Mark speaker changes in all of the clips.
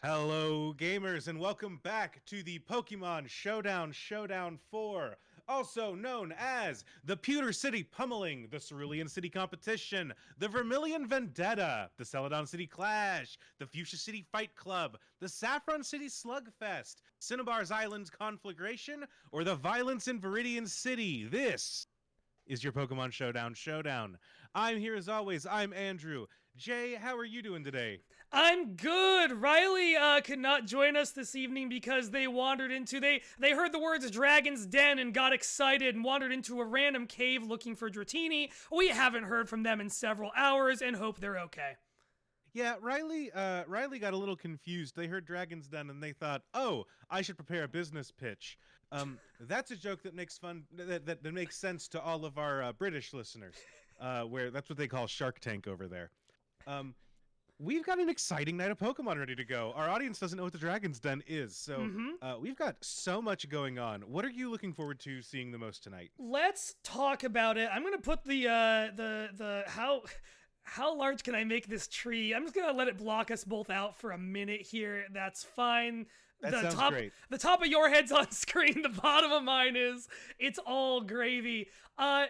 Speaker 1: Hello, gamers, and welcome back to the Pokemon Showdown 4, also known as the Pewter City Pummeling, the Cerulean City Competition, the Vermilion Vendetta, the Celadon City Clash, the Fuchsia City Fight Club, the Saffron City Slugfest, Cinnabar's Island Conflagration, or the Violence in Viridian City. This is your Pokemon Showdown. I'm here as always. I'm Andrew. Jay, how are you doing today?
Speaker 2: I'm good. Riley could not join us this evening because they wandered into they heard the words Dragon's Den and got excited and wandered into a random cave looking for Dratini. We haven't heard from them in several hours and hope they're okay.
Speaker 1: Yeah, Riley got a little confused. They heard Dragon's Den and they thought, "Oh, I should prepare a business pitch." That's a joke that makes that makes sense to all of our British listeners, where that's what they call Shark Tank over there. We've got an exciting night of Pokemon ready to go. Our audience doesn't know what the Dragon's Den is, so we've got so much going on. What are you looking forward to seeing the most tonight?
Speaker 2: Let's talk about it. I'm gonna put the how large can I make this tree? I'm just gonna let it block us both out for a minute here. That's fine.
Speaker 1: That sounds great.
Speaker 2: The top of your head's on screen. The bottom of mine is. It's all gravy.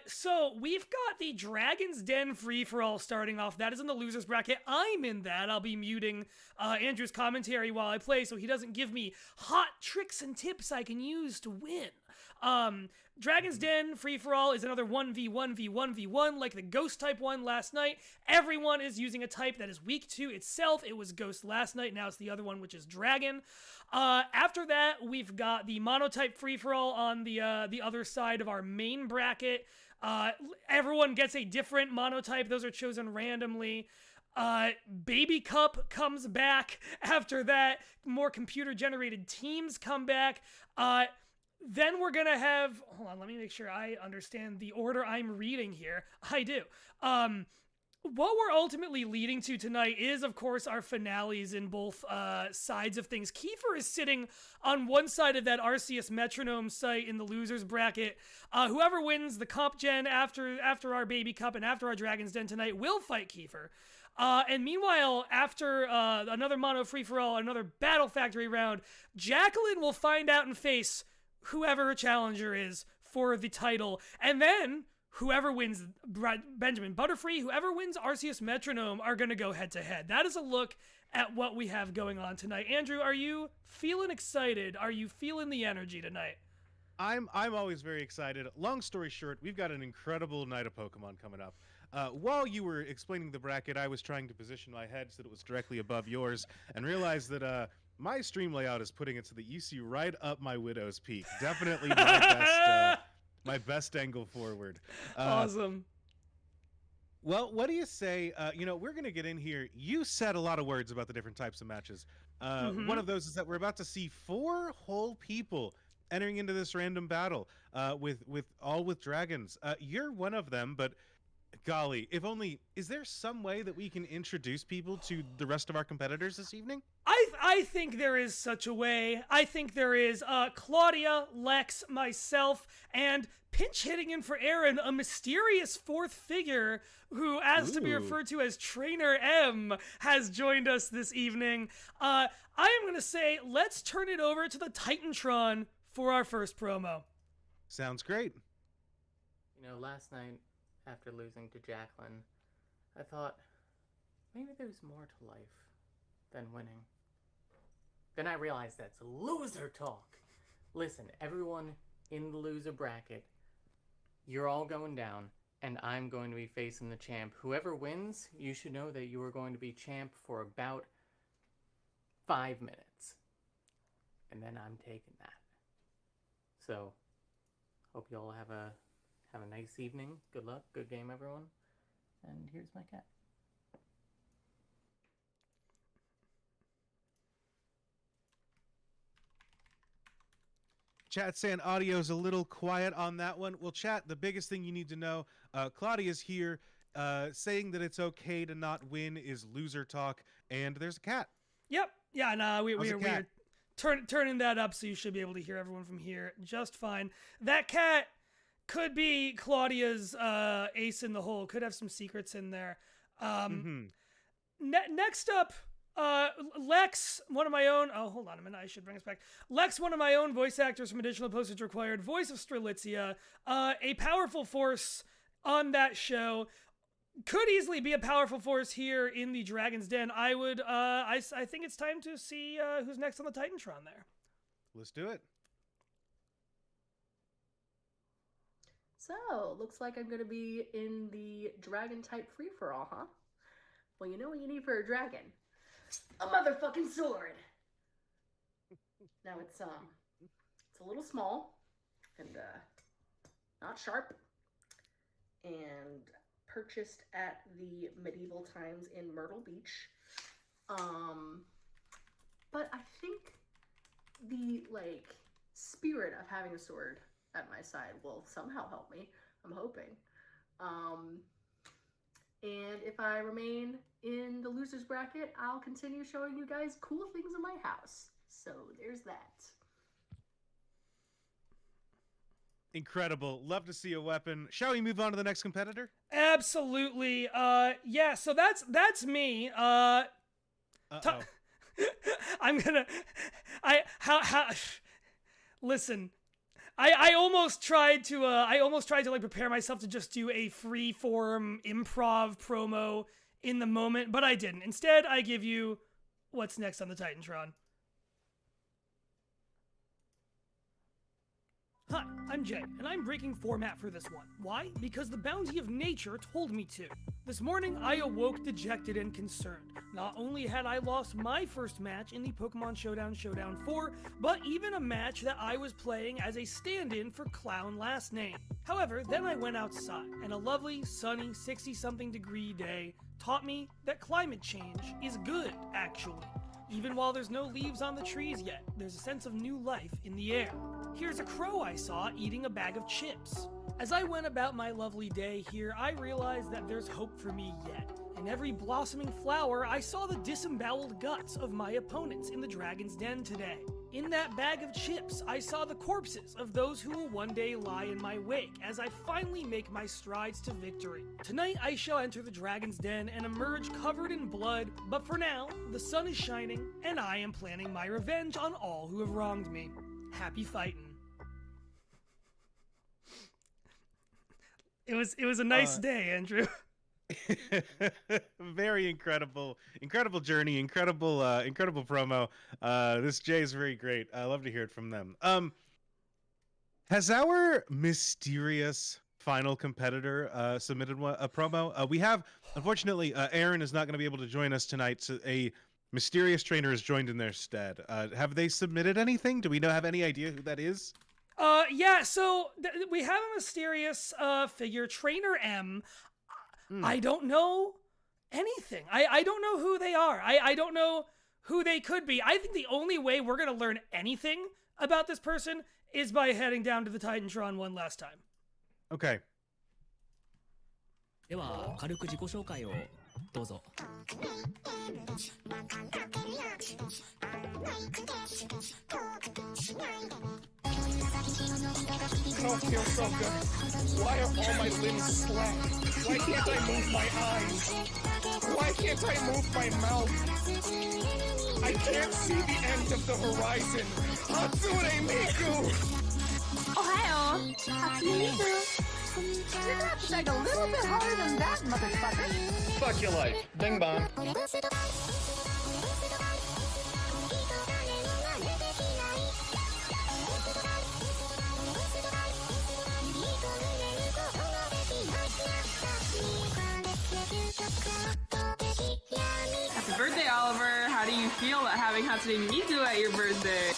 Speaker 2: So we've got the Dragon's Den free-for-all starting off. That is in the loser's bracket. I'm in that. I'll be muting Andrew's commentary while I play so he doesn't give me hot tricks and tips I can use to win. Dragon's Den free-for-all is another 1v1v1v1 like the Ghost type one last night. Everyone is using a type that is weak to itself. It was Ghost last night. Now it's the other one, which is Dragon. After that, we've got the monotype free-for-all on the other side of our main bracket. Everyone gets a different monotype. Those are chosen randomly. Baby Cup comes back. After that, more computer-generated teams come back. Then we're gonna have, hold on, let me make sure I understand the order I'm reading here. I do. What we're ultimately leading to tonight is, of course, our finales in both sides of things. Kiefer is sitting on one side of that Arceus metronome site in the loser's bracket. Whoever wins the comp gen after our Baby Cup and after our Dragon's Den tonight will fight Kiefer. And meanwhile, after another mono free-for-all, another Battle Factory round, Jacqueline will find out and face whoever her challenger is for the title. And then whoever wins Benjamin Butterfree, whoever wins Arceus Metronome are going to go head-to-head. That is a look at what we have going on tonight. Andrew, are you feeling excited? Are you feeling the energy tonight?
Speaker 1: I'm always very excited. Long story short, we've got an incredible night of Pokemon coming up. While you were explaining the bracket, I was trying to position my head so that it was directly above yours and realized that my stream layout is putting it so that you see right up my Widow's Peak. Definitely my best angle forward.
Speaker 2: Awesome.
Speaker 1: Well, what do you say? We're going to get in here. You said a lot of words about the different types of matches. One of those is that we're about to see 4 whole people entering into this random battle with dragons. You're one of them, but golly, if only, is there some way that we can introduce people to the rest of our competitors this evening?
Speaker 2: I think there is such a way. I think there is Claudia, Lex, myself, and pinch hitting in for Aaron, a mysterious 4th figure who, asked to be referred to as Trainer M, has joined us this evening. I am going to say, let's turn it over to the Titantron for our first promo.
Speaker 1: Sounds great.
Speaker 3: You know, last night, after losing to Jacqueline, I thought, maybe there's more to life than winning. Then I realized that's loser talk. Listen, everyone in the loser bracket, you're all going down, and I'm going to be facing the champ. Whoever wins, you should know that you are going to be champ for about 5 minutes. And then I'm taking that. So, hope you all have a nice evening. Good luck. Good game, everyone. And here's my cat.
Speaker 1: Chat saying audio's a little quiet on that one. Well, chat, the biggest thing you need to know, Claudia's here. Saying that it's okay to not win is loser talk, and there's a cat.
Speaker 2: Yep. Yeah, and we're turning that up so you should be able to hear everyone from here just fine. That cat could be Claudia's ace in the hole. Could have some secrets in there. Next up, Lex, one of my own. Oh, hold on a minute. I should bring us back. Lex, one of my own voice actors from additional postage required. Voice of Strelitzia. A powerful force on that show. Could easily be a powerful force here in the Dragon's Den. I would. I think it's time to see who's next on the Titantron there.
Speaker 1: Let's do it.
Speaker 4: So, looks like I'm going to be in the dragon type free-for-all, huh? Well, you know what you need for a dragon? A motherfucking sword! Now, it's a little small, and, not sharp, and purchased at the Medieval Times in Myrtle Beach. But I think the, spirit of having a sword at my side will somehow help me. I'm hoping. And if I remain in the losers bracket, I'll continue showing you guys cool things in my house. So there's that.
Speaker 1: Incredible. Love to see a weapon. Shall we move on to the next competitor?
Speaker 2: Absolutely. Yeah, so that's me. I'm gonna listen. I almost tried to prepare myself to just do a free form improv promo in the moment, but I didn't. Instead, I give you what's next on the Titantron. Hi, I'm Jay, and I'm breaking format for this one. Why? Because the bounty of nature told me to. This morning, I awoke dejected and concerned. Not only had I lost my first match in the Pokemon Showdown Showdown 4, but even a match that I was playing as a stand-in for Clown Last Name. However, then I went outside, and a lovely, sunny, 60-something degree day taught me that climate change is good, actually. Even while there's no leaves on the trees yet, there's a sense of new life in the air. Here's a crow I saw eating a bag of chips. As I went about my lovely day here, I realized that there's hope for me yet. In every blossoming flower, I saw the disemboweled guts of my opponents in the Dragon's Den today. In that bag of chips, I saw the corpses of those who will one day lie in my wake as I finally make my strides to victory. Tonight, I shall enter the Dragon's Den and emerge covered in blood, but for now, the sun is shining, and I am planning my revenge on all who have wronged me. Happy fighting. It was a nice day, Andrew.
Speaker 1: Very incredible journey, incredible promo. This Jay is very great. I love to hear it from them. Has our mysterious final competitor submitted a promo? We have, unfortunately, Aaron is not going to be able to join us tonight, so a mysterious trainer has joined in their stead. Have they submitted anything? Do we have any idea who that is?
Speaker 2: Yeah, so we have a mysterious figure, Trainer M. I don't know anything. I don't know who they are. I don't know who they could be. I think the only way we're going to learn anything about this person is by heading down to the Titantron one last time.
Speaker 1: Okay.
Speaker 5: では軽く自己紹介をどうぞ。
Speaker 6: I don't feel so good. Why are all my limbs slack? Why can't I move my eyes? Why can't I move my mouth? I can't see the end of the horizon. Hatsune Miku!
Speaker 7: Ohio! Hatsune Miku! You're gonna have to take a little bit harder than that, motherfucker.
Speaker 6: Fuck your life. Bing bong.
Speaker 8: Happy birthday, Oliver. How do you feel about having Hatsune Miku at your birthday?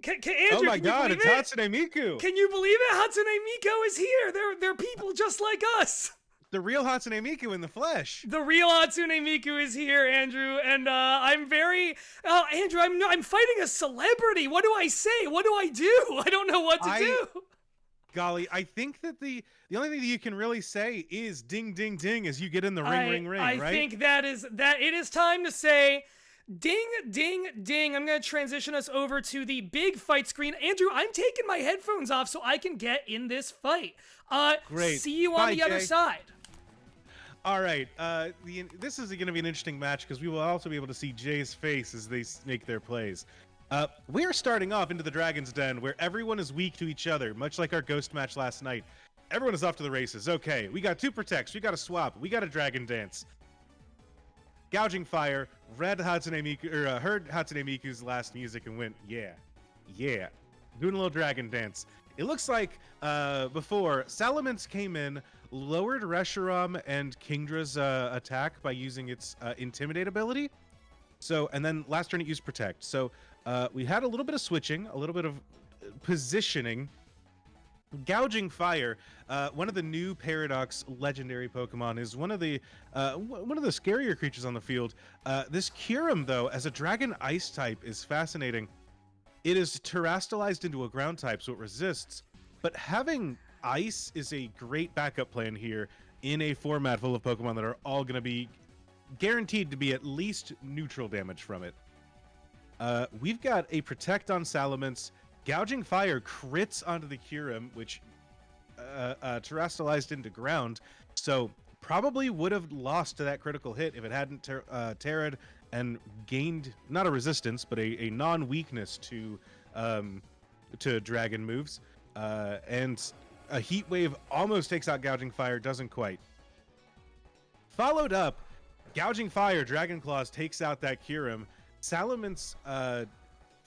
Speaker 2: Andrew,
Speaker 1: oh my god, it's Hatsune Miku!
Speaker 2: Can you believe it? Hatsune Miku is here! They're people just like us!
Speaker 1: The real Hatsune Miku in the flesh.
Speaker 2: The real Hatsune Miku is here, Andrew, and I'm very... Andrew, I'm fighting a celebrity! What do I say? What do I do? I don't know what to do!
Speaker 1: Golly, I think that the only thing that you can really say is ding, ding, ding as you get in the ring, right?
Speaker 2: I think that it is time to say... Ding, ding, ding. I'm going to transition us over to the big fight screen. Andrew, I'm taking my headphones off so I can get in this fight.
Speaker 1: Great.
Speaker 2: See you on the other side.
Speaker 1: All right. This is going to be an interesting match because we will also be able to see Jay's face as they make their plays. We're starting off into the Dragon's Den where everyone is weak to each other, much like our Ghost match last night. Everyone is off to the races. Okay, we got 2 protects, we got a swap, we got a Dragon Dance. Gouging Fire, heard Hatsune Miku's last music and went, yeah, doing a little Dragon Dance. It looks like before, Salamence came in, lowered Reshiram and Kingdra's attack by using its Intimidate ability. So, and then last turn it used Protect. So we had a little bit of switching, a little bit of positioning. Gouging Fire, one of the new Paradox legendary Pokemon, is one of the scarier creatures on the field. This Kyurem, though, as a Dragon Ice type, is fascinating. It is terastallized into a ground type, so it resists. But having Ice is a great backup plan here in a format full of Pokemon that are all going to be guaranteed to be at least neutral damage from it. We've got a Protect on Salamence. Gouging Fire crits onto the Kyurem, which terastallized into ground, so probably would have lost to that critical hit if it hadn't terra'd and gained, not a resistance, but a non-weakness to dragon moves. And a Heat Wave almost takes out Gouging Fire, doesn't quite. Followed up, Gouging Fire, Dragon Claws takes out that Kyurem. Salamence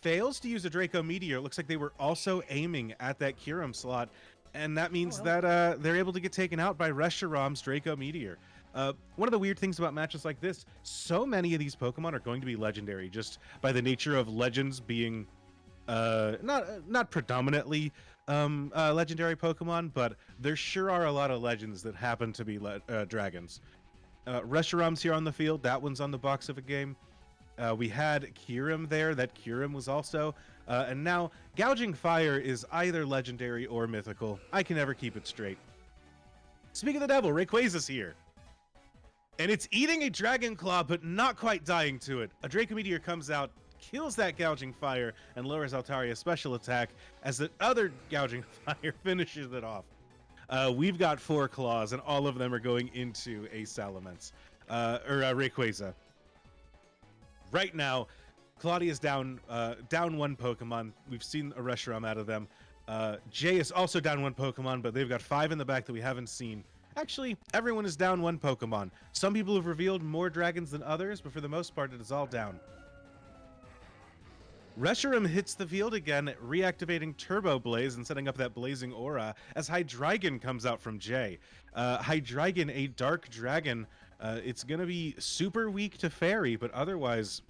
Speaker 1: fails to use a Draco Meteor. It looks like they were also aiming at that Kyurem slot, and that means that they're able to get taken out by Reshiram's Draco Meteor. One of the weird things about matches like this, so many of these Pokemon are going to be legendary, just by the nature of legends being not predominantly legendary Pokemon, but there sure are a lot of legends that happen to be dragons. Reshiram's here on the field. That one's on the box of a game. We had Kyurem there. That Kyurem was also. And now Gouging Fire is either legendary or mythical. I can never keep it straight. Speaking of the devil, Rayquaza's here. And it's eating a Dragon Claw, but not quite dying to it. A Draco Meteor comes out, kills that Gouging Fire, and lowers Altaria's special attack as the other Gouging Fire finishes it off. We've got 4 claws, and all of them are going into a Salamence. Rayquaza. Right now, Claudia's down 1 Pokemon. We've seen a Reshiram out of them. Jay is also down 1 Pokemon, but they've got 5 in the back that we haven't seen. Actually, everyone is down 1 Pokemon. Some people have revealed more dragons than others, but for the most part, it is all down. Reshiram hits the field again, reactivating Turbo Blaze and setting up that blazing aura as Hydreigon comes out from Jay. Hydreigon, a dark dragon. It's going to be super weak to Fairy, but otherwise,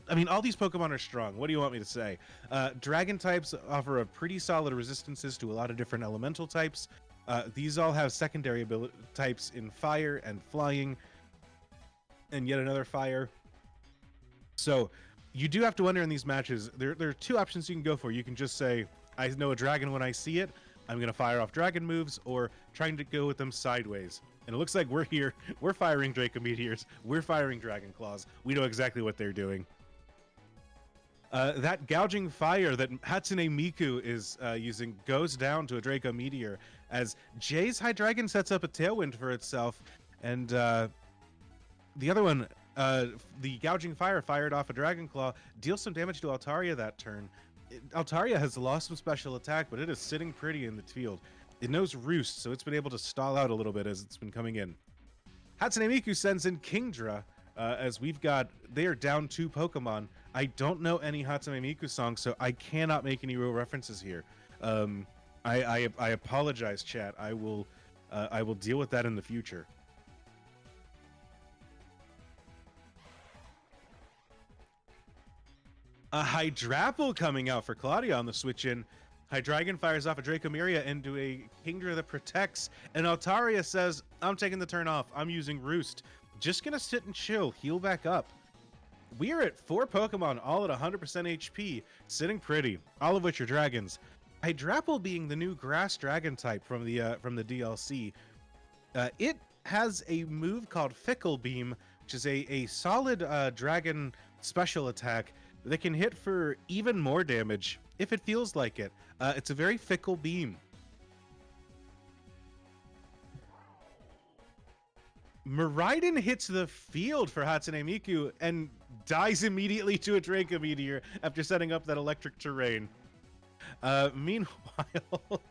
Speaker 1: I mean, all these Pokemon are strong. What do you want me to say? Dragon types offer a pretty solid resistances to a lot of different elemental types. These all have secondary types in fire and flying, and yet another fire. So you do have to wonder in these matches, there are 2 options you can go for. You can just say, I know a dragon when I see it. I'm going to fire off dragon moves, or trying to go with them sideways. And it looks like we're here. We're firing Draco Meteors. We're firing Dragon Claws. We know exactly what they're doing. That Gouging Fire that Hatsune Miku is using goes down to a Draco Meteor as Jay's Hydreigon sets up a Tailwind for itself. And the other one, the Gouging Fire fired off a Dragon Claw, deals some damage to Altaria that turn. Altaria has lost some special attack, but it is sitting pretty in the field. It knows Roost, so it's been able to stall out a little bit as it's been coming in. Hatsune Miku sends in Kingdra, as they are down 2 Pokemon. I don't know any Hatsune Miku songs, so I cannot make any real references here. I apologize, chat. I will deal with that in the future. A Hydrapple coming out for Claudia on the switch in. Hydreigon fires off a Dracomeria into a Kingdra that protects, and Altaria says, I'm taking the turn off. I'm using Roost. Just gonna sit and chill, heal back up. We are at 4 Pokemon, all at 100% HP, sitting pretty, all of which are dragons. Hydrapple being the new grass dragon type from the DLC. It has a move called Fickle Beam, which is a solid dragon special attack that can hit for even more damage if it feels like it. It's a very fickle beam. Miraidon hits the field for Hatsune Miku and dies immediately to a Draco Meteor after setting up that electric terrain. Meanwhile,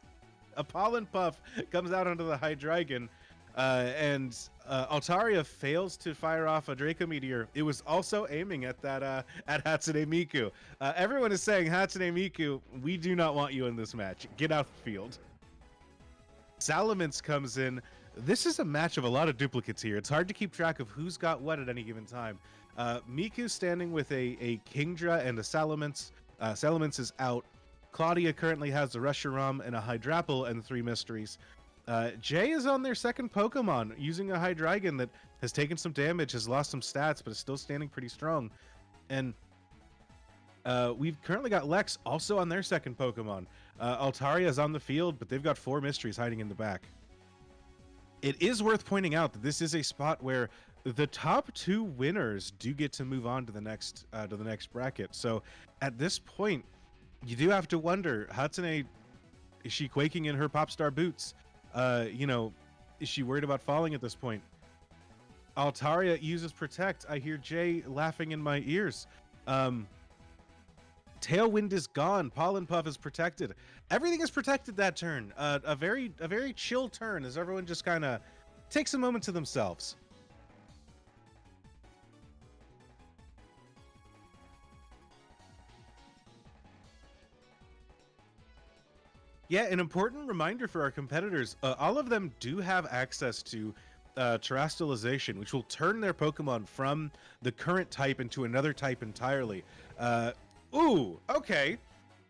Speaker 1: a Pollen Puff comes out onto the Hydreigon, and Altaria fails to fire off a Draco Meteor. It was also aiming at that at Hatsune Miku. Everyone is saying, Hatsune Miku, we do not want you in this match. Get out the field. Salamence comes in. This is a match of a lot of duplicates here. It's hard to keep track of who's got what at any given time. Miku standing with a Kingdra and a Salamence. Salamence is out. Claudia currently has a Reshiram and a Hydrapple and 3 mysteries. Jay is on their second Pokemon using a Hydreigon that has taken some damage, has lost some stats, but is still standing pretty strong. And we've currently got Lex also on their second Pokemon. Altaria is on the field, but they've got 4 mysteries hiding in the back. It is worth pointing out that this is a spot where the top 2 winners do get to move on to the next bracket. So at this point, you do have to wonder, Hatsune, is she quaking in her pop star boots? Is she worried about falling at this point? Altaria uses Protect. I hear Jay laughing in my ears. Tailwind is gone. Pollen Puff is protected. Everything is protected that turn. A very chill turn as everyone just kind of takes a moment to themselves. Yeah, an important reminder for our competitors. All of them do have access to terrestrialization, which will turn their Pokemon from the current type into another type entirely. Ooh, okay.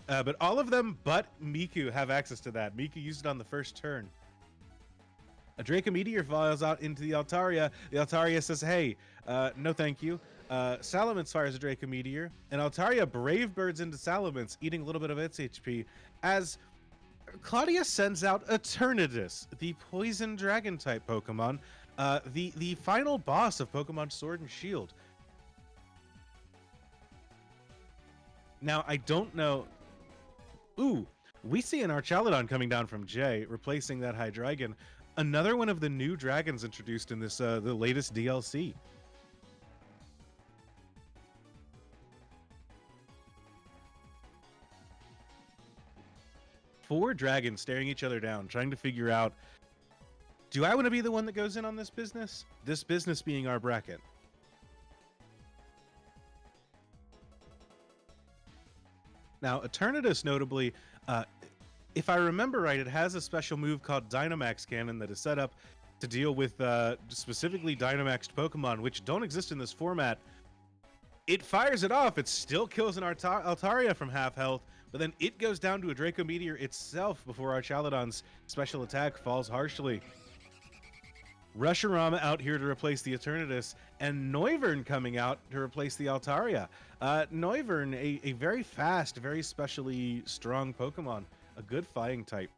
Speaker 1: But all of them but Miku have access to that. Miku used it on the first turn. A Draco Meteor files out into the Altaria. The Altaria says, hey, no thank you. Salamence fires a Draco Meteor, and Altaria Brave Birds into Salamence, eating a little bit of its HP, as Claudia sends out Eternatus, the Poison Dragon type Pokemon, the final boss of Pokemon Sword and Shield. Now, I don't know. Ooh, we see an Archaludon coming down from Jay, replacing that Hydreigon. Another one of the new dragons introduced in this the latest DLC. Four dragons staring each other down, trying to figure out, do I want to be the one that goes in on this business? This business being our bracket. Now, Eternatus, notably, if I remember right, it has a special move called Dynamax Cannon that is set up to deal with specifically Dynamaxed Pokemon, which don't exist in this format. It fires it off. It still kills an Altaria from half health, but then it goes down to a Draco Meteor itself before Archaludon's special attack falls harshly. Reshiram out here to replace the Eternatus, and Noivern coming out to replace the Altaria. Noivern, a very fast, very specially strong Pokemon, a good flying type.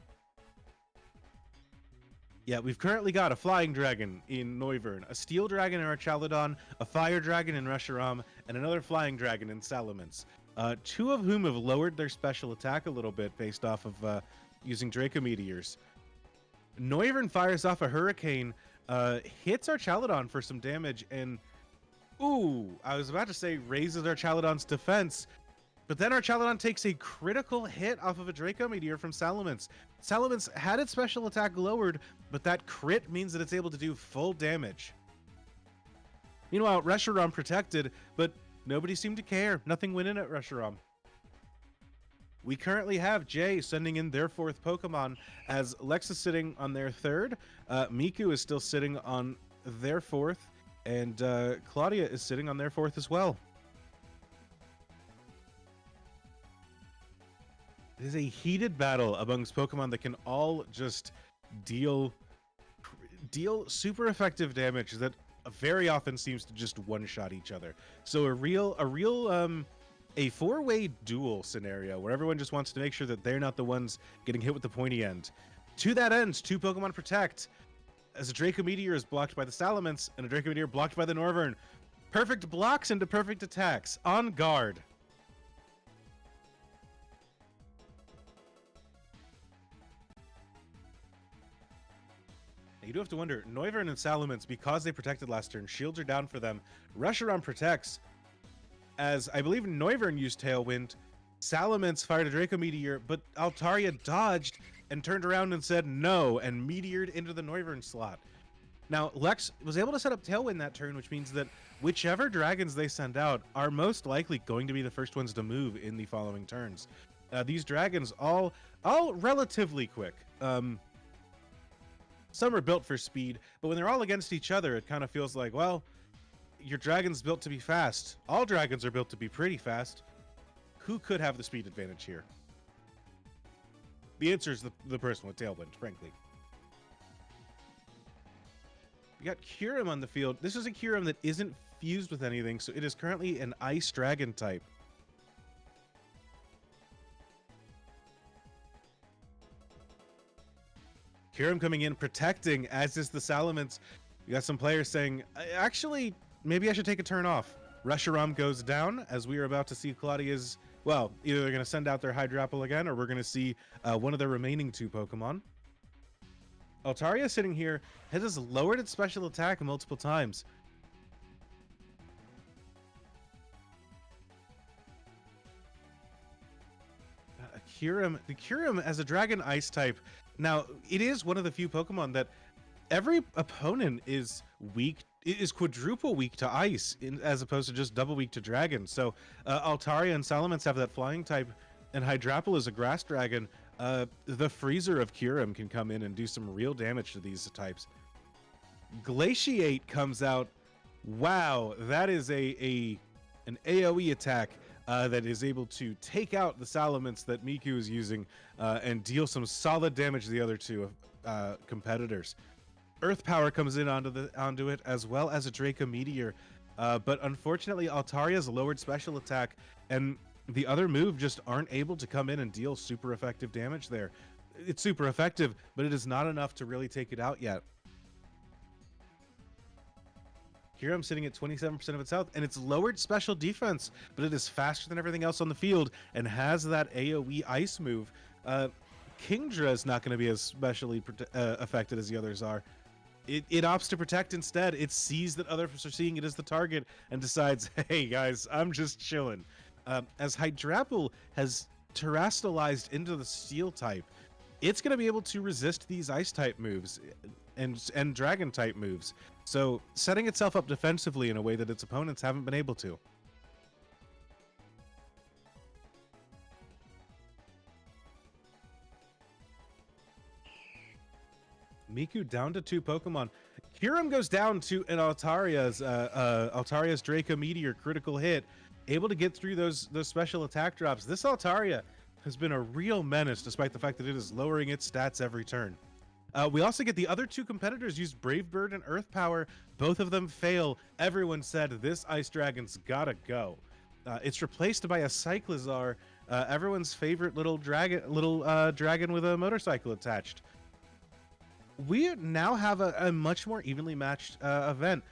Speaker 1: Yeah, we've currently got a flying dragon in Noivern, a steel dragon in Archaludon, a fire dragon in Reshiram, and another flying dragon in Salamence. 2 of whom have lowered their special attack a little bit based off of using Draco Meteors. Noivern fires off a Hurricane, hits Archaludon for some damage, and ooh, I was about to say raises Archaludon's defense, but then Archaludon takes a critical hit off of a Draco Meteor from Salamence. Salamence had its special attack lowered, but that crit means that it's able to do full damage. Meanwhile, Reshiram protected, but nobody seemed to care. Nothing went in at Reshiram. We currently have Jay sending in their 4th Pokemon, as Lex is sitting on their 3rd, Miku is still sitting on their 4th, and Claudia is sitting on their 4th as well. It is a heated battle amongst Pokemon that can all just deal super effective damage that very often seems to just one-shot each other. So a 4-way duel scenario where everyone just wants to make sure that they're not the ones getting hit with the pointy end. To that end, 2 Pokemon protect, as a Draco Meteor is blocked by the Salamence and a Draco Meteor blocked by the Noivern. Perfect blocks into perfect attacks. On guard. You do have to wonder, Noivern and Salamence, because they protected last turn, shields are down for them. Reshiram protects, as I believe Noivern used Tailwind. Salamence fired a Draco Meteor, but Altaria dodged and turned around and said no, and meteored into the Noivern slot. Now, Lex was able to set up Tailwind that turn, which means that whichever dragons they send out are most likely going to be the first ones to move in the following turns. These dragons all relatively quick. Some are built for speed, but when they're all against each other, it kind of feels like, well, your dragon's built to be fast. All dragons are built to be pretty fast. Who could have the speed advantage here? The answer is the person with Tailwind, frankly. We got Kyurem on the field. This is a Kyurem that isn't fused with anything, so it is currently an Ice Dragon type. Kyurem coming in, protecting, as is the Salamence. You got some players saying, actually, maybe I should take a turn off. Reshiram goes down, as we are about to see Claudia's... Well, either they're going to send out their Hydrapple again, or we're going to see one of their remaining 2 Pokemon. Altaria sitting here has lowered its special attack multiple times. The Kyurem as a Dragon Ice type. Now, it is one of the few Pokemon that every opponent is quadruple weak to Ice, as opposed to just double weak to Dragon. So Altaria and Salamence have that flying type, and Hydrapple is a Grass Dragon. The Freezer of Kyurem can come in and do some real damage to these types. Glaciate comes out. Wow, that is an AoE attack that is able to take out the Salamence that Miku is using and deal some solid damage to the other 2 competitors. Earth Power comes in onto it, as well as a Draco Meteor. But unfortunately, Altaria's lowered special attack, and the other move just aren't able to come in and deal super effective damage there. It's super effective, but it is not enough to really take it out yet. Kyurem sitting at 27% of its health, and it's lowered special defense, but it is faster than everything else on the field and has that AoE ice move. Kingdra is not going to be as specially affected as the others are. It opts to protect instead. It sees that others are seeing it as the target and decides, hey guys, I'm just chilling. As Hydrapple has terastallized into the Steel type, it's going to be able to resist these Ice type moves and Dragon type moves. So setting itself up defensively in a way that its opponents haven't been able to. Miku down to 2 Pokemon. Kyurem goes down to an Altaria's Draco Meteor critical hit, able to get through those special attack drops. This Altaria has been a real menace, despite the fact that it is lowering its stats every turn. We also get the other 2 competitors use Brave Bird and Earth Power. Both of them fail. Everyone said this Ice Dragon's gotta go. It's replaced by a Cyclizar, everyone's favorite little dragon with a motorcycle attached. We now have a much more evenly matched event.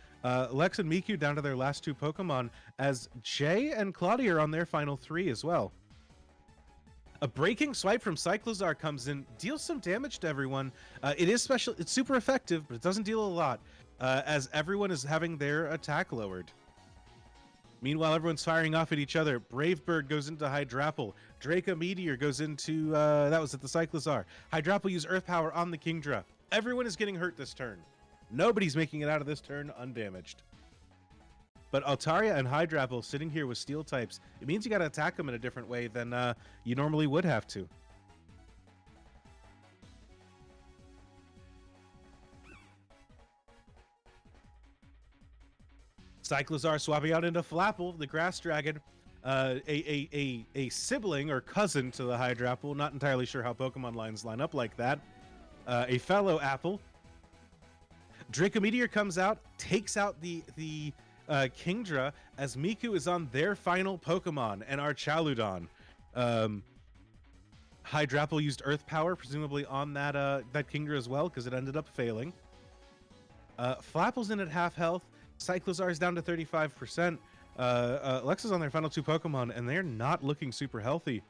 Speaker 1: Lex and Miku down to their last 2 Pokemon, as Jay and Claudia are on their final 3 as well. A breaking swipe from Cyclizar comes in, deals some damage to everyone. It is special, it's super effective, but it doesn't deal a lot, as everyone is having their attack lowered. Meanwhile, everyone's firing off at each other. Brave Bird goes into Hydrapple. Draco Meteor goes into, that was at the Cyclizar. Hydrapple used Earth Power on the Kingdra. Everyone is getting hurt this turn. Nobody's making it out of this turn undamaged. But Altaria and Hydrapple sitting here with Steel types, it means you gotta attack them in a different way than you normally would have to. Cyclizar swapping out into Flapple, the Grass Dragon, a sibling or cousin to the Hydrapple. Not entirely sure how Pokemon lines line up like that. A fellow Apple. Draco Meteor comes out, takes out the Kingdra, as Miku is on their final Pokemon and our Chaludon. Hydrapple used Earth Power, presumably on that Kingdra as well, because it ended up failing. Flapple's in at half health. Cyclizar is down to 35%. Lex is on their final 2 Pokemon, and they're not looking super healthy.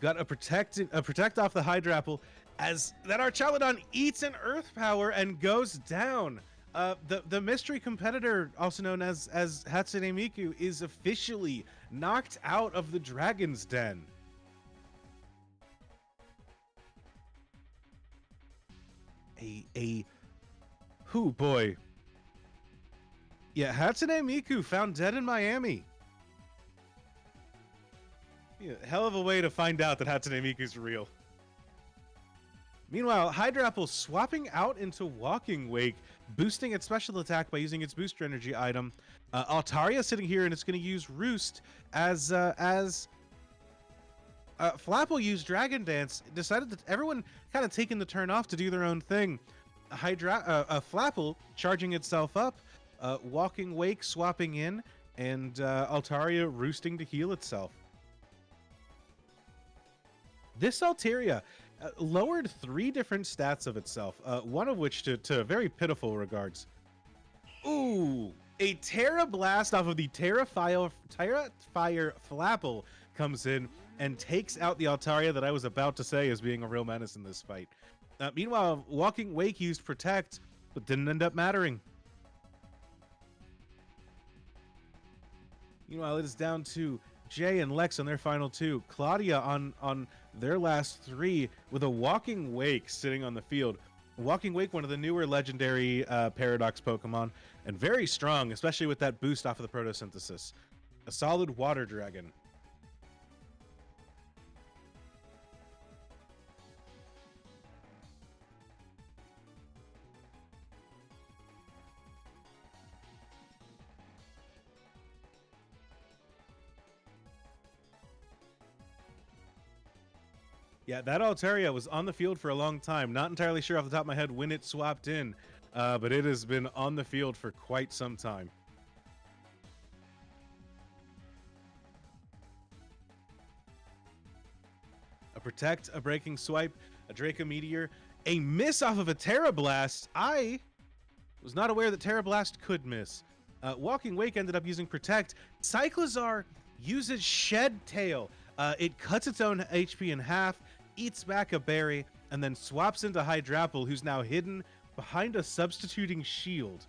Speaker 1: got a protect off the Hydrapple as that Archaludon eats an Earth Power and goes down. The mystery competitor, also known as Hatsune Miku, is officially knocked out of the Dragon's Den. Who boy? Yeah, Hatsune Miku found dead in Miami. Yeah, hell of a way to find out that Hatsune Miku's real. Meanwhile, Hydrapple swapping out into Walking Wake, boosting its special attack by using its booster energy item. Altaria sitting here, and it's going to use Roost as Flapple used Dragon Dance. Decided that everyone kind of taking the turn off to do their own thing. Flapple charging itself up, Walking Wake swapping in, and Altaria roosting to heal itself. This Altaria lowered 3 different stats of itself, one of which to very pitiful regards. Ooh, a Terra Blast off of the Terra Fire Flapple comes in and takes out the Altaria that I was about to say is being a real menace in this fight. Meanwhile, Walking Wake used Protect, but didn't end up mattering. Meanwhile, it is down to Jay and Lex on their final 2. Claudia on their last 3 with a Walking Wake sitting on the field. Walking Wake, one of the newer legendary Paradox Pokemon, and very strong, especially with that boost off of the Photosynthesis. A solid water dragon. Yeah, that Altaria was on the field for a long time. Not entirely sure off the top of my head when it swapped in, but it has been on the field for quite some time. A Protect, a Breaking Swipe, a Draco Meteor, a miss off of a Terra Blast. I was not aware that Terra Blast could miss. Walking Wake ended up using Protect. Cyclizar uses Shed Tail. It cuts its own HP in half, eats back a berry, and then swaps into Hydrapple, who's now hidden behind a substituting shield.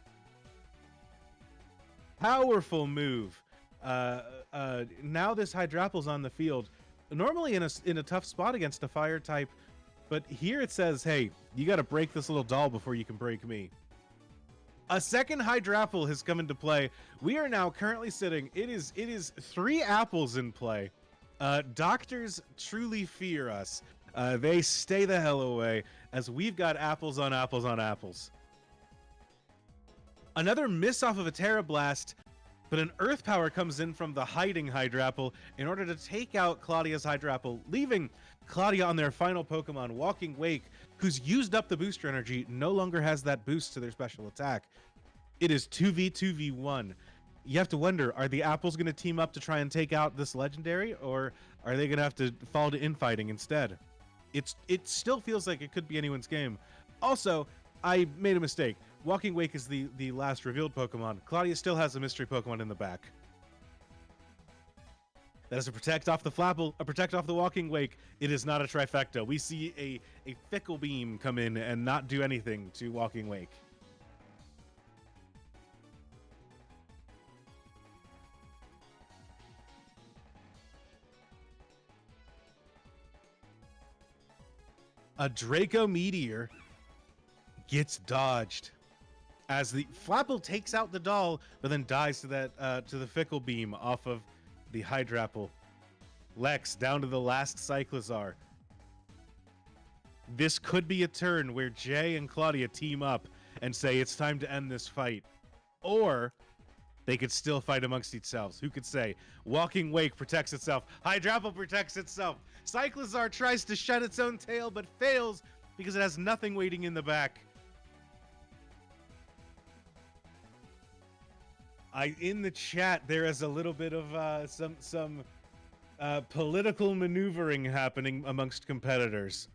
Speaker 1: Powerful move. Now this Hydrapple's on the field, normally in a tough spot against a fire type, but here it says, hey, you got to break this little doll before you can break me. A second Hydrapple has come into play. We are now currently sitting, it is 3 apples in play. Doctors truly fear us. They stay the hell away as we've got apples on apples on apples. Another miss off of a Terra Blast, but an Earth Power comes in from the hiding Hydrapple in order to take out Claudia's Hydrapple, leaving Claudia on their final Pokemon, Walking Wake, who's used up the booster energy, no longer has that boost to their special attack. It is 2v2v1. You have to wonder, are the apples going to team up to try and take out this legendary, or are they going to have to fall to infighting instead? It still feels like it could be anyone's game. Also, I made a mistake. Walking Wake is the last revealed Pokemon. Claudia still has a mystery Pokemon in the back. That is a Protect off the Flapple, a Protect off the Walking Wake. It is not a trifecta. We see a Fickle Beam come in and not do anything to Walking Wake. A Draco Meteor gets dodged as the Flapple takes out the doll, but then dies to that to the Fickle Beam off of the Hydrapple. Lex down to the last Cyclizar. This could be a turn where Jay and Claudia team up and say it's time to end this fight, or they could still fight amongst themselves. Who could say? Walking Wake protects itself. Hydrapple protects itself. Cyclizar tries to shed its own tail, but fails because it has nothing waiting in the back. In the chat, there is a little bit of some political maneuvering happening amongst competitors.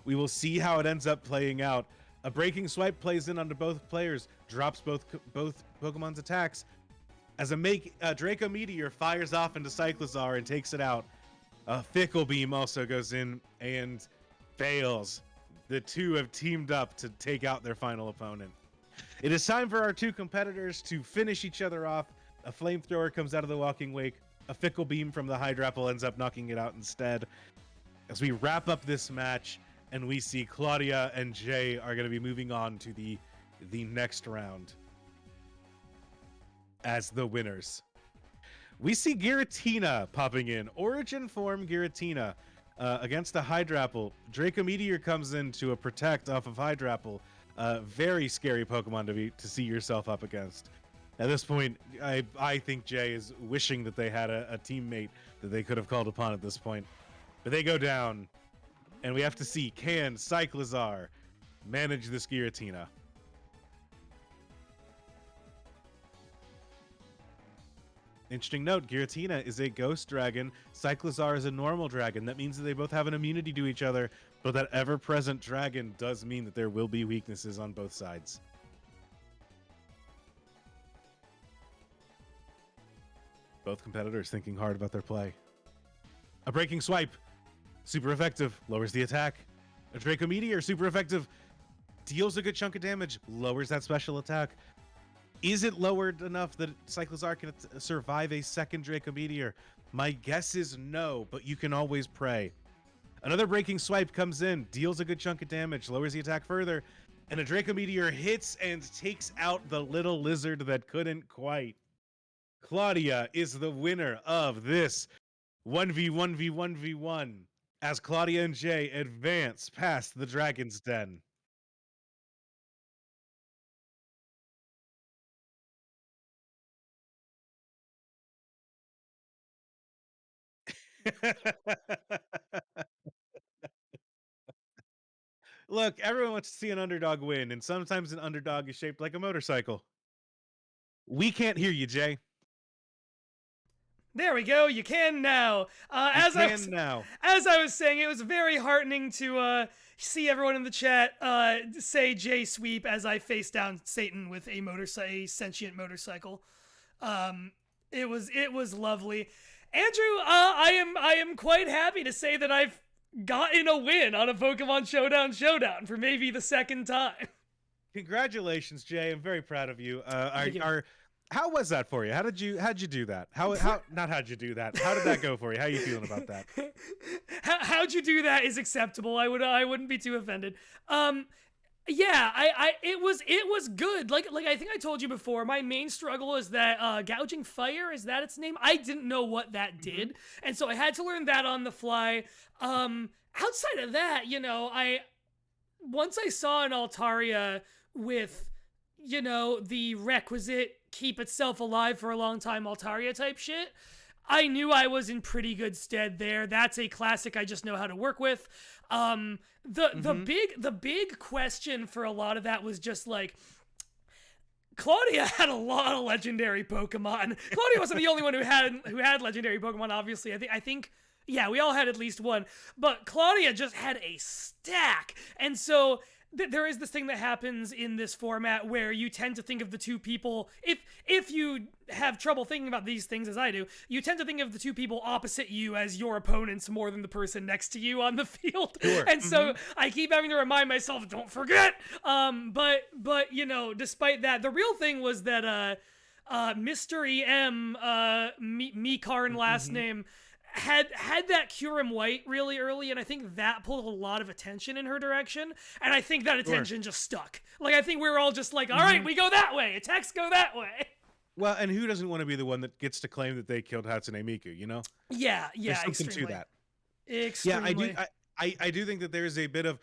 Speaker 1: We will see how it ends up playing out. A Breaking Swipe plays in onto both players, drops both Pokemon's attacks. As a Draco Meteor fires off into Cyclizar and takes it out. A Fickle Beam also goes in and fails. The two have teamed up to take out their final opponent. It is time for our two competitors to finish each other off. A Flamethrower comes out of the Walking Wake. A Fickle Beam from the Hydrapple ends up knocking it out instead. As we wrap up this match, and we see Claudia and Jay are going to be moving on to the next round as the winners. We see Giratina popping in. Origin form Giratina against a Hydrapple. Draco Meteor comes in to a protect off of Hydrapple. Very scary Pokemon to see yourself up against. At this point, I think Jay is wishing that they had a teammate that they could have called upon at this point. But they go down, and we have to see, can Cyclizar manage this Giratina? Interesting note, Giratina is a ghost dragon. Cyclizar is a normal dragon. That means that they both have an immunity to each other, but that ever-present dragon does mean that there will be weaknesses on both sides. Both competitors thinking hard about their play. A Breaking Swipe, super effective, lowers the attack. A Draco Meteor, super effective, deals a good chunk of damage, lowers that special attack. Is it lowered enough that Cyclizar can survive a second Draco Meteor? My guess is no, but you can always pray. Another Breaking Swipe comes in, deals a good chunk of damage, lowers the attack further, and a Draco Meteor hits and takes out the little lizard that couldn't quite. Claudia is the winner of this 1v1v1v1 as Claudia and Jay advance past the Dragon's Den. Look, everyone wants to see an underdog win, and sometimes an underdog is shaped like a motorcycle. We can't hear you, Jay.
Speaker 2: There we go. You can now. As I was saying, it was very heartening to see everyone in the chat say Jay sweep as I face down Satan with a sentient motorcycle. It was lovely. Andrew, I am quite happy to say that I've gotten a win on a Pokemon Showdown for maybe the second time.
Speaker 1: Congratulations, Jay. I'm very proud of you. How was that for you? How'd you do that? How'd you do that? How did that go for you? How are you feeling about that?
Speaker 2: How'd you do that is acceptable. I wouldn't be too offended. Yeah, it was good. Like I think I told you before, my main struggle is that gouging fire, is that its name? I didn't know what that did. And so I had to learn that on the fly. Outside of that, once I saw an Altaria with, the requisite keep itself alive for a long time Altaria type shit, I knew I was in pretty good stead there. That's a classic I just know how to work with. The big question for a lot of that was just like, Claudia had a lot of legendary Pokemon. Claudia wasn't the only one who had legendary Pokemon, obviously. I think yeah, we all had at least one, but Claudia just had a stack. And so there is this thing that happens in this format where you tend to think of the two people, if you have trouble thinking about these things as I do, you tend to think of the two people opposite you as your opponents more than the person next to you on the field. Sure. And so I keep having to remind myself, don't forget. But despite that, the real thing was that Mr. EM, Karn last name, had that Kyurem White really early, and I think that pulled a lot of attention in her direction, and I think that attention just stuck. Like, I think we were all just like, all right, we go that way, attacks go that way.
Speaker 1: Well, and who doesn't want to be the one that gets to claim that they killed Hatsune Miku,
Speaker 2: Yeah,
Speaker 1: There's something
Speaker 2: extremely.
Speaker 1: To that.
Speaker 2: Extremely.
Speaker 1: Yeah, I do think that there's a bit of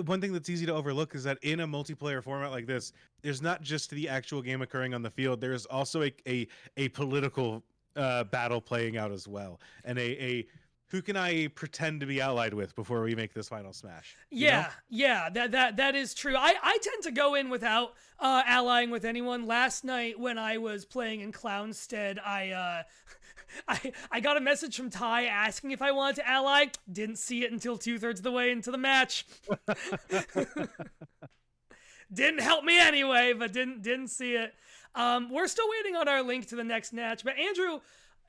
Speaker 1: one thing that's easy to overlook is that in a multiplayer format like this, there's not just the actual game occurring on the field. There's also a political battle playing out as well, and a who can I pretend to be allied with before we make this final smash?
Speaker 2: Yeah, that is true. I tend to go in without allying with anyone. Last night when I was playing in Clownstead, I got a message from Ty asking if I wanted to ally. Didn't see it until 2/3 of the way into the match. Didn't help me anyway, but didn't see it. We're still waiting on our link to the next match. But Andrew,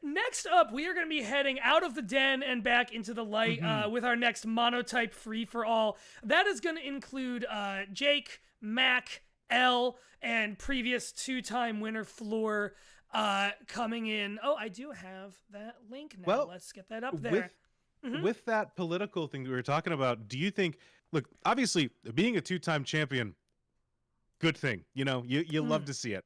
Speaker 2: next up, we are going to be heading out of the den and back into the light with our next monotype free-for-all. That is going to include Jake, Mac, L, and previous two-time winner Floor coming in. Oh, I do have that link now.
Speaker 1: Well,
Speaker 2: let's get that up there.
Speaker 1: With that political thing that we were talking about, do you think, look, obviously, being a two-time champion, good thing. You know, you love to see it.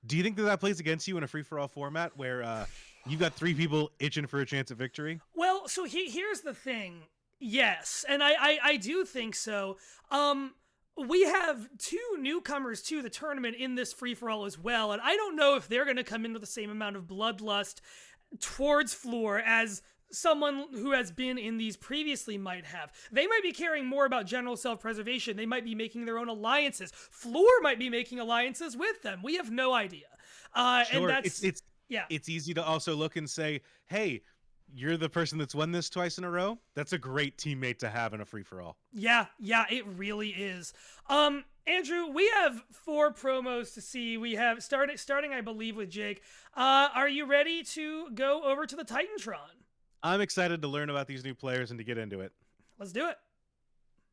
Speaker 1: Do you think that plays against you in a free-for-all format where you've got three people itching for a chance at victory?
Speaker 2: Well, so here's the thing. Yes, and I do think so. We have two newcomers to the tournament in this free-for-all as well, and I don't know if they're going to come in with the same amount of bloodlust towards Floor as someone who has been in these previously might have. They might be caring more about general self-preservation. They might be making their own alliances. Floor might be making alliances with them. We have no idea.
Speaker 1: Sure.
Speaker 2: And that's
Speaker 1: It's easy to also look and say, hey, you're the person that's won this twice in a row. That's a great teammate to have in a free-for-all.
Speaker 2: Yeah, it really is. Andrew, we have 4 promos to see. We have starting, I believe, with Jake. Are you ready to go over to the Titantron?
Speaker 1: I'm excited to learn about these new players and to get into it.
Speaker 2: Let's do it.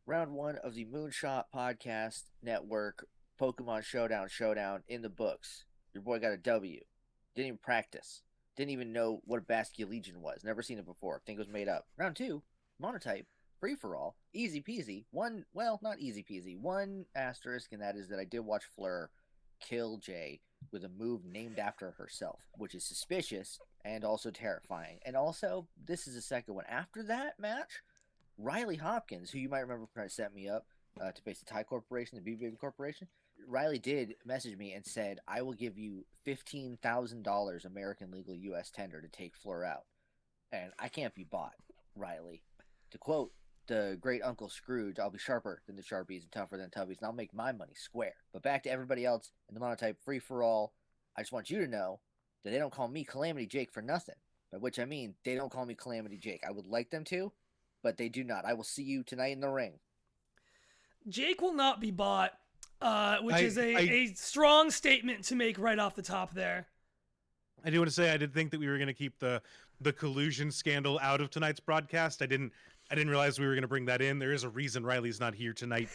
Speaker 9: Round 1 of the Moonshot Podcast Network Pokemon Showdown in the books. Your boy got a W. Didn't even practice. Didn't even know what a Baskia Legion was. Never seen it before. Think it was made up. Round 2, monotype, free-for-all, easy peasy. Not easy peasy. One asterisk, and that is that I did watch Fleur kill Jay with a move named after herself, which is suspicious and also terrifying. And also, this is the second one. After that match, Riley Hopkins, who you might remember set me up to face the Thai Corporation, the BB Corporation, Riley did message me and said, I will give you $15,000 American legal U.S. tender to take Fleur out. And I can't be bought, Riley. To quote the great Uncle Scrooge, I'll be sharper than the Sharpies and tougher than Tubbies, and I'll make my money square. But back to everybody else in the monotype free-for-all, I just want you to know that they don't call me Calamity Jake for nothing. By which I mean, they don't call me Calamity Jake. I would like them to, but they do not. I will see you tonight in the ring.
Speaker 2: Jake will not be bought. Which is a strong statement to make right off the top there.
Speaker 1: I do want to say I did think that we were going to keep the collusion scandal out of tonight's broadcast. I didn't realize we were going to bring that in. There is a reason Riley's not here tonight.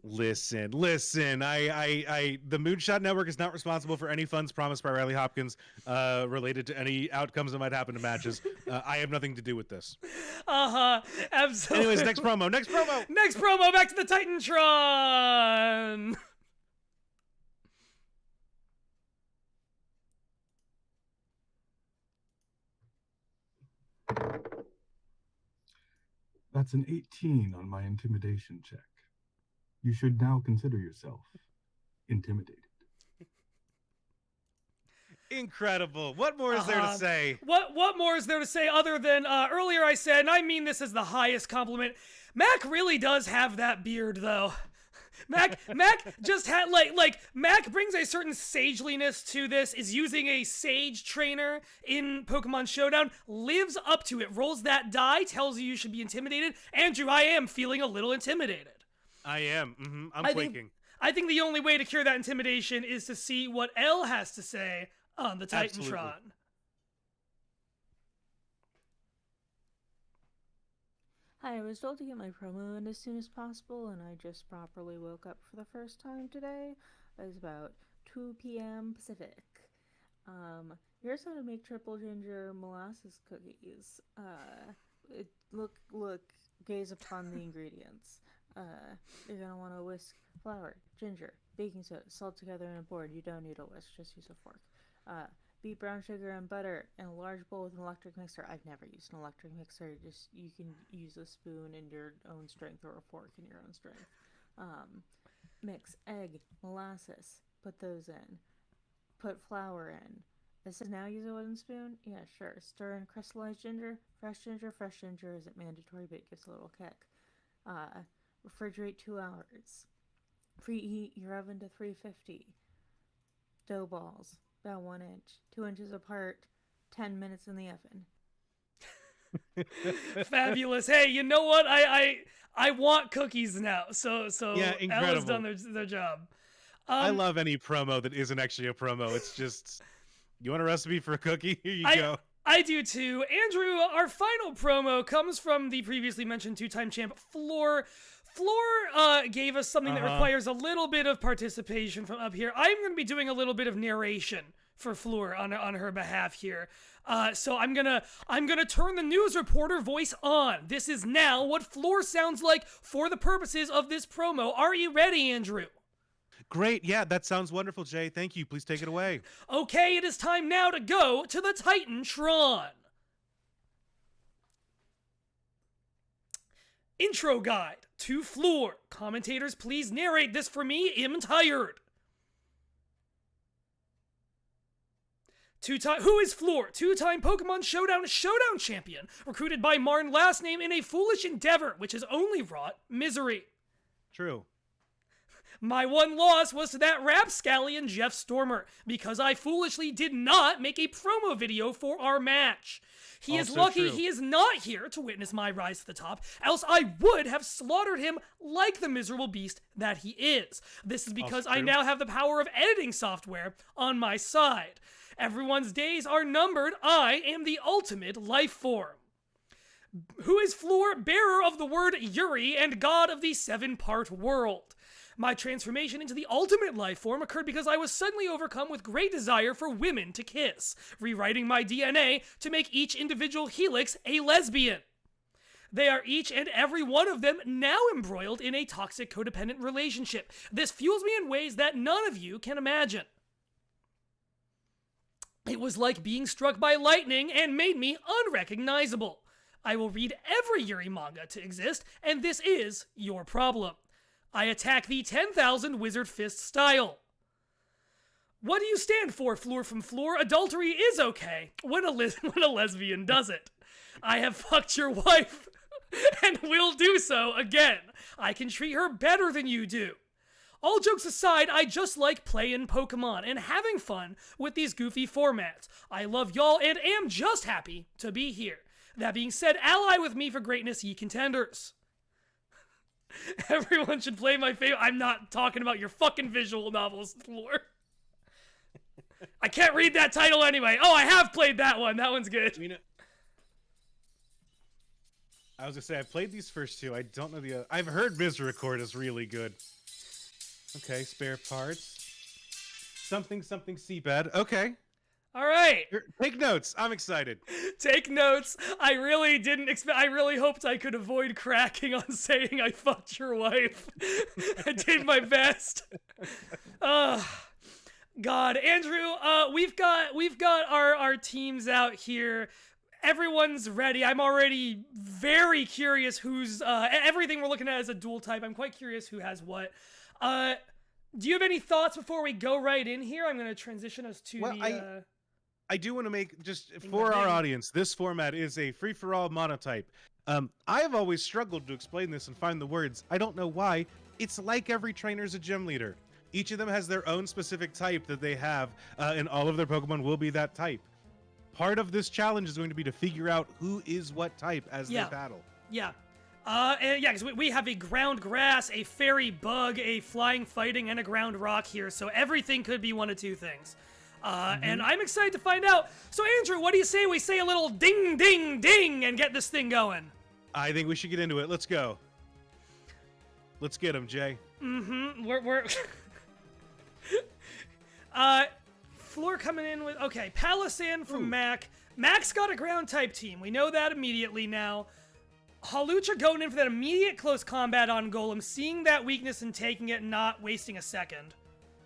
Speaker 1: Listen. The Moonshot Network is not responsible for any funds promised by Riley Hopkins related to any outcomes that might happen to matches. I have nothing to do with this.
Speaker 2: Absolutely.
Speaker 1: Anyways, next promo.
Speaker 2: Back to the Titantron.
Speaker 10: That's an 18 on my intimidation check. You should now consider yourself intimidated.
Speaker 1: Incredible. What more is there to say?
Speaker 2: What more is there to say other than earlier I said, and I mean this as the highest compliment, Mac really does have that beard though. Mac just had like Mac brings a certain sageliness to this, is using a sage trainer in Pokemon Showdown, lives up to it, rolls that die, tells you should be intimidated. Andrew, I am feeling a little intimidated.
Speaker 1: I am. I'm quaking.
Speaker 2: I think the only way to cure that intimidation is to see what L has to say on the Titantron.
Speaker 1: Absolutely.
Speaker 11: Hi, I was told to get my promo in as soon as possible, and I just properly woke up for the first time today. It was about 2 p.m. Pacific. Here's how to make triple ginger molasses cookies. Look, gaze upon the ingredients. You're gonna want to whisk flour, ginger, baking soda, salt together in a board. You don't need a whisk, just use a fork. Beat brown sugar and butter in a large bowl with an electric mixer. I've never used an electric mixer. You can use a spoon in your own strength or a fork in your own strength. Mix egg, molasses. Put those in. Put flour in. This is now use a wooden spoon? Yeah, sure. Stir in crystallized ginger. Fresh ginger isn't mandatory, but it gives a little kick. Refrigerate 2 hours. Preheat your oven to 350. Dough balls, about 1 inch, 2 inches apart, 10 minutes in the oven.
Speaker 2: Fabulous. Hey, you know what? I want cookies now. So
Speaker 1: yeah,
Speaker 2: Ella's done their job.
Speaker 1: I love any promo that isn't actually a promo. It's just You want a recipe for a cookie? Here you go.
Speaker 2: I do too. Andrew, our final promo comes from the previously mentioned two-time champ, Floor. Floor gave us something that requires a little bit of participation from up here. I'm going to be doing a little bit of narration for Floor on her behalf here. So I'm gonna turn the news reporter voice on. This is now what Floor sounds like for the purposes of this promo. Are you ready, Andrew?
Speaker 1: Great. Yeah, that sounds wonderful, Jay. Thank you. Please take it away.
Speaker 2: Okay, it is time now to go to the Titantron. Intro guide to Floor. Commentators, please narrate this for me. I'm tired. Who is Floor? Two-time Pokemon Showdown champion, recruited by Marn last name in a foolish endeavor, which has only wrought misery.
Speaker 1: True.
Speaker 2: My one loss was to that rapscallion Jeff Stormer, because I foolishly did not make a promo video for our match. He is lucky he is not here to witness my rise to the top, else I would have slaughtered him like the miserable beast that he is. This is because I now have the power of editing software on my side. Everyone's days are numbered. I am the ultimate life form. Who is Floor? Bearer of the word YURI and god of the 7-part world. My transformation into the ultimate life form occurred because I was suddenly overcome with great desire for women to kiss, rewriting my DNA to make each individual helix a lesbian. They are each and every one of them now embroiled in a toxic codependent relationship. This fuels me in ways that none of you can imagine. It was like being struck by lightning and made me unrecognizable. I will read every Yuri manga to exist, and this is your problem. I attack the 10,000 wizard fist style. What do you stand for, Floor from Floor? Adultery is okay when a lesbian does it. I have fucked your wife and will do so again. I can treat her better than you do. All jokes aside, I just like playing Pokemon and having fun with these goofy formats. I love y'all and am just happy to be here. That being said, ally with me for greatness, ye contenders. Everyone should play my favorite. I'm not talking about your fucking visual novels, Floor. I can't read that title anyway. Oh, I have played that one. That one's good.
Speaker 1: I was gonna say, I played these first two. I don't know the other. I've heard Misericord is really good. Okay, spare parts. Something seabed. Okay.
Speaker 2: All right.
Speaker 1: Take notes. I'm excited.
Speaker 2: Take notes. I really didn't expect. I really hoped I could avoid cracking on saying I fucked your wife. I did my best. God, Andrew. We've got our teams out here. Everyone's ready. I'm already very curious who's everything we're looking at is a dual type. I'm quite curious who has what. Do you have any thoughts before we go right in here? I'm going to transition us to
Speaker 1: I do want to make, just for our audience, this format is a free-for-all monotype. I have always struggled to explain this and find the words. I don't know why. It's like every trainer's a gym leader. Each of them has their own specific type that they have, and all of their Pokemon will be that type. Part of this challenge is going to be to figure out who is what type as they battle.
Speaker 2: Yeah. Because we have a ground grass, a fairy bug, a flying fighting, and a ground rock here, so everything could be one of two things. And I'm excited to find out. So, Andrew, what do you say we say a little ding, ding, ding and get this thing going?
Speaker 1: I think we should get into it. Let's go. Let's get him, Jay.
Speaker 2: We're Floor coming in with, okay, Palisand from Mac. Mac's got a ground type team. We know that immediately now. Hawlucha going in for that immediate close combat on Golem, seeing that weakness and taking it, not wasting a second.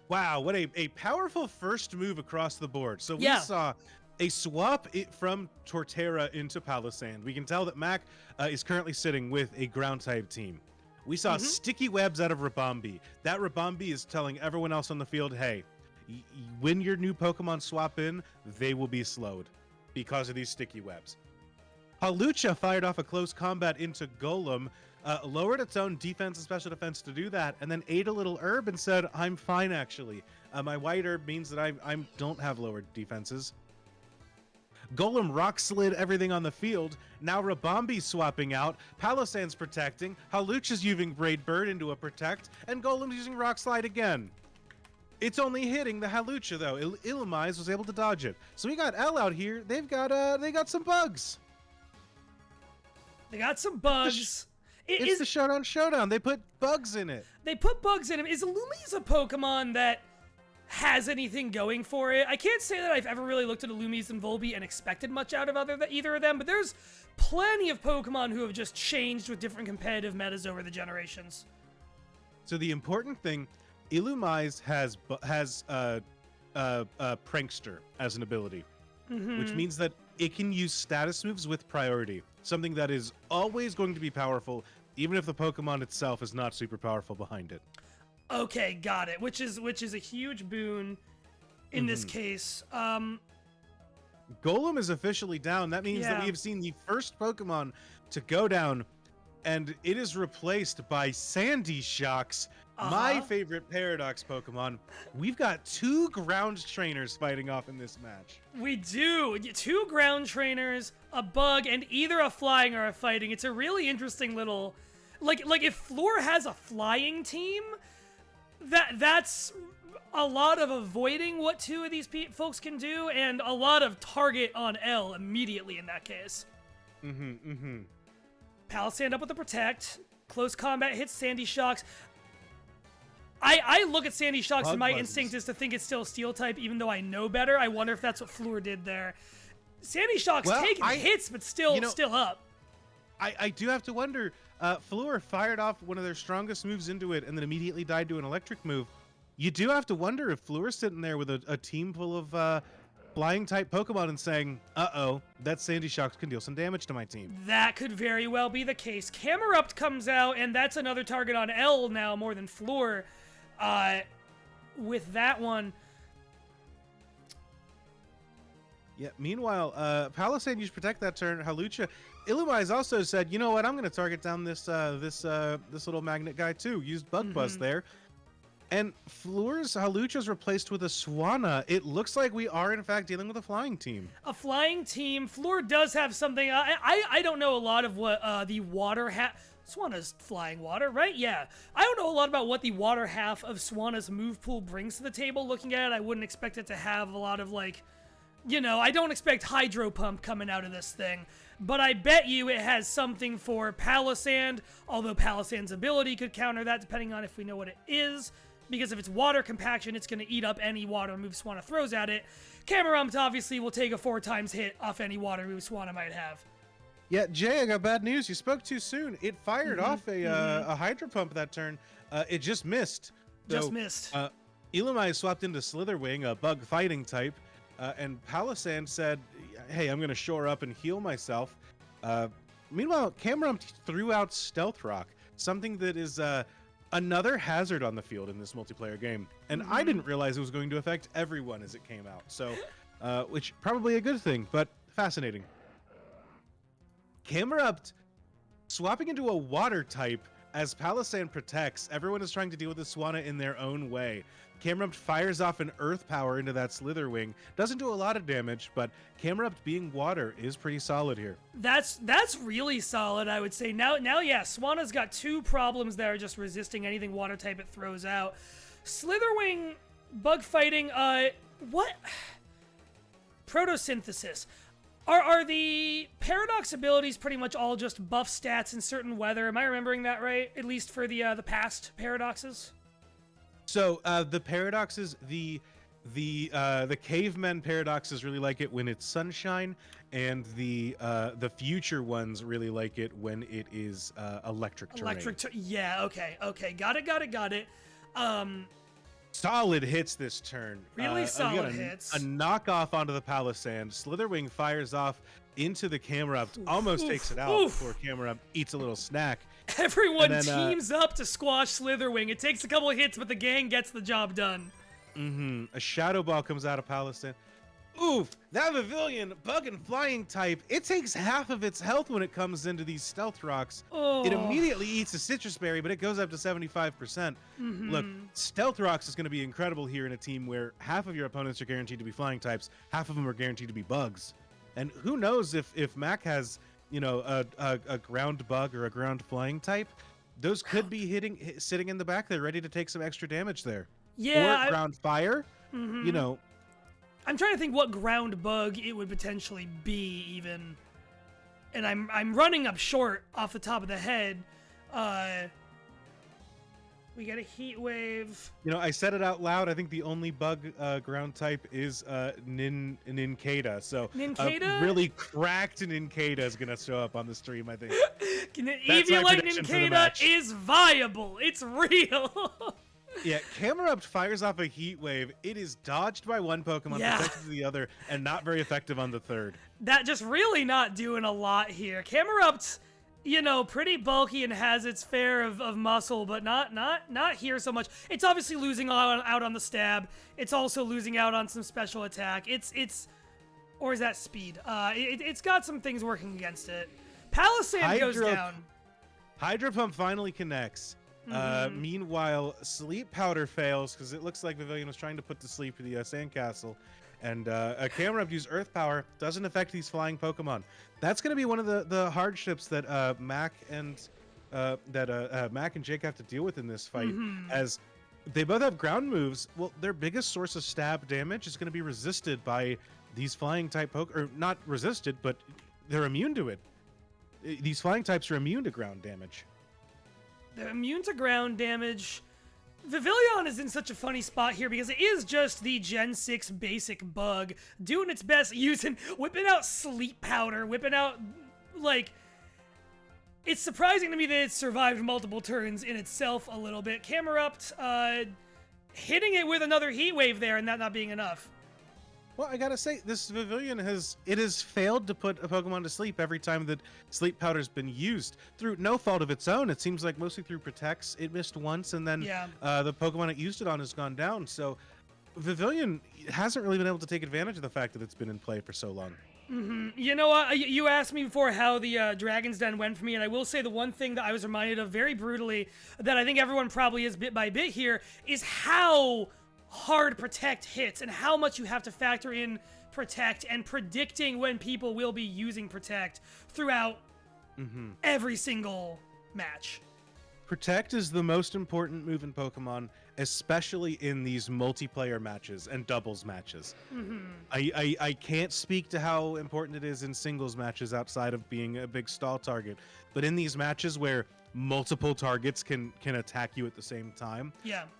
Speaker 1: Wow, what a powerful first move across the board. So we saw a swap from Torterra into Palisand. We can tell that Mac is currently sitting with a ground type team. We saw sticky webs out of Rabombi. That Rabombi is telling everyone else on the field, hey, when your new Pokemon swap in, they will be slowed because of these sticky webs. Hawlucha fired off a close combat into Golem, lowered its own defense and special defense to do that, and then ate a little herb and said, I'm fine, actually. My white herb means that I don't have lowered defenses. Golem rock slid everything on the field. Now Rabombi's swapping out. Palisand's protecting. Hawlucha's using Braid Bird into a protect, and Golem's using Rock Slide again. It's only hitting the Hawlucha though. Illumise was able to dodge it. So we got L out here. They got some bugs.
Speaker 2: They got some bugs.
Speaker 1: It's the Showdown. They put bugs in it.
Speaker 2: They put bugs in him. Is Illumise a Pokemon that has anything going for it? I can't say that I've ever really looked at Illumise and Volbeat and expected much out of either of them, but there's plenty of Pokemon who have just changed with different competitive metas over the generations.
Speaker 1: So the important thing, Illumise has Prankster as an ability, which means that it can use status moves with priority, something that is always going to be powerful, even if the Pokemon itself is not super powerful behind it.
Speaker 2: Okay, got it. Which is a huge boon in this case.
Speaker 1: Golem is officially down. That means that we have seen the first Pokemon to go down, and it is replaced by Sandy Shocks, my favorite Paradox Pokemon. We've got 2 ground trainers fighting off in this match.
Speaker 2: We do. 2 ground trainers, a bug, and either a flying or a fighting. It's a really interesting little... Like if Floor has a flying team, that's a lot of avoiding what 2 of these folks can do, and a lot of target on L immediately in that case. Palisand up with the Protect. Close combat hits Sandy Shocks. I look at Sandy Shocks and my instinct is to think it's still Steel type, even though I know better. I wonder if that's what Floor did there. Sandy Shocks taking hits, but still up.
Speaker 1: I do have to wonder. Floor fired off one of their strongest moves into it and then immediately died to an electric move. You do have to wonder if Floor's sitting there with a team full of flying type Pokemon and saying, uh-oh, that Sandy Shocks can deal some damage to my team.
Speaker 2: That could very well be the case. Camerupt comes out, and that's another target on L now more than Floor. With that one.
Speaker 1: Yeah, meanwhile, Palisade used Protect that turn. Hawlucha. Illumise also said, you know what, I'm going to target down this little magnet guy too. Used Bug Buzz there. And Floor's Hawlucha's replaced with a Swanna. It looks like we are, in fact, dealing with a flying team.
Speaker 2: A flying team. Floor does have something. I don't know a lot of what the water Swanna's flying water, right? Yeah. I don't know a lot about what the water half of Swanna's move pool brings to the table. Looking at it, I wouldn't expect it to have a lot of, like, you know, I don't expect Hydro Pump coming out of this thing. But I bet you it has something for Palisand, although Palisand's ability could counter that depending on if we know what it is. Because if it's water compaction, it's going to eat up any water move Swanna throws at it. Camerupt obviously will take a 4 times hit off any water move Swanna might have.
Speaker 1: Yeah, Jay, I got bad news. You spoke too soon. It fired off a Hydro Pump that turn. It just missed.
Speaker 2: Just missed.
Speaker 1: Illumise swapped into Slitherwing, a bug fighting type. And Palisand said, hey, I'm going to shore up and heal myself. Meanwhile, Camerupt threw out Stealth Rock, something that is another hazard on the field in this multiplayer game. And I didn't realize it was going to affect everyone as it came out. So, which probably a good thing, but fascinating. Camerupt swapping into a water type as Palisand protects. Everyone is trying to deal with the Swanna in their own way. Camerupt fires off an Earth Power into that Slitherwing. Doesn't do a lot of damage, but Camerupt being water is pretty solid here.
Speaker 2: That's really solid, I would say. Now, yeah, Swanna's got 2 problems that are just resisting anything water type it throws out. Slitherwing, bug fighting, what? Photosynthesis. Are the Paradox abilities pretty much all just buff stats in certain weather? Am I remembering that right? At least for the past Paradoxes?
Speaker 1: So the Paradoxes, the Cavemen Paradoxes really like it when it's sunshine, and the future ones really like it when it is electric terrain.
Speaker 2: Yeah, okay. Got it.
Speaker 1: Solid hits this turn.
Speaker 2: Really solid hits.
Speaker 1: A knockoff onto the Palisand. Slitherwing fires off into the Camerupt, almost takes it out before Camerupt eats a little snack.
Speaker 2: Everyone teams up to squash Slitherwing. It takes a couple of hits, but the gang gets the job done.
Speaker 1: A Shadow Ball comes out of Palisand. Oof, that Pavilion, bug and flying type, it takes half of its health when it comes into these Stealth Rocks. It immediately eats a Citrus Berry, but it goes up to 75%. Look, Stealth Rocks is going to be incredible here in a team where half of your opponents are guaranteed to be flying types, half of them are guaranteed to be bugs. And who knows if Mac has, you know, a ground bug or a ground flying type, those could be sitting in the back there ready to take some extra damage there.
Speaker 2: Yeah,
Speaker 1: or ground fire.
Speaker 2: Mhm.
Speaker 1: You know,
Speaker 2: I'm trying to think what ground bug it would potentially be, even, and I'm running up short off the top of the head. We get a heat wave.
Speaker 1: you know, I said it out loud. I think the only bug ground type is Nincada. So
Speaker 2: Nincada?
Speaker 1: really cracked Nincada is gonna show up on the stream, I think.
Speaker 2: Eevee
Speaker 1: my
Speaker 2: like
Speaker 1: prediction for the
Speaker 2: Nincada
Speaker 1: match.
Speaker 2: is viable. It's real.
Speaker 1: Yeah, Camerupt fires off a heat wave. It is dodged by one Pokemon,
Speaker 2: Yeah.
Speaker 1: protected to the other, and not very effective on the third.
Speaker 2: That just really not doing a lot here. Camerupt's, you know, pretty bulky and has its fair of muscle, but not here so much. It's obviously losing out on the stab. It's also losing out on some special attack. It's or is that speed? It's got some things working against it. Palisand goes down.
Speaker 1: Hydro Pump finally connects. Meanwhile, Sleep Powder fails because it looks like Pavilion was trying to put to sleep the Sandcastle. And a Camerupt used Earth Power, doesn't affect these flying Pokemon. That's going to be one of the hardships that Mac and Jake have to deal with in this fight, as they both have ground moves. Well, their biggest source of stab damage is going to be resisted by these flying type or not resisted, but they're immune to it. These flying types are immune to ground damage.
Speaker 2: They're immune to ground damage. Vivillon is in such a funny spot here because it is just the Gen 6 basic bug doing its best, whipping out Sleep Powder, whipping out, like, it's surprising to me that it survived multiple turns in itself a little bit. Camerupt, hitting it with another Heat Wave there and that not being enough.
Speaker 1: Well, I gotta say, this Pavilion has failed to put a Pokemon to sleep every time that Sleep Powder's been used through no fault of its own. It seems like mostly through Protects. It missed once, and then the Pokemon it used it on has gone down. So Pavilion hasn't really been able to take advantage of the fact that it's been in play for so long.
Speaker 2: You know what? You asked me before how the Dragon's Den went for me, and I will say the one thing that I was reminded of very brutally that I think everyone probably is bit by bit here is how hard Protect hits and how much you have to factor in Protect and predicting when people will be using Protect throughout every single match.
Speaker 1: Protect is the most important move in Pokemon, especially in these multiplayer matches and doubles matches. I can't speak to how important it is in singles matches outside of being a big stall target, but in these matches where multiple targets can attack you at the same time,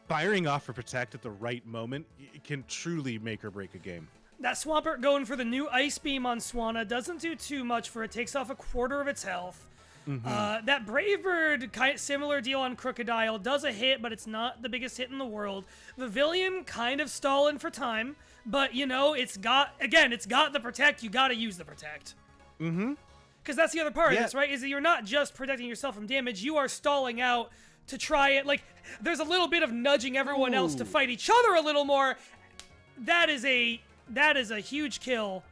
Speaker 1: firing off for Protect at the right moment can truly make or break a game.
Speaker 2: That Swampert going for the new Ice Beam on Swanna doesn't do too much for it. Takes off a quarter of its health. That Brave Bird, similar deal on Crocodile, does a hit, but it's not the biggest hit in the world. Vivillon kind of stalling for time, but you know, it's got the Protect. You gotta use the Protect. Because that's the other part of this, right? Is that you're not just protecting yourself from damage, you are stalling out to try it. Like, there's a little bit of nudging everyone else to fight each other a little more. That is a huge kill.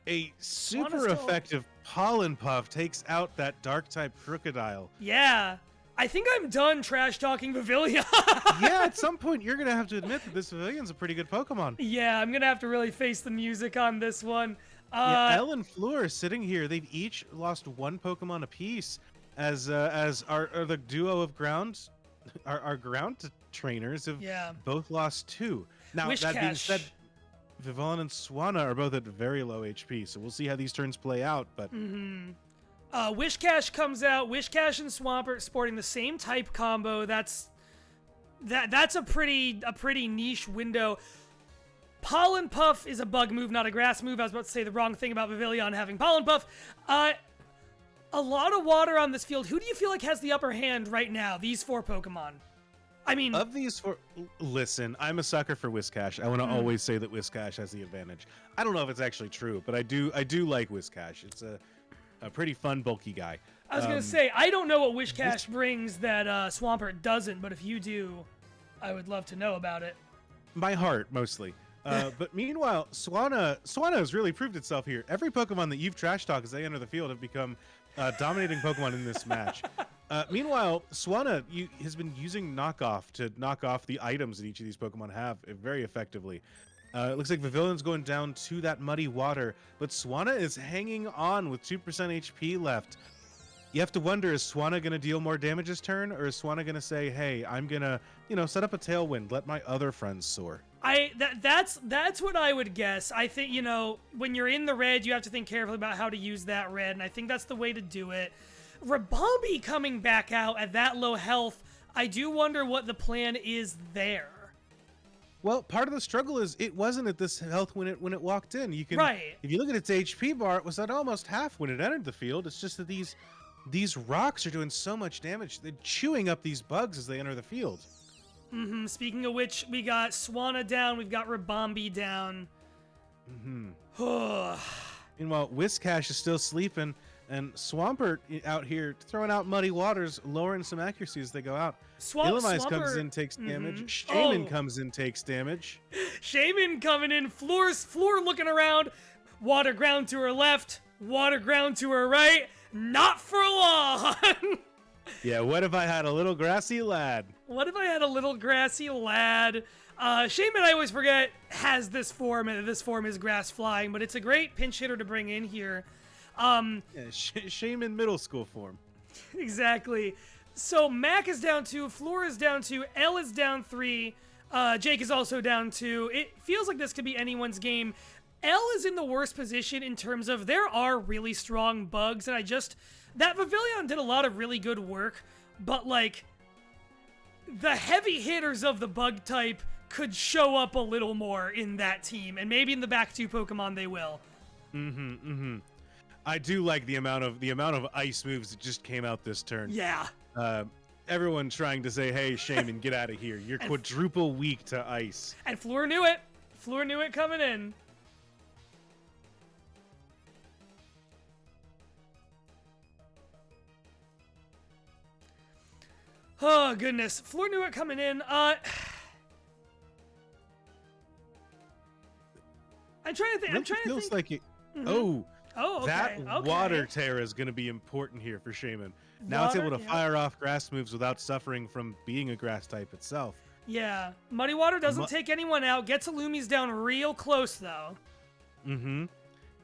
Speaker 1: A super effective Pollen Puff takes out that Dark-type Crocodile.
Speaker 2: Yeah. I think I'm done trash-talking Pavilion.
Speaker 1: Yeah, at some point you're going to have to admit that this Pavilion's a pretty good Pokemon.
Speaker 2: Yeah, I'm going to have to really face the music on this one.
Speaker 1: Elle and Fleur sitting here, they've each lost one Pokemon apiece as the duo of ground, our ground trainers have both lost two. Now, that being said, Vivillon and Swanna are both at very low HP, so we'll see how these turns play out. But
Speaker 2: Wishcash comes out. Wishcash and Swampert sporting the same type combo. That's a pretty niche window. Pollen Puff is a bug move, not a grass move. I was about to say the wrong thing about Vivillon having Pollen Puff. A lot of water on this field. Who do you feel like has the upper hand right now? These four Pokemon. I mean,
Speaker 1: of these four, listen, I'm a sucker for Whiscash. I want to always say that Whiscash has the advantage. I don't know if it's actually true, but I do like Whiscash. It's a pretty fun, bulky guy.
Speaker 2: I was gonna say, I don't know what Wishcash brings that Swampert doesn't, but if you do, I would love to know about it.
Speaker 1: My heart, mostly. But meanwhile, Swanna has really proved itself here. Every Pokemon that you've trash talked as they enter the field have become dominating Pokemon in this match. Meanwhile, Swanna has been using knockoff to knock off the items that each of these Pokemon have very effectively. It looks like Pavillion's going down to that muddy water, but Swanna is hanging on with 2% HP left. You have to wonder, is Swanna going to deal more damage this turn, or is Swanna going to say, hey, I'm going to, set up a Tailwind, let my other friends soar?
Speaker 2: That's what I would guess. I think, when you're in the red, you have to think carefully about how to use that red, and I think that's the way to do it. Rabambi coming back out at that low health, I do wonder what the plan is there.
Speaker 1: Well, part of the struggle is it wasn't at this health when it walked in. You can,
Speaker 2: right.
Speaker 1: If you look at its HP bar, it was at almost half when it entered the field. It's just that these rocks are doing so much damage. They're chewing up these bugs as they enter the field.
Speaker 2: Mm-hmm. Speaking of which, we got Swanna down. We've got Rabambi down.
Speaker 1: Mm-hmm. Meanwhile, Whiscash is still sleeping, and Swampert out here throwing out Muddy Waters, lowering some accuracy as they go out. Illumise comes in, takes damage. Shaman comes in, takes damage.
Speaker 2: Shaman coming in. Floor looking around. Water ground to her left. Water ground to her right. Not for long.
Speaker 1: Yeah, what if I had a little grassy lad?
Speaker 2: What if I had a little grassy lad? Shaman, I always forget, has this form, and this form is grass flying, but it's a great pinch hitter to bring in here.
Speaker 1: Shaman middle school form.
Speaker 2: Exactly. So Mac is down 2, Floor is down 2, L is down 3, Jake is also down 2. It feels like this could be anyone's game. L is in the worst position in terms of there are really strong bugs, and that Pavilion did a lot of really good work, but like the heavy hitters of the bug type could show up a little more in that team, and maybe in the back 2 Pokemon they will.
Speaker 1: I do like the amount of ice moves that just came out this turn.
Speaker 2: Yeah.
Speaker 1: Everyone trying to say, hey, Shaman, get out of here. You're quadruple weak to ice.
Speaker 2: And Floor knew it. Floor knew it coming in. Oh, goodness. Floor knew it coming in. I'm trying to think.
Speaker 1: Feels like it.
Speaker 2: Mm-hmm.
Speaker 1: Okay. That Water Terra is going to be important here for Shaman. Now it's able to fire off grass moves without suffering from being a grass type itself.
Speaker 2: Yeah. Muddy Water doesn't take anyone out. Gets Illumies down real close, though.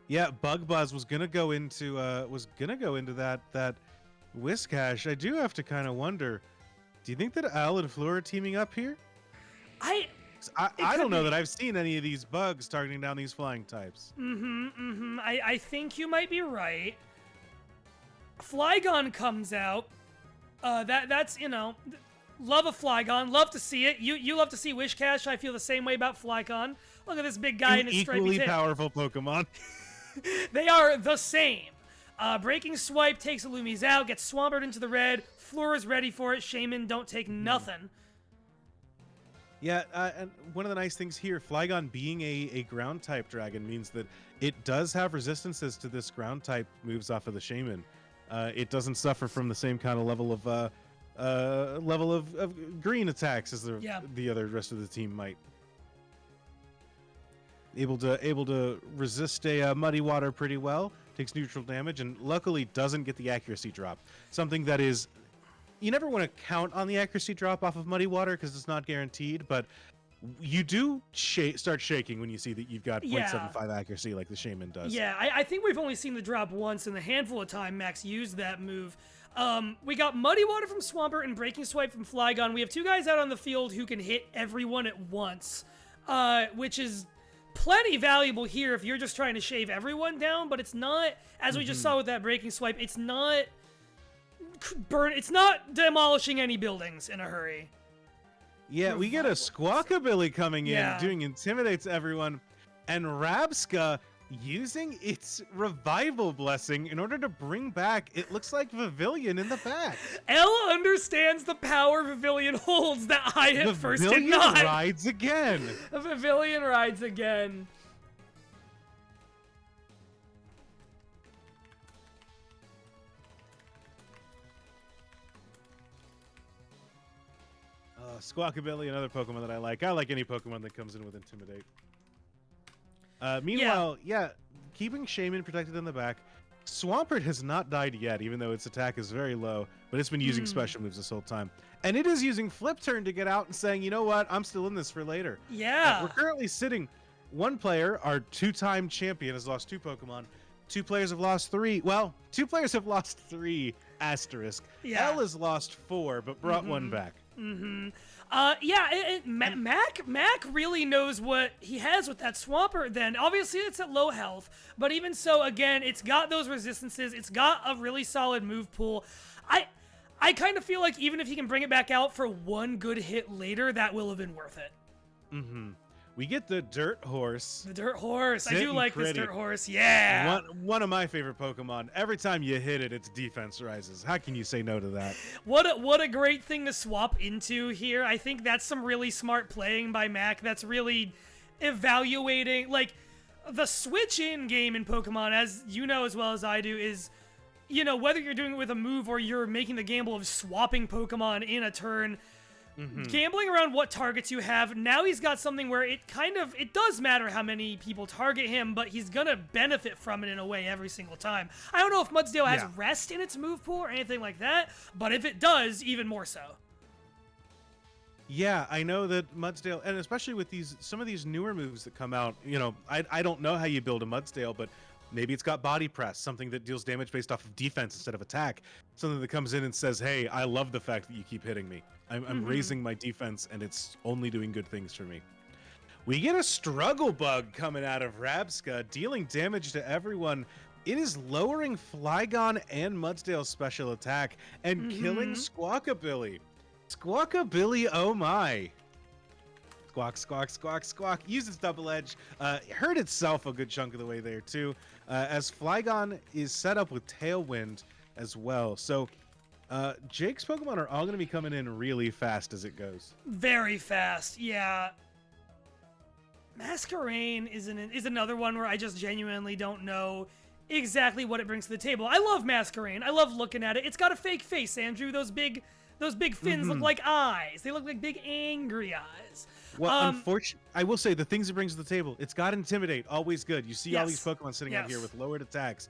Speaker 1: Yeah, Bug Buzz was going to go into that Whiscash. I do have to kind of wonder, do you think that Al and Fleur are teaming up here? I don't know that I've seen any of these bugs targeting down these flying types.
Speaker 2: I think you might be right. Flygon comes out. That's love a Flygon. Love to see it. You love to see Whiscash. I feel the same way about Flygon. Look at this big guy in his stripy
Speaker 1: equally
Speaker 2: tail.
Speaker 1: Powerful Pokemon.
Speaker 2: They are the same. Breaking Swipe takes Illumies out, gets Swampert into the red. Floor is ready for it. Shaman don't take nothing.
Speaker 1: Yeah, and one of the nice things here, Flygon being a ground type dragon means that it does have resistances to this ground type moves off of the Shaman. It doesn't suffer from the same kind of level of green attacks as the other rest of the team might. Able to resist a Muddy Water pretty well, takes neutral damage, and luckily doesn't get the accuracy drop. Something that is, you never want to count on the accuracy drop off of Muddy Water because it's not guaranteed, but you do start shaking when you see that you've got 0.75 accuracy like the Shaman does.
Speaker 2: Yeah, I think we've only seen the drop once in the handful of time Max used that move. We got Muddy Water from Swampert and Breaking Swipe from Flygon. We have 2 guys out on the field who can hit everyone at once, which is plenty valuable here if you're just trying to shave everyone down, but it's not, as we just saw with that Breaking Swipe, it's not demolishing any buildings in a hurry.
Speaker 1: Yeah, we get a Squawkabilly coming in, doing Intimidates everyone, and Rabska using its Revival Blessing in order to bring back, it looks like Pavilion in the back.
Speaker 2: Ella understands the power Pavilion holds that I at first did not.
Speaker 1: Pavilion rides again.
Speaker 2: The Pavilion rides again.
Speaker 1: Squawkabilly, another Pokemon that I like. I like any Pokemon that comes in with Intimidate. Meanwhile, keeping Shaman protected in the back. Swampert has not died yet, even though its attack is very low, but it's been using special moves this whole time. And it is using Flip Turn to get out and saying, you know what, I'm still in this for later.
Speaker 2: Yeah.
Speaker 1: We're currently sitting, one player, our 2-time champion, has lost 2 Pokemon. 2 players have lost 3. Well, 2 players have lost 3, asterisk.
Speaker 2: Yeah.
Speaker 1: L has lost 4, but brought 1 back.
Speaker 2: Mac really knows what he has with that Swampert then. Obviously, it's at low health, but even so, again, it's got those resistances. It's got a really solid move pool. I kind of feel like even if he can bring it back out for 1 good hit later, that will have been worth it.
Speaker 1: We get the Dirt Horse.
Speaker 2: The Dirt Horse. I do
Speaker 1: Sitting
Speaker 2: like
Speaker 1: pretty.
Speaker 2: this Dirt Horse. Yeah.
Speaker 1: One of my favorite Pokemon. Every time you hit it, its defense rises. How can you say no to that?
Speaker 2: What a great thing to swap into here. I think that's some really smart playing by Mac. That's really evaluating, like, the switch in game in Pokemon, as you know as well as I do, is, you know, whether you're doing it with a move or you're making the gamble of swapping Pokemon in a turn, gambling around what targets you have. Now he's got something where it does matter how many people target him, but he's gonna benefit from it in a way every single time. I don't know if Mudsdale has rest in its move pool or anything like that, but if it does, even more so.
Speaker 1: Yeah, I know that Mudsdale, and especially with some of these newer moves that come out, you know, I don't know how you build a Mudsdale, but maybe it's got Body Press, something that deals damage based off of defense instead of attack. Something that comes in and says, hey, I love the fact that you keep hitting me. I'm raising my defense, and it's only doing good things for me. We get a Struggle Bug coming out of Rabsca, dealing damage to everyone. It is lowering Flygon and Mudsdale's special attack and killing Squawkabilly. Squawkabilly, oh my. Squawk, squawk, squawk, squawk. Uses Double Edge. Hurt itself a good chunk of the way there, too, as Flygon is set up with Tailwind as well. So Jake's Pokemon are all going to be coming in really fast as it goes.
Speaker 2: Very fast, yeah. Masquerain is another one where I just genuinely don't know exactly what it brings to the table. I love Masquerain. I love looking at it. It's got a fake face, Andrew. Those big fins look like eyes. They look like big angry eyes.
Speaker 1: Well, unfortunately, I will say the things it brings to the table. It's got Intimidate, always good. You see all these Pokemon sitting out here with lowered attacks.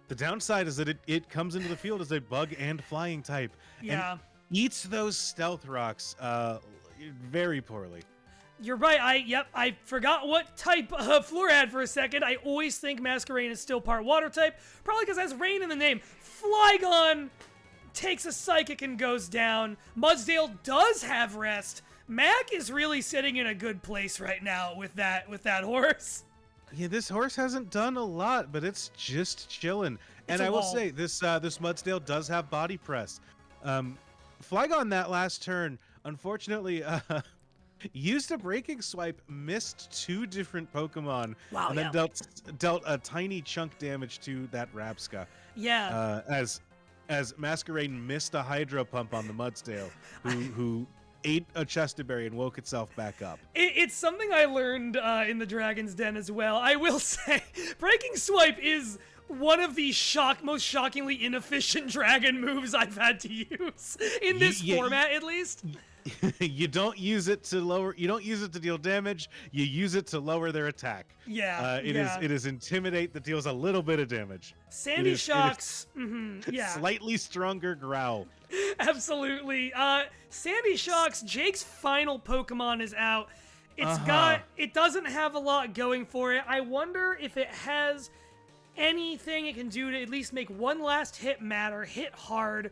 Speaker 1: The downside is that it comes into the field as a bug and flying type.
Speaker 2: Yeah.
Speaker 1: And eats those Stealth Rocks very poorly.
Speaker 2: You're right. I forgot what type Floor had for a second. I always think Masquerain is still part water type, probably because it has rain in the name. Flygon takes a Psychic and goes down. Mudsdale does have rest. Mac is really sitting in a good place right now with that horse.
Speaker 1: Yeah, this horse hasn't done a lot, but it's just chilling. And I will say, this Mudsdale does have Body Press. Flygon that last turn, unfortunately, used a Breaking Swipe, missed 2 different Pokemon, and then dealt a tiny chunk damage to that Rabsca.
Speaker 2: Yeah.
Speaker 1: As Masquerain missed a Hydro Pump on the Mudsdale, who ate a Chesterberry and woke itself back up.
Speaker 2: It's something I learned in the Dragon's Den as well. I will say, Breaking Swipe is one of the most shockingly inefficient dragon moves I've had to use in this format, at least.
Speaker 1: You don't use it to deal damage. You use it to lower their attack.
Speaker 2: Yeah.
Speaker 1: It is Intimidate that deals a little bit of damage.
Speaker 2: Sandy Shocks.
Speaker 1: Slightly stronger growl.
Speaker 2: Absolutely. Sandy Shocks, Jake's final Pokemon is out. It doesn't have a lot going for it. I wonder if it has anything it can do to at least make one last hit matter, hit hard.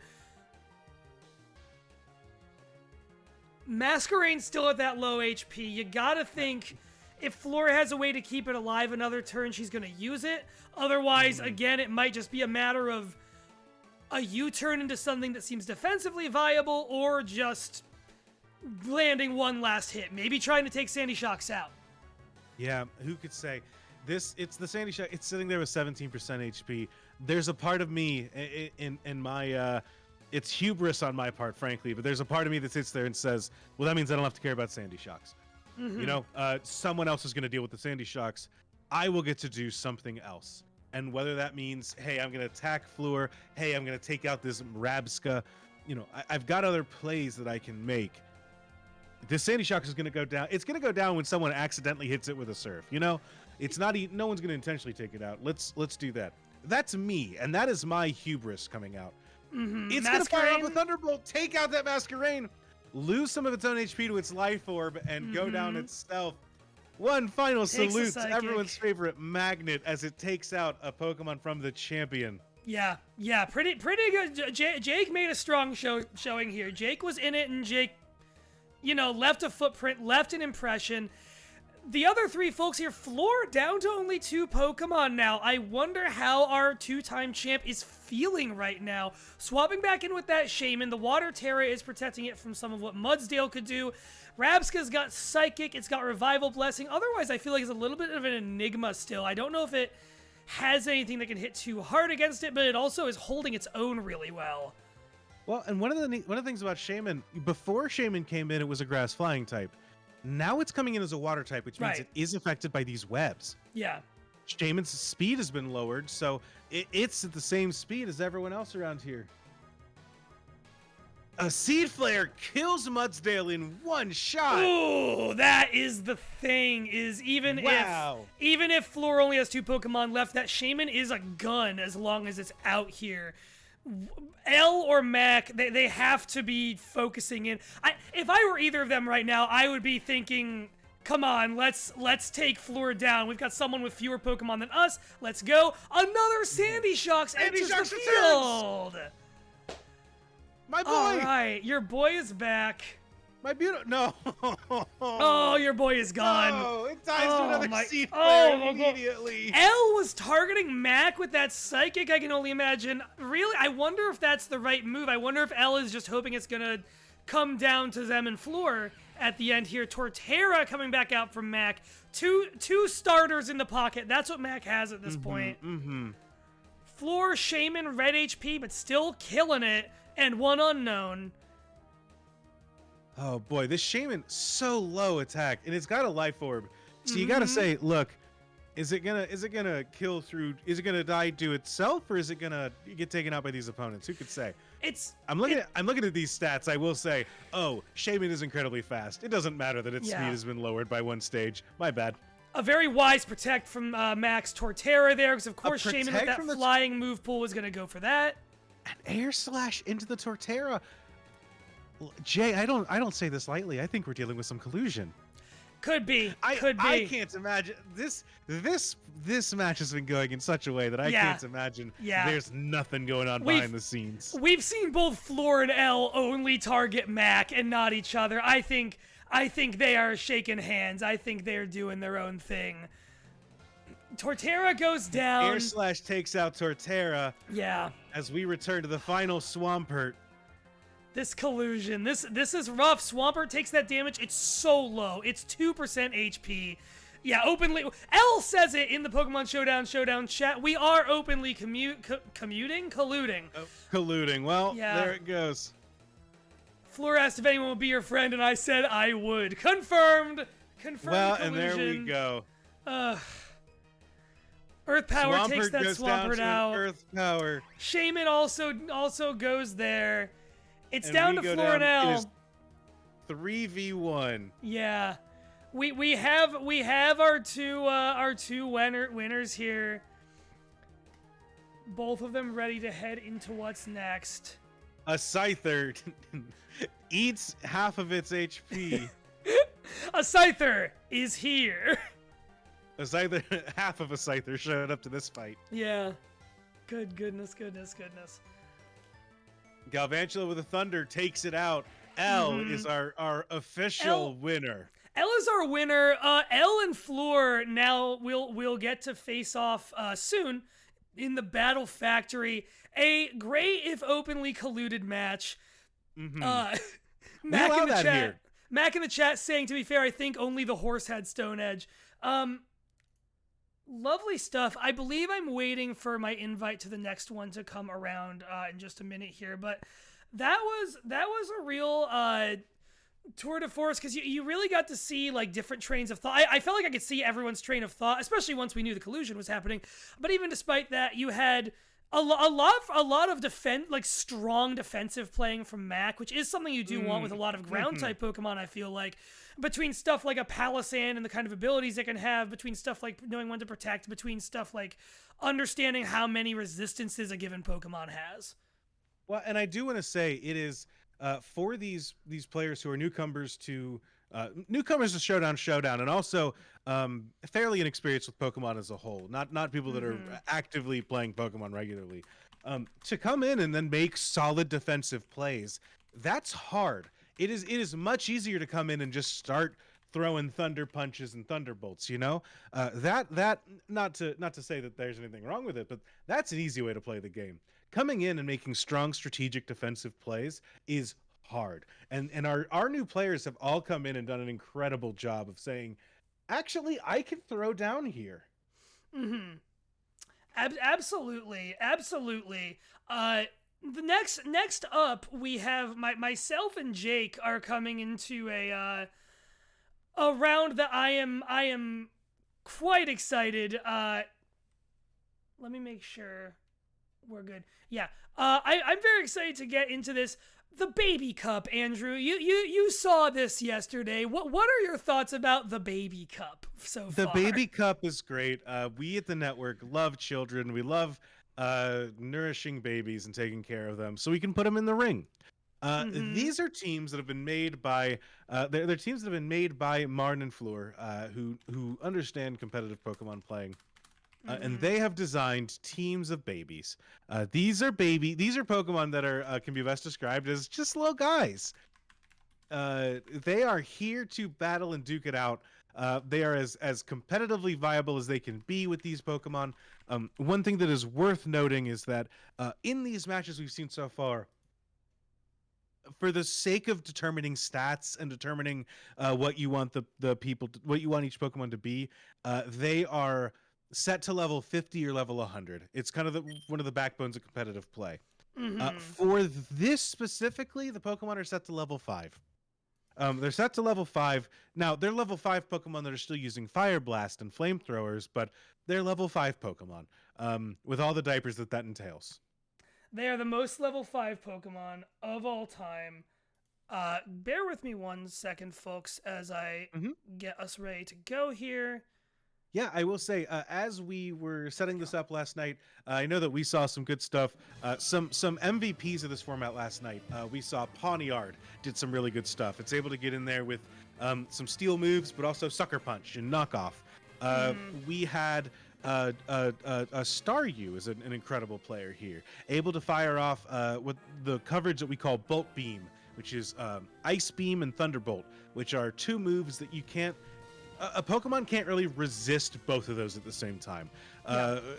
Speaker 2: Masquerain's still at that low HP. You gotta think if Flora has a way to keep it alive another turn, she's gonna use it. Otherwise, again, it might just be a matter of a U-turn into something that seems defensively viable, or just landing one last hit. Maybe trying to take Sandy Shocks out.
Speaker 1: Yeah, who could say? It's the Sandy Shock. It's sitting there with 17% HP. There's a part of me in my it's hubris on my part, frankly, but there's a part of me that sits there and says, well, that means I don't have to care about Sandy Shocks. You know, someone else is going to deal with the Sandy Shocks. I will get to do something else. And whether that means, hey, I'm going to attack Fleur, hey, I'm going to take out this Rabsca, you know, I've got other plays that I can make. This Sandy Shocks is going to go down. It's going to go down when someone accidentally hits it with a Surf, you know? It's not, no one's going to intentionally take it out. Let's do that. That's me, and that is my hubris coming out. It's going to fire off a Thunderbolt, take out that Masquerain, lose some of its own HP to its Life Orb, and go down itself. One final
Speaker 2: Takes a
Speaker 1: salute to
Speaker 2: psychic.
Speaker 1: everyone's favorite magnet as it takes out a Pokemon from the champion.
Speaker 2: Yeah, pretty good. Jake made a strong showing here. Jake was in it, and Jake, left a footprint, left an impression. The other three folks here, Floor down to only 2 Pokemon now. I wonder how our 2-time champ is feeling right now. Swapping back in with that Shaman, the Water Terra is protecting it from some of what Mudsdale could do. Rabska's got Psychic, it's got Revival Blessing. Otherwise, I feel like it's a little bit of an enigma still. I don't know if it has anything that can hit too hard against it, but it also is holding its own really well.
Speaker 1: Well, and one of the things about Shaman, before Shaman came in, it was a Grass Flying type. Now it's coming in as a Water type, which means it is affected by these webs.
Speaker 2: Yeah.
Speaker 1: Shaman's speed has been lowered, so it's at the same speed as everyone else around here. A Seed Flare kills Mudsdale in one shot.
Speaker 2: Ooh, that is the thing, is even if Floor only has 2 Pokemon left, that Shaman is a gun as long as it's out here. L or Mac, they have to be focusing in. If I were either of them right now, I would be thinking, come on, let's take Floor down. We've got someone with fewer Pokemon than us. Let's go. Another Sandy Shocks enters the field.
Speaker 1: My boy!
Speaker 2: All right, your boy is back.
Speaker 1: My beautiful... No.
Speaker 2: Oh, your boy is gone.
Speaker 1: Oh, it dies to another Seed Flare immediately.
Speaker 2: L was targeting Mac with that Psychic, I can only imagine. Really, I wonder if that's the right move. I wonder if L is just hoping it's going to come down to them and Floor at the end here. Torterra coming back out from Mac. Two starters in the pocket. That's what Mac has at this point. Floor, Shaman, red HP, but still killing it. And one unknown.
Speaker 1: Oh boy, this Shaman, so low attack, and it's got a life orb. So you gotta say, look, is it gonna kill through? Is it gonna die to itself, or is it gonna get taken out by these opponents? Who could say? I'm looking at these stats. I will say, Shaman is incredibly fast. It doesn't matter that its speed has been lowered by 1 stage. My bad.
Speaker 2: A very wise protect from Max Torterra there, because of course Shaman with that flying move pool was gonna go for that.
Speaker 1: An air slash into the Torterra. Jay, I don't say this lightly. I think we're dealing with some collusion.
Speaker 2: Could be.
Speaker 1: I can't imagine this match has been going in such a way that I can't imagine there's nothing going on behind the scenes.
Speaker 2: We've seen both Floor and L only target Mac and not each other. I think they are shaking hands. I think they're doing their own thing. Torterra goes down.
Speaker 1: Air slash takes out Torterra.
Speaker 2: Yeah.
Speaker 1: As we return to the final Swampert.
Speaker 2: This collusion, this is rough. Swampert takes that damage. It's so low. It's 2% HP. Yeah, openly. L says it in the Pokemon Showdown chat. We are openly colluding.
Speaker 1: Oh, colluding. Well, there it goes.
Speaker 2: Floor asked if anyone would be your friend, and I said I would. Confirmed.
Speaker 1: Well,
Speaker 2: collusion.
Speaker 1: And there we go.
Speaker 2: Earth Power
Speaker 1: Swampert
Speaker 2: takes that
Speaker 1: goes
Speaker 2: Swampert
Speaker 1: down
Speaker 2: out.
Speaker 1: to Earth Power.
Speaker 2: Shaman also goes there. It's
Speaker 1: and
Speaker 2: down to Floor and L.
Speaker 1: It is 3v1.
Speaker 2: Yeah, we have our two winners here. Both of them ready to head into what's next.
Speaker 1: A Scyther eats half of its HP.
Speaker 2: A Scyther is here.
Speaker 1: Half of a Scyther showed up to this fight.
Speaker 2: Yeah. Good goodness.
Speaker 1: Galvantula with a Thunder takes it out. L is our official winner.
Speaker 2: L is our winner. L and Floor now will get to face off soon in the Battle Factory. A great if openly colluded match. Mac in the chat. Mac in the chat saying, to be fair, I think only the horse had Stone Edge. Lovely stuff. I believe I'm waiting for my invite to the next one to come around in just a minute here, but that was a real tour de force, because you really got to see like different trains of thought. I felt like I could see everyone's train of thought, especially once we knew the collusion was happening. But even despite that, you had a lot of strong defensive playing from Mac, which is something you do want with a lot of ground type Pokemon. I feel like between stuff like a Palisand and the kind of abilities it can have, between stuff like knowing when to protect, between stuff like understanding how many resistances a given Pokemon has.
Speaker 1: Well, and I do want to say it is for these players who are newcomers to newcomers to Showdown, and also fairly inexperienced with Pokemon as a whole. Not people that are actively playing Pokemon regularly. To come in and then make solid defensive plays, that's hard. It is much easier to come in and just start throwing thunder punches and thunderbolts. You know, that not to say that there's anything wrong with it, but that's an easy way to play the game. Coming in and making strong strategic defensive plays is hard, and our new players have all come in and done an incredible job of saying, actually, I can throw down here.
Speaker 2: Absolutely. The next up, we have myself and Jake are coming into a round that I am quite excited. Let me make sure we're good. Yeah. I'm very excited to get into this. The Baby Cup, Andrew. You saw this yesterday. What are your thoughts about the Baby Cup so far?
Speaker 1: The Baby Cup is great. We at the network love children. We love nourishing babies and taking care of them, so we can put them in the ring. These are teams that have been made by they're teams that have been made by Martin and Fleur, who understand competitive Pokemon playing. And they have designed teams of babies. These are Pokemon that are can be best described as just little guys. They are here to battle and duke it out. They are as competitively viable as they can be with these Pokemon. One thing that is worth noting is that in these matches we've seen so far, for the sake of determining stats and determining what you want what you want each Pokemon to be, they are set to level 50 or level 100. It's kind of one of the backbones of competitive play. For this specifically, the Pokemon are set to level 5. They're set to level 5. Now, they're level 5 Pokemon that are still using Fire Blast and Flamethrowers, but they're level 5 Pokemon, with all the diapers that entails.
Speaker 2: They are the most level 5 Pokemon of all time. Bear with me 1 second, folks, as I get us ready to go here.
Speaker 1: Yeah, I will say, as we were setting this up last night, I know that we saw some good stuff. Some MVPs of this format last night. We saw Pawniard did some really good stuff. It's able to get in there with some steel moves, but also Sucker Punch and Knockoff. We had Staryu is an incredible player here, able to fire off with the coverage that we call Bolt Beam, which is Ice Beam and Thunderbolt, which are 2 moves that you can't. A Pokemon can't really resist both of those at the same time,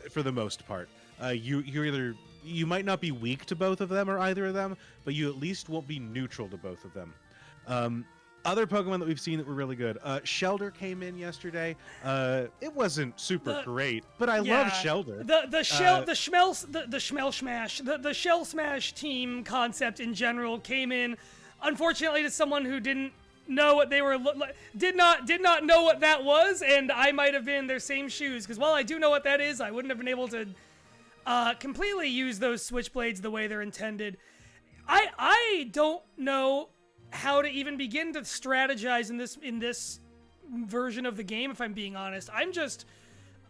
Speaker 1: for the most part. You might not be weak to both of them or either of them, but you at least won't be neutral to both of them. Other Pokemon that we've seen that were really good. Shelder came in yesterday. It wasn't super great, but I love Shelder.
Speaker 2: The Shell Smash team concept in general came in, unfortunately, to someone who didn't know what they were did not know what that was, and I might have been in their same shoes, because while I do know what that is, I wouldn't have been able to completely use those switchblades the way they're intended. I don't know how to even begin to strategize in this version of the game, if I'm being honest. I'm just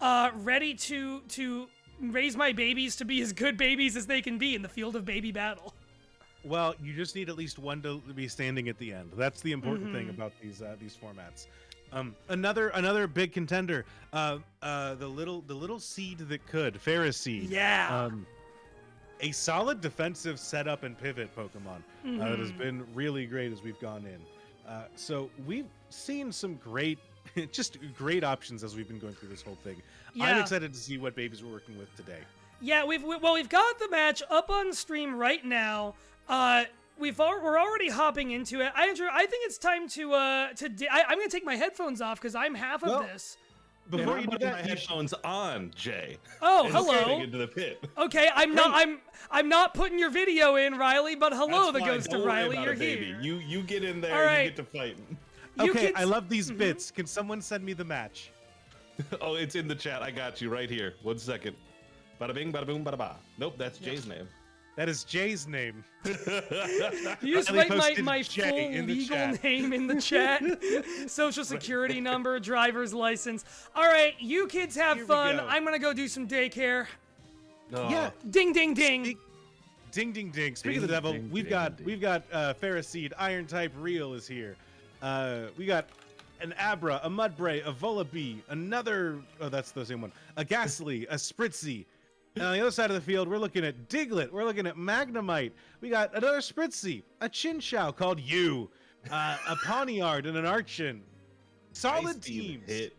Speaker 2: ready to raise my babies to be as good babies as they can be in the field of baby battle.
Speaker 1: Well, you just need at least one to be standing at the end. That's the important thing about these formats. Another big contender, the little seed that could, Ferris Seed.
Speaker 2: Yeah.
Speaker 1: A solid defensive setup and pivot Pokemon that has been really great as we've gone in. So we've seen some great options as we've been going through this whole thing. Yeah. I'm excited to see what babies we're working with today.
Speaker 2: Yeah, we've got the match up on stream right now. We're already hopping into it. Andrew, I think it's time I'm gonna take my headphones off because I'm half of this.
Speaker 12: Before you put my headphones on, Jay.
Speaker 2: Oh, hello.
Speaker 12: Into the pit.
Speaker 2: Okay, I'm not putting your video in, Riley. But hello,
Speaker 12: That's
Speaker 2: the ghost of Riley. You're here.
Speaker 12: You get in there.
Speaker 2: All right.
Speaker 12: You get to fight.
Speaker 1: Okay, I love these bits. Can someone send me the match?
Speaker 12: Oh, it's in the chat. I got you right here. 1 second. Bada bing, bada boom, bada ba. Nope, that's Jay's name.
Speaker 1: That is Jay's name.
Speaker 2: You just write my full legal name in the chat. Social security number, driver's license. All right, you kids have fun. I'm going to go do some daycare.
Speaker 12: Oh.
Speaker 1: Yeah.
Speaker 2: Ding, ding, ding.
Speaker 1: Ding, ding, ding. Speaking of the devil, we've got Ferris Seed, Iron type Real is here. We got an Abra, a Mudbray, a Volibee, another, oh, that's the same one, a Ghastly, a Spritzy. And on the other side of the field, we're looking at Diglett, we're looking at Magnemite. We got another Spritzy, a Chinchou called You, a Pawniard, and an Archon. Solid teams.
Speaker 12: Hit.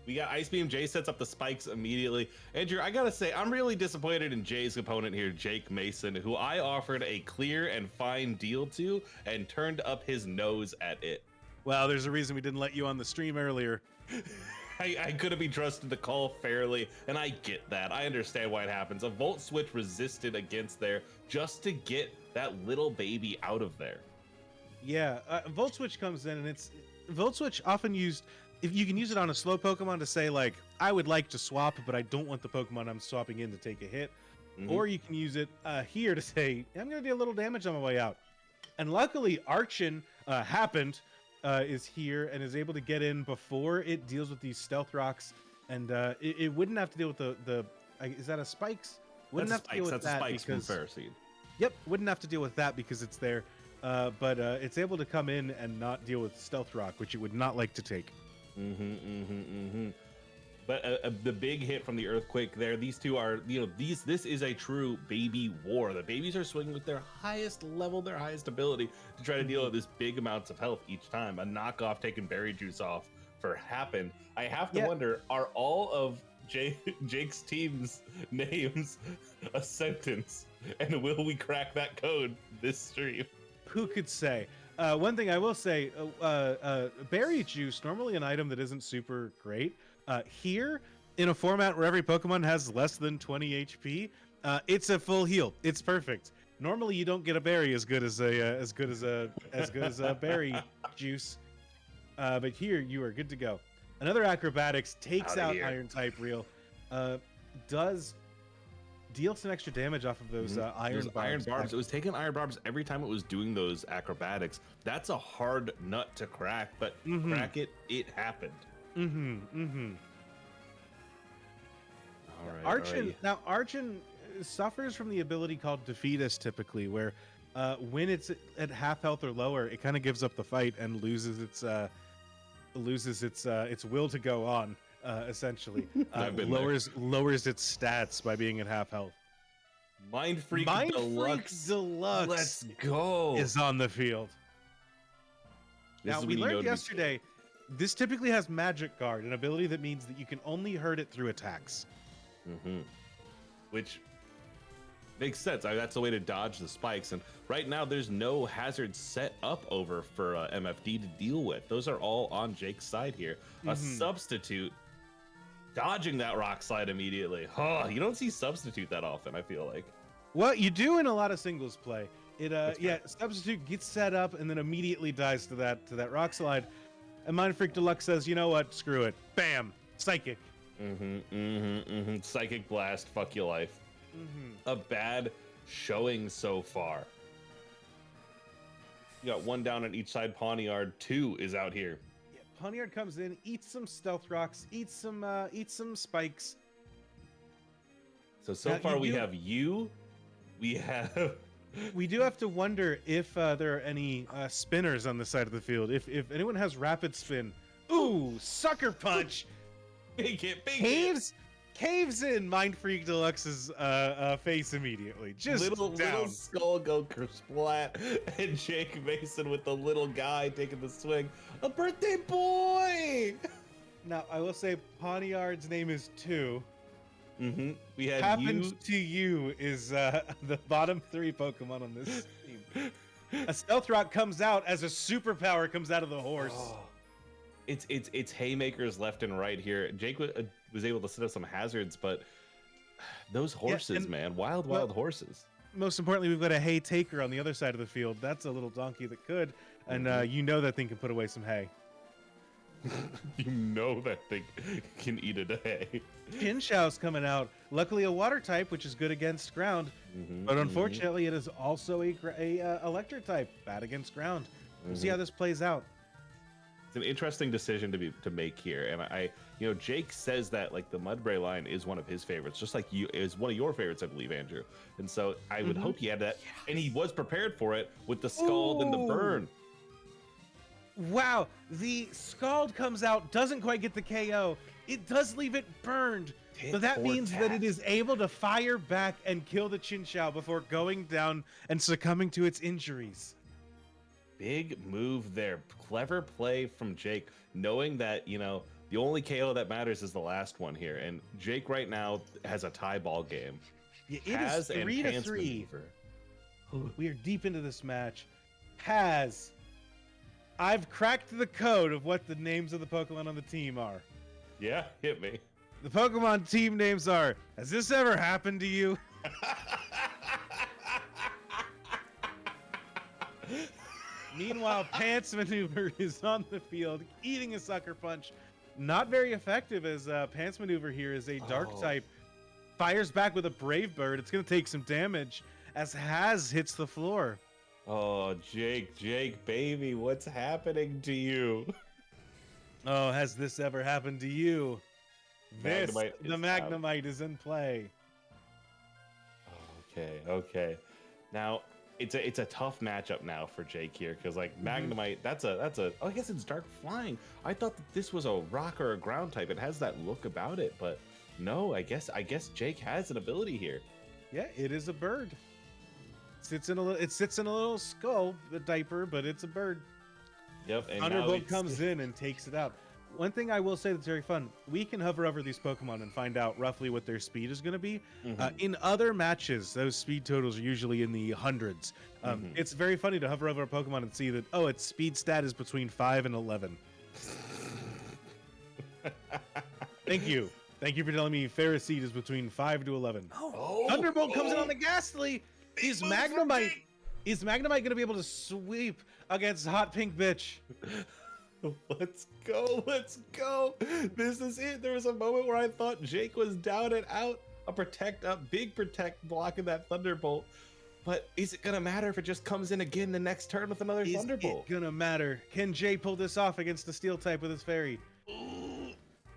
Speaker 12: We got Ice Beam. Jay sets up the spikes immediately. Andrew, I gotta say, I'm really disappointed in Jay's opponent here, Jake Mason, who I offered a clear and fine deal to and turned up his nose at it.
Speaker 1: Well, there's a reason we didn't let you on the stream earlier.
Speaker 12: I couldn't be trusted to call fairly, and I get that. I understand why it happens. A Volt Switch resisted against there just to get that little baby out of there.
Speaker 1: Yeah, Volt Switch comes in, and it's Volt Switch often used. If you can use it on a slow Pokemon to say, like, I would like to swap, but I don't want the Pokemon I'm swapping in to take a hit. Or you can use it here to say, I'm going to do a little damage on my way out. And luckily, Archon happened, is here, and is able to get in before it deals with these Stealth Rocks. And it wouldn't have to deal with the is that a Spikes? Wouldn't have to deal with that because...
Speaker 12: Ferroseed.
Speaker 1: Yep, wouldn't have to deal with that because it's there. But it's able to come in and not deal with Stealth Rock, which it would not like to take.
Speaker 12: But the big hit from the Earthquake there, these two are, this is a true baby war. The babies are swinging with their highest level, their highest ability to try to deal with this big amounts of health each time. A knockoff taking Berry Juice off for happened. I have to wonder, are all of Jake's team's names a sentence? And will we crack that code this stream?
Speaker 1: Who could say? One thing I will say, Berry Juice, normally an item that isn't super great. Here, in a format where every Pokemon has less than 20 HP, it's a full heal. It's perfect. Normally, you don't get a berry as good as a Berry Juice, but here you are good to go. Another Acrobatics takes out Iron type Reel, does deal some extra damage off of those iron barbs.
Speaker 12: It was taking iron barbs every time it was doing those acrobatics. That's a hard nut to crack, but crack it, it happened. All right,
Speaker 1: Now Archon suffers from the ability called Defeatist typically, where when it's at half health or lower, it kind of gives up the fight and loses its will to go on. Essentially, lowers its stats by being at half health.
Speaker 12: Mind Freak Deluxe.
Speaker 1: Let's
Speaker 12: go.
Speaker 1: Is on the field. Now we learned yesterday, this typically has Magic Guard, an ability that means that you can only hurt it through attacks.
Speaker 12: Which makes sense. That's the way to dodge the spikes. And right now, there's no hazard set up over for MFD to deal with. Those are all on Jake's side here. A substitute dodging that rock slide immediately. Oh, you don't see substitute that often, I feel like.
Speaker 1: Well, you do in a lot of singles play. Substitute gets set up and then immediately dies to that rock slide. And Mind Freak Deluxe says, you know what? Screw it. Bam. Psychic.
Speaker 12: Psychic Blast. Fuck your life. A bad showing so far. You got one down on each side. Pawniard 2 is out here.
Speaker 1: Yeah, Pawniard comes in, eats some Stealth Rocks, eats some spikes.
Speaker 12: So far we have you. We have.
Speaker 1: We do have to wonder if there are any spinners on the side of the field. If anyone has Rapid Spin. Ooh, Sucker Punch.
Speaker 12: Big hit.
Speaker 1: Caves in Mind Freak Deluxe's face immediately. Just
Speaker 12: little skull go splat, and Jake Mason with the little guy taking the swing. A birthday boy.
Speaker 1: Now I will say Pawniard's name is 2.
Speaker 12: We had
Speaker 1: Happened to You is the bottom 3 Pokemon on this team. A Stealth Rock comes out as a superpower comes out of the horse.
Speaker 12: Oh. It's haymakers left and right here. Jake was able to set up some hazards, but those horses, man, wild horses.
Speaker 1: Most importantly, we've got a hay taker on the other side of the field. That's a little donkey that could, and you know that thing can put away some hay.
Speaker 12: You know that thing can eat a hay.
Speaker 1: Chinchou's coming out. Luckily, a water type, which is good against ground, but unfortunately, it is also a electric type, bad against ground. We'll see how this plays out.
Speaker 12: It's an interesting decision to make here, and Jake says that like the Mudbray line is one of his favorites, just like you is one of your favorites, I believe, Andrew. And so I would hope he had that, and he was prepared for it with the Scald and the Burn.
Speaker 1: Wow, the Scald comes out, doesn't quite get the KO. It does leave it burned, but that means that it is able to fire back and kill the Chinchou before going down and succumbing to its injuries.
Speaker 12: Big move there. Clever play from Jake, knowing that, you know, the only KO that matters is the last one here. And Jake right now has a tie ball game.
Speaker 1: Yeah, it is 3-3. We are deep into this match. I've cracked the code of what the names of the Pokemon on the team are.
Speaker 12: Yeah, hit me.
Speaker 1: The Pokemon team names are, has this ever happened to you? Meanwhile, Pants Maneuver is on the field, eating a sucker punch. Not very effective, as Pants Maneuver here is a dark type. Fires back with a Brave Bird. It's going to take some damage as Haz hits the floor.
Speaker 12: Oh, Jake, baby, what's happening to you?
Speaker 1: Oh, has this ever happened to you? The Magnemite is in play.
Speaker 12: Okay. Now, it's a tough matchup now for Jake here, because like Magnemite, that's a I guess it's dark flying. I thought that this was a rock or a ground type. It has that look about it, but no, I guess Jake has an ability here.
Speaker 1: Yeah, it is a bird. It sits in a little skull, the diaper, but it's a bird.
Speaker 12: Yep, and
Speaker 1: Thunderbolt comes in and takes it out. One thing I will say that's very fun, we can hover over these Pokemon and find out roughly what their speed is going to be. In other matches, those speed totals are usually in the hundreds. It's very funny to hover over a Pokemon and see that, oh, its speed stat is between 5 and 11. Thank you. Thank you for telling me Ferroseed is between 5 to 11. Thunderbolt comes in on the Ghastly. Is Magnemite going to be able to sweep against Hot Pink Bitch?
Speaker 12: Let's go. This is it. There was a moment where I thought Jake was down and out. A big protect blocking that Thunderbolt. But is it gonna matter if it just comes in again the next turn with another Thunderbolt?
Speaker 1: It's gonna matter. Can Jay pull this off against the Steel type with his Fairy?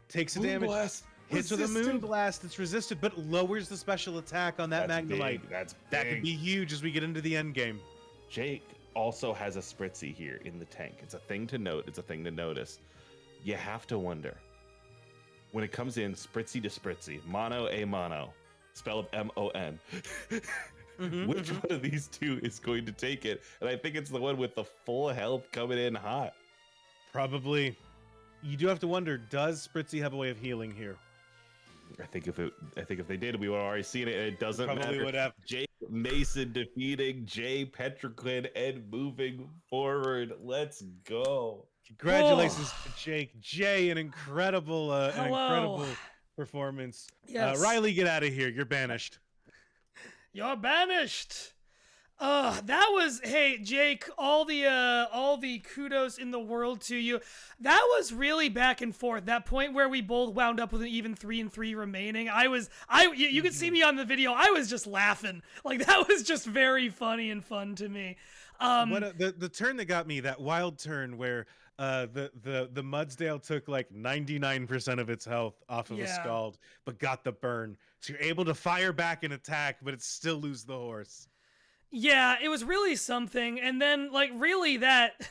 Speaker 1: Takes a damage.
Speaker 12: Blast.
Speaker 1: Hits with a Moon Blast. It's resisted, but lowers the special attack on that Magnemite. That could be huge as we get into the end game.
Speaker 12: Jake also has a Spritzy here in the tank. It's a thing to note. It's a thing to notice. You have to wonder, when it comes in Spritzy to Spritzy, mono a mono, spelled M-O-N, which one of these two is going to take it? And I think it's the one with the full health coming in hot.
Speaker 1: Probably. You do have to wonder, does Spritzy have a way of healing here?
Speaker 12: I think if they did, we would have already seen it, and it doesn't matter.
Speaker 1: Would have.
Speaker 12: Jake Mason defeating Jay Petroglyph and moving forward. Let's go.
Speaker 1: Congratulations to Jake. Jay, an incredible performance.
Speaker 2: Yes.
Speaker 1: Riley, get out of here. You're banished.
Speaker 2: You're banished. That was, hey Jake, all the kudos in the world to you. That was really back and forth. That point where we both wound up with an even 3-3 remaining. You could see me on the video. I was just laughing. Like, that was just very funny and fun to me.
Speaker 1: The turn that got me, that wild turn where the Mudsdale took like 99% of its health off of a Scald, but got the burn. So you're able to fire back and attack, but it still lose the horse.
Speaker 2: Yeah, it was really something. And then, like, really that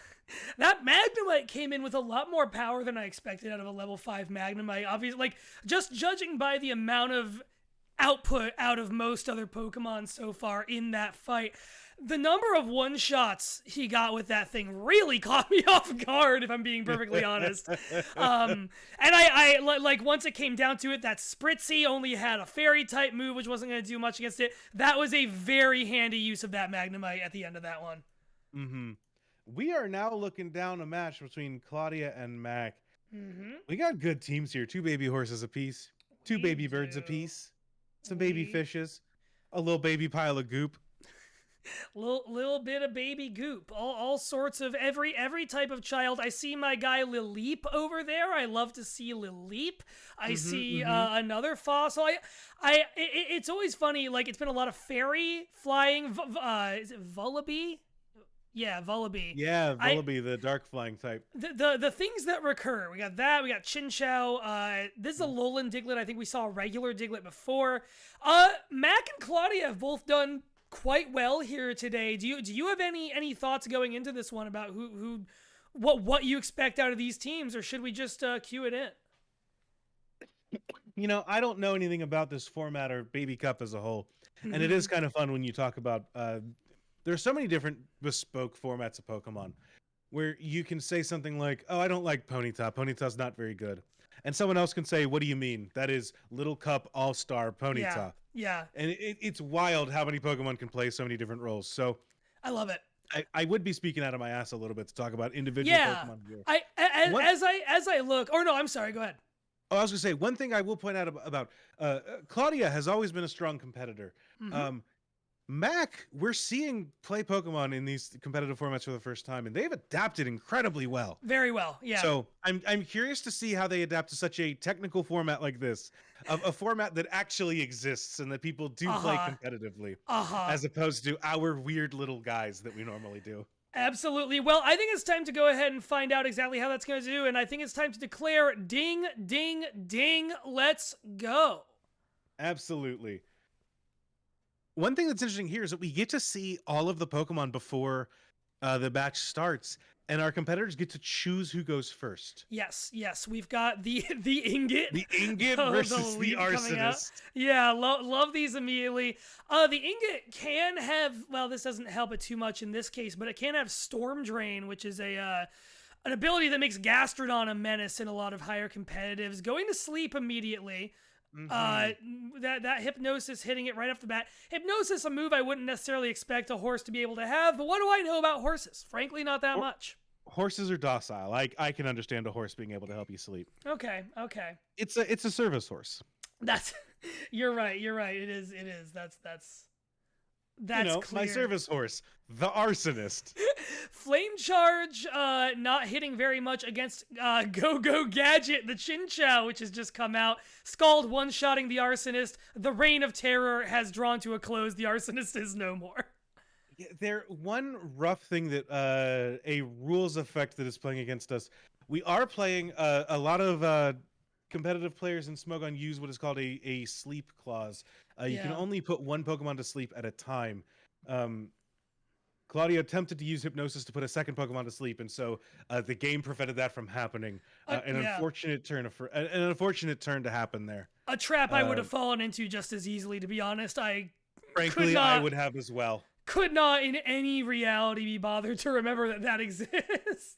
Speaker 2: Magnemite came in with a lot more power than I expected out of a level 5 Magnemite. Obviously, like, just judging by the amount of output out of most other Pokemon so far in that fight, the number of one-shots he got with that thing really caught me off guard, if I'm being perfectly honest. And I like, once it came down to it, that Spritzy only had a Fairy-type move, which wasn't going to do much against it. That was a very handy use of that Magnemite at the end of that one.
Speaker 1: We are now looking down a match between Claudia and Mac. We got good teams here. 2 baby horses apiece, 2 baby birds apiece, some baby fishes, a little baby pile of goop.
Speaker 2: Little bit of baby goop, all sorts of every type of child. I see my guy Lilleep over there. I love to see Lilleep. I see another fossil. It's always funny. Like, it's been a lot of fairy flying. Is it Vullaby? Yeah, Vullaby.
Speaker 1: Yeah, Vullaby, the dark flying type.
Speaker 2: The things that recur. We got that. We got Chinchou. This is a Alolan Diglett. I think we saw a regular Diglett before. Mac and Claudia have both done quite well here today. Do you have any thoughts going into this one about who what you expect out of these teams, or should we just cue it in?
Speaker 1: You know, I don't know anything about this format or Baby Cup as a whole, and it is kind of fun when you talk about. There's so many different bespoke formats of Pokemon, where you can say something like, "Oh, I don't like Ponyta. Ponyta's not very good," and someone else can say, "What do you mean? That is Little Cup All-Star Ponyta."
Speaker 2: Yeah.
Speaker 1: And it's wild how many Pokemon can play so many different roles. So
Speaker 2: I love it.
Speaker 1: I would be speaking out of my ass a little bit to talk about individual Pokemon here.
Speaker 2: As I look, or no, I'm sorry. Go ahead.
Speaker 1: Oh, I was gonna say one thing I will point out about Claudia has always been a strong competitor. Mac, we're seeing play Pokemon in these competitive formats for the first time, and they've adapted incredibly well.
Speaker 2: Very well, yeah.
Speaker 1: So I'm curious to see how they adapt to such a technical format like this, a format that actually exists and that people do play competitively, as opposed to our weird little guys that we normally do.
Speaker 2: Absolutely. Well, I think it's time to go ahead and find out exactly how that's going to do, and I think it's time to declare ding, ding, ding, let's go.
Speaker 1: Absolutely. One thing that's interesting here is that we get to see all of the Pokemon before the match starts, and our competitors get to choose who goes first.
Speaker 2: Yes. We've got the Ingot.
Speaker 1: The Ingot versus the Arsonist.
Speaker 2: Yeah, love these immediately. The Ingot can have, well, this doesn't help it too much in this case, but it can have Storm Drain, which is an ability that makes Gastrodon a menace in a lot of higher competitives. Going to sleep immediately. That Hypnosis hitting it right off the bat. Hypnosis, a move I wouldn't necessarily expect a horse to be able to have, but what do I know about horses? Frankly, not that much.
Speaker 1: Horses are docile. I can understand a horse being able to help you sleep.
Speaker 2: Okay.
Speaker 1: It's a service horse.
Speaker 2: That's you're right. It is. That's
Speaker 1: you know,
Speaker 2: clear.
Speaker 1: My service horse, the Arsonist.
Speaker 2: Flame Charge, not hitting very much against Go-Go Gadget, the Chinchou, which has just come out. Scald one-shotting the Arsonist. The Reign of Terror has drawn to a close. The Arsonist is no more.
Speaker 1: Yeah, one rough thing that a rules effect that is playing against us. We are playing a lot of competitive players in Smogon use what is called a sleep clause. You can only put one Pokemon to sleep at a time. Claudia attempted to use Hypnosis to put a second Pokemon to sleep, and so the game prevented that from happening. Unfortunate turn to happen there.
Speaker 2: A trap I would have fallen into just as easily, to be honest.
Speaker 1: Frankly, I would have as well.
Speaker 2: Could not in any reality be bothered to remember that exists.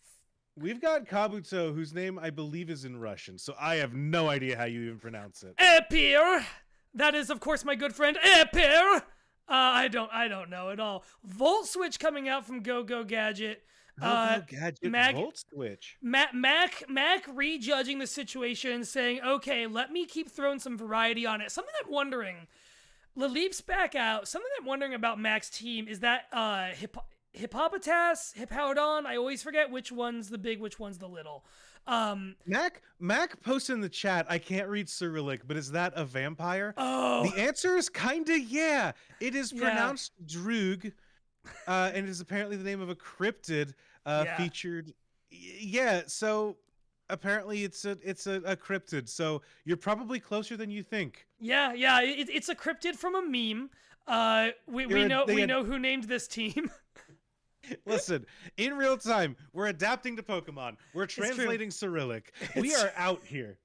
Speaker 1: We've got Kabuto, whose name I believe is in Russian, so I have no idea how you even pronounce it.
Speaker 2: Epir! That is, of course, my good friend Epir! I don't know at all. Volt Switch coming out from Go-Go Gadget.
Speaker 1: Volt Switch.
Speaker 2: Mac rejudging the situation, saying, okay, let me keep throwing some variety on it. Something I'm wondering, Laleep's back out. Something I'm wondering about Mac's team is that Hippopotas, Hippowdon. I always forget which one's the big, which one's the little.
Speaker 1: Mac posted in the chat, I can't read Cyrillic, but is that a vampire?
Speaker 2: Oh.
Speaker 1: The answer is kinda yeah. It is pronounced Droog, and is apparently the name of a cryptid featured. Yeah, so apparently it's a cryptid, so you're probably closer than you think.
Speaker 2: Yeah, it's a cryptid from a meme. We know who named this team.
Speaker 1: Listen, in real time, we're adapting to Pokemon. We're translating Cyrillic. We are out here.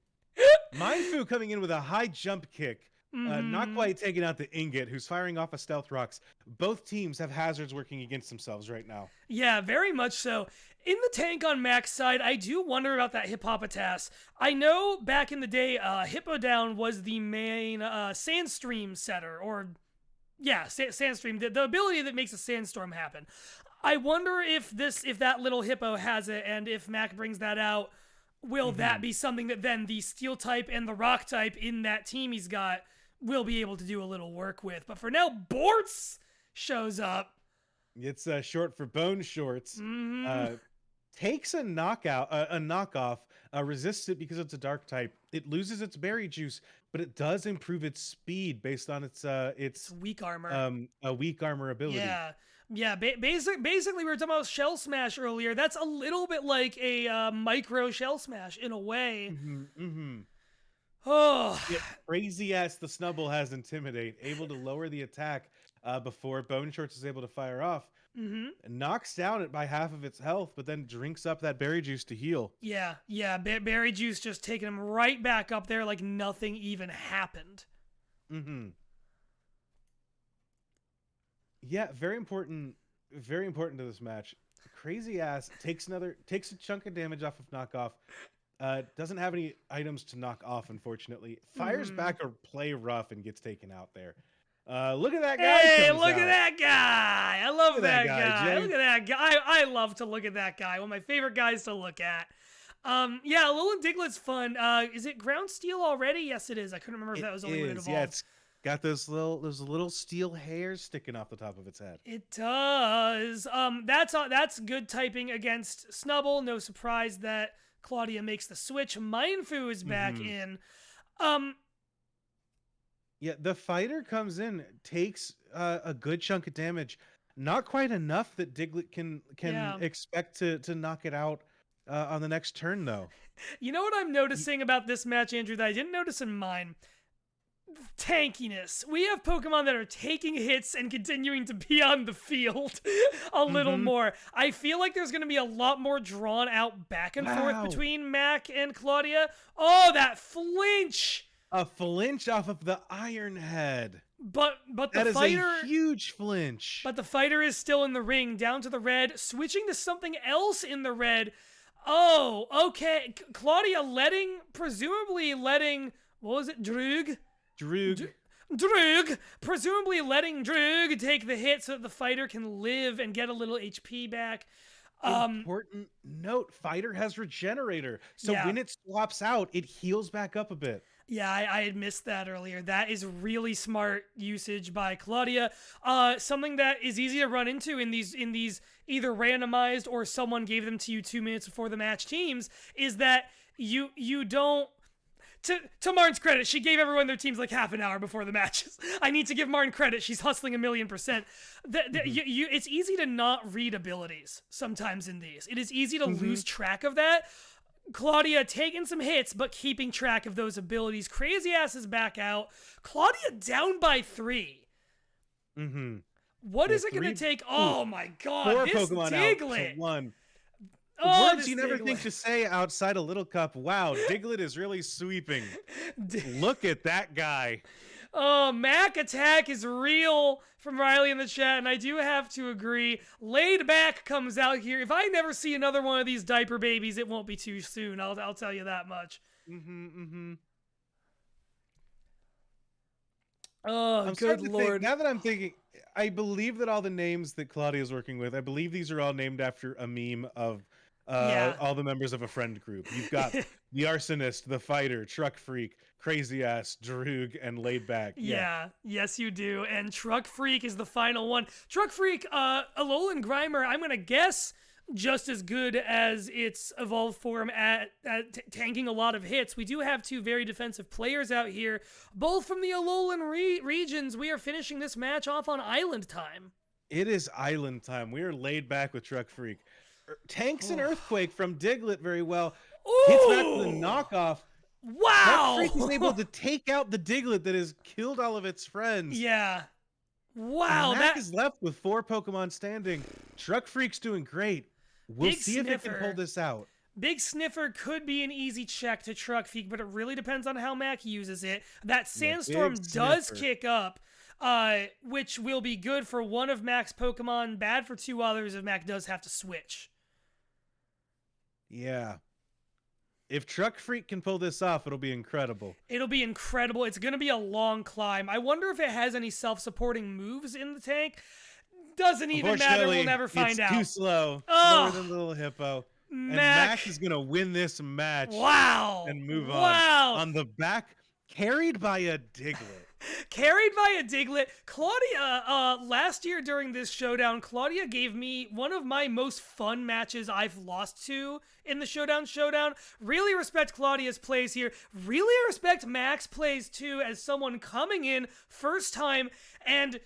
Speaker 1: Mindfu coming in with a high jump kick. Not quite taking out the Ingot, who's firing off a Stealth Rocks. Both teams have hazards working against themselves right now.
Speaker 2: Yeah, very much so. In the tank on Mac's side, I do wonder about that Hippopotas. I know back in the day, Hippowdon was the main Sandstream setter, Sandstream, the ability that makes a sandstorm happen. I wonder if that little hippo has it, and if Mac brings that out, will that be something that then the Steel type and the Rock type in that team he's got will be able to do a little work with? But for now, Bortz shows up.
Speaker 1: It's short for Bone Shorts. Takes a knockoff, resists it because it's a Dark type. It loses its Berry Juice, but it does improve its speed based on its
Speaker 2: weak armor.
Speaker 1: A weak armor ability.
Speaker 2: Yeah. Basically, we were talking about Shell Smash earlier. That's a little bit like a micro Shell Smash in a way. Oh,
Speaker 1: yeah, crazy ass. The Snubbull has Intimidate, able to lower the attack before Bone Shorts is able to fire off. knocks down it by half of its health, but then drinks up that berry juice to heal.
Speaker 2: Yeah, berry juice just taking him right back up there like nothing even happened.
Speaker 1: Yeah, very important to this match. Crazy Ass takes a chunk of damage off of knockoff. Doesn't have any items to knock off, unfortunately. Fires back or play rough and gets taken out there. Look at that guy.
Speaker 2: Hey, look at that guy. I love that guy.
Speaker 1: Jay.
Speaker 2: Look at that guy. I love to look at that guy. One of my favorite guys to look at. Yeah, Alolan Diglett's fun. Is it ground steel already? Yes, it is. I couldn't remember if that was only when it evolved.
Speaker 1: Yeah, it's got those little steel hairs sticking off the top of its head.
Speaker 2: It does. That's good typing against Snubbull. No surprise that Claudia makes the switch. Mindfu is back in.
Speaker 1: Yeah, the fighter comes in, takes a good chunk of damage. Not quite enough that Diglett can expect to knock it out on the next turn, though.
Speaker 2: You know what I'm noticing about this match, Andrew, that I didn't notice in mine? Tankiness. We have Pokemon that are taking hits and continuing to be on the field a little more. I feel like there's going to be a lot more drawn out back and forth between Mac and Claudia. Oh, that flinch!
Speaker 1: A flinch off of the Iron Head.
Speaker 2: But
Speaker 1: that
Speaker 2: the fighter
Speaker 1: is a huge flinch.
Speaker 2: But the fighter is still in the ring, down to the red, switching to something else in the red. Oh, okay. Claudia presumably letting, what was it, Droog, presumably letting Droog take the hit so that the fighter can live and get a little HP back.
Speaker 1: Important note, fighter has regenerator. So when it swaps out, it heals back up a bit.
Speaker 2: Yeah, I had missed that earlier. That is really smart usage by Claudia. Something that is easy to run into in these either randomized or someone gave them to you 2 minutes before the match teams is that you don't. To Martin's credit, she gave everyone their teams like half an hour before the matches. I need to give Martin credit. She's hustling 1,000,000%. It's easy to not read abilities sometimes in these. It is easy to lose track of that. Claudia taking some hits, but keeping track of those abilities. Crazy Ass is back out. Claudia down by 3. What is it going to take? Oh my God,
Speaker 1: 4
Speaker 2: this
Speaker 1: Pokemon
Speaker 2: Diglett.
Speaker 1: out to 1.
Speaker 2: Oh,
Speaker 1: Words you never think to say outside a Little Cup. Wow, Diglett is really sweeping. Look at that guy.
Speaker 2: Oh, Mac attack is real from Riley in the chat, and I do have to agree. Laid Back comes out here. If I never see another one of these diaper babies, it won't be too soon. I'll tell you that much. Oh, good Lord.
Speaker 1: Now that I'm thinking, I believe that all the names that Claudia is working with, I believe these are all named after a meme of all the members of a friend group. You've got the Arsonist, the Fighter, Truck Freak, Crazy Ass, Droog, and Laid Back.
Speaker 2: Yeah, yes you do. And Truck Freak is the final one. Truck Freak, Alolan Grimer, I'm going to guess just as good as its evolved form at tanking a lot of hits. We do have 2 very defensive players out here, both from the Alolan regions. We are finishing this match off on Island time.
Speaker 1: It is Island time. We are laid back with Truck Freak. Tanks an Earthquake from Diglett very well. Hits back to the knockoff.
Speaker 2: Wow!
Speaker 1: Truck Freak is able to take out the Diglett that has killed all of its friends.
Speaker 2: Yeah. Wow.
Speaker 1: Mac is left with 4 Pokemon standing. Truck Freak's doing great. We'll see if it can pull this out.
Speaker 2: Big Sniffer could be an easy check to Truck Freak, but it really depends on how Mac uses it. That Sandstorm does kick up, which will be good for one of Mac's Pokemon, bad for 2 others if Mac does have to switch.
Speaker 1: Yeah. If Truck Freak can pull this off, it'll be incredible.
Speaker 2: It'll be incredible. It's going to be a long climb. I wonder if it has any self-supporting moves in the tank. Doesn't even matter. We'll never find out.
Speaker 1: It's too slow. Slower than Little Hippo. And Mac is going to win this match.
Speaker 2: Wow.
Speaker 1: And move on. On the back, carried by a Diglett.
Speaker 2: Carried by a Diglett. Claudia, last year during this showdown, Claudia gave me one of my most fun matches I've lost to in the Showdown. Really respect Claudia's plays here. Really respect Mac's plays too, as someone coming in first time and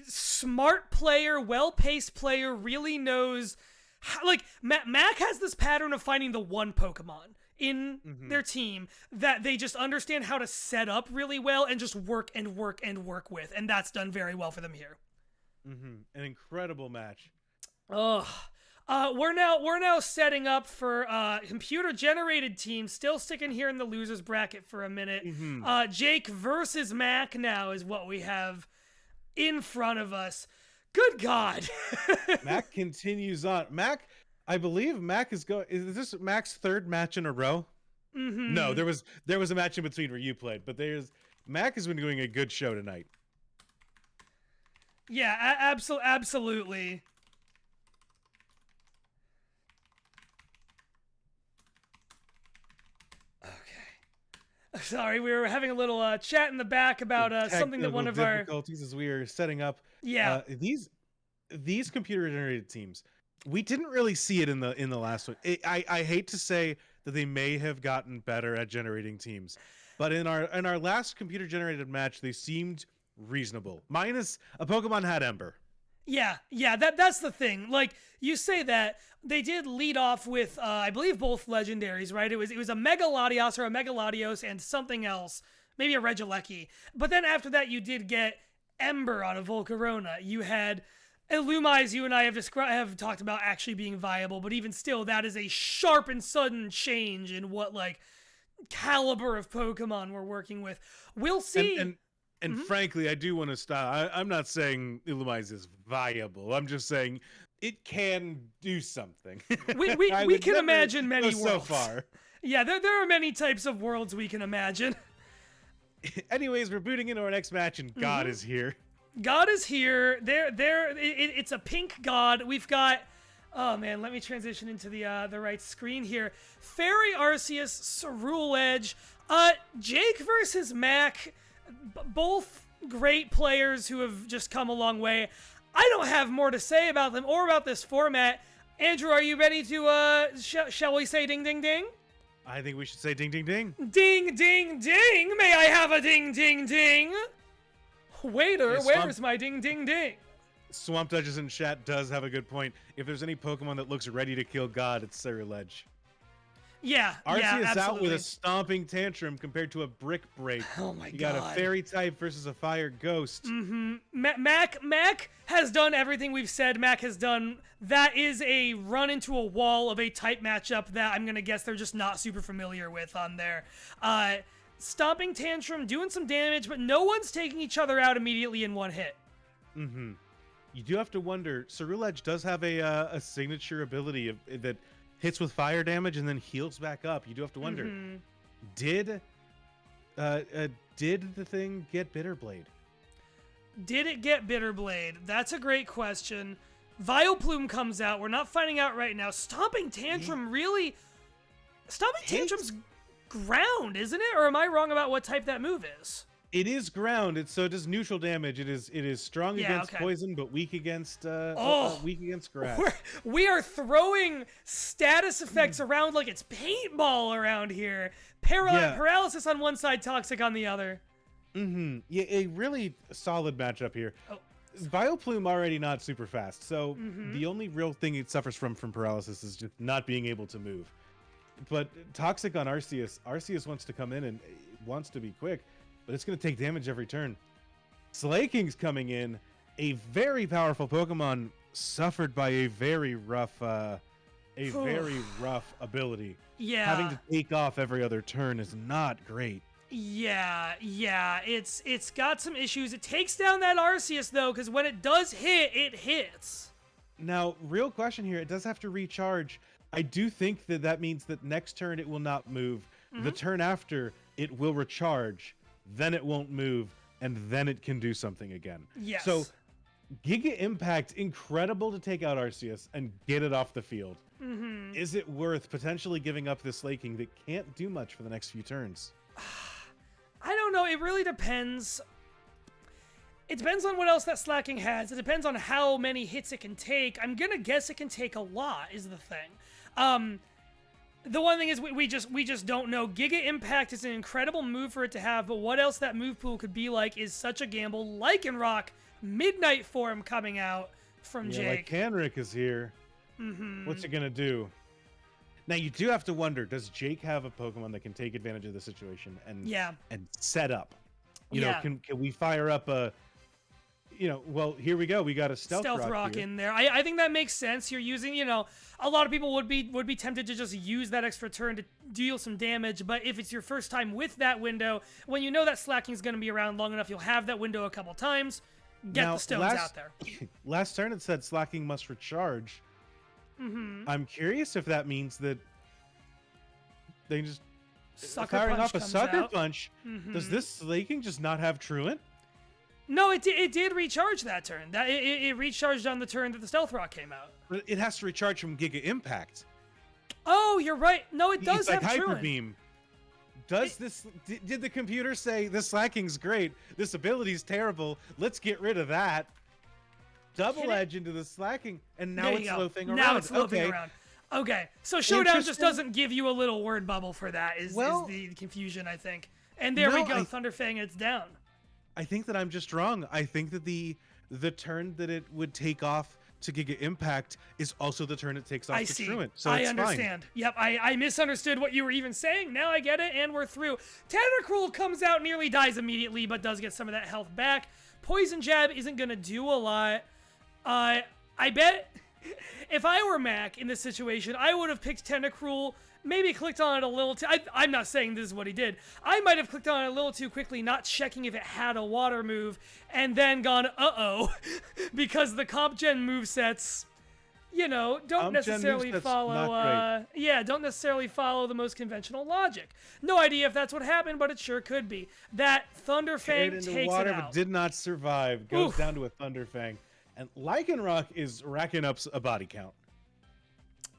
Speaker 2: smart player, well-paced player, really knows how, like, Mac has this pattern of finding the one Pokemon in their team that they just understand how to set up really well and just work with, and that's done very well for them here.
Speaker 1: An incredible match.
Speaker 2: Ugh. We're now setting up for computer generated teams. Still sticking here in the losers bracket for a minute. Jake versus Mac now is what we have in front of us. Good God.
Speaker 1: Mac continues on. Mac, I believe Mac is going. Is this Mac's third match in a row? No, there was a match in between where you played, but Mac has been doing a good show tonight.
Speaker 2: Yeah, absolutely. Okay. Sorry, we were having a little chat in the back about something that one of our
Speaker 1: difficulties as we were setting up.
Speaker 2: Yeah.
Speaker 1: These computer generated teams, we didn't really see it in the last one. I hate to say that they may have gotten better at generating teams, but in our last computer generated match, they seemed reasonable. Minus a Pokemon had Ember.
Speaker 2: Yeah, that's the thing. Like, you say that, they did lead off with, I believe both legendaries, right? It was a Mega Latios or a Mega Latios and something else, maybe a Regieleki. But then after that, you did get Ember on a Volcarona. You had Illumise, you and I have talked about actually being viable, but even still, that is a sharp and sudden change in what, like, caliber of Pokemon we're working with. We'll see.
Speaker 1: And frankly, I do want to stop. I'm not saying Illumise is viable. I'm just saying it can do something.
Speaker 2: We can imagine many worlds.
Speaker 1: So far.
Speaker 2: Yeah, there are many types of worlds we can imagine.
Speaker 1: Anyways, we're booting into our next match, and God is here.
Speaker 2: God is here. It's a pink God. We've got... Oh, man, let me transition into the right screen here. Fairy Arceus, Cerule Edge. Jake versus Mac... both great players who have just come a long way. I don't have more to say about them or about this format. Andrew, are you ready to, shall we say ding, ding, ding?
Speaker 1: I think we should say ding, ding, ding.
Speaker 2: Ding, ding, ding! May I have a ding, ding, ding? Waiter, where's my ding, ding, ding?
Speaker 1: Swamp Duchess in chat does have a good point. If there's any Pokemon that looks ready to kill God, it's Cerule Edge.
Speaker 2: Yeah,
Speaker 1: Arceus out with a stomping tantrum compared to a brick break.
Speaker 2: Oh my god.
Speaker 1: You got a fairy type versus a fire ghost.
Speaker 2: Mac has done everything we've said Mac has done. That is a run into a wall of a type matchup that I'm going to guess they're just not super familiar with on there. Stomping tantrum, doing some damage, but no one's taking each other out immediately in one hit.
Speaker 1: You do have to wonder, Cerule Edge does have a signature ability that hits with fire damage and then heals back up. You do have to wonder, did the thing get Bitterblade?
Speaker 2: Did it get Bitterblade? That's a great question. Vileplume comes out. We're not finding out right now. Stomping Tantrum really... Stomping Tantrum's ground, isn't it? Or am I wrong about what type that move is?
Speaker 1: It is ground. So it does neutral damage. It is strong against poison, but weak against grass.
Speaker 2: We are throwing status effects around like it's paintball around here. Paralysis on one side, toxic on the other.
Speaker 1: Yeah, a really solid matchup here. Vileplume already not super fast, so the only real thing it suffers from paralysis is just not being able to move. But toxic on Arceus. Arceus wants to come in and wants to be quick, but it's going to take damage every turn. Slaking's coming in, a very powerful Pokemon suffered by a very rough ability.
Speaker 2: Yeah.
Speaker 1: Having to take off every other turn is not great.
Speaker 2: Yeah, it's got some issues. It takes down that Arceus though, because when it does hit, it hits.
Speaker 1: Now, real question here, it does have to recharge. I do think that means that next turn it will not move. The turn after, it will recharge, then it won't move, and then it can do something again.
Speaker 2: Yes.
Speaker 1: So, Giga Impact, incredible to take out Arceus and get it off the field. Is it worth potentially giving up this Slaking that can't do much for the next few turns?
Speaker 2: I don't know. It really depends. It depends on what else that Slaking has. It depends on how many hits it can take. I'm gonna guess it can take a lot, is the thing. The one thing is we just don't know. Giga Impact is an incredible move for it to have, but what else that move pool could be like is such a gamble. Lycanroc, Midnight Form coming out from Jake.
Speaker 1: Lycanroc is here. What's it gonna do? Now you do have to wonder: does Jake have a Pokemon that can take advantage of the situation and set up? You know, can we fire up a? well, here we go. We got a stealth rock here.
Speaker 2: in there. I think that makes sense. You're using, a lot of people would be tempted to just use that extra turn to deal some damage, but if it's your first time with that window, when you know that slacking is going to be around long enough, you'll have that window a couple times. Get the stones out there.
Speaker 1: Last turn it said slacking must recharge. I'm curious if that means that they just firing off a sucker punch. Does this slacking just not have truant?
Speaker 2: No, it did recharge that turn. It recharged on the turn that the stealth rock came out.
Speaker 1: But it has to recharge from Giga Impact.
Speaker 2: Oh, you're right. No, it does have
Speaker 1: Hyper
Speaker 2: truant.
Speaker 1: Beam. Did the computer say this slacking's great? This ability's terrible. Let's get rid of that. Double edge into the slacking, and now it's loafing around.
Speaker 2: Now it's loafing around. Okay, so Showdown just doesn't give you a little word bubble for that. Is the confusion, I think. And there we go. Thunderfang, it's down.
Speaker 1: I think that I'm just wrong. I think that the turn that it would take off to Giga Impact is also the turn it takes off to Truant. So
Speaker 2: I
Speaker 1: it's
Speaker 2: understand.
Speaker 1: Fine.
Speaker 2: Yep, I misunderstood what you were even saying. Now I get it, and we're through. Tentacruel comes out, nearly dies immediately, but does get some of that health back. Poison Jab isn't going to do a lot. I bet if I were Mac in this situation, I would have picked Tentacruel, maybe clicked on it a little too... I'm not saying this is what he did. I might have clicked on it a little too quickly, not checking if it had a water move, and then gone, uh-oh, because the comp gen movesets, don't necessarily follow... don't necessarily follow the most conventional logic. No idea if that's what happened, but it sure could be. That Thunderfang takes
Speaker 1: water,
Speaker 2: it out.
Speaker 1: But did not survive. Goes down to a Thunderfang. And Lycanroc is racking up a body count.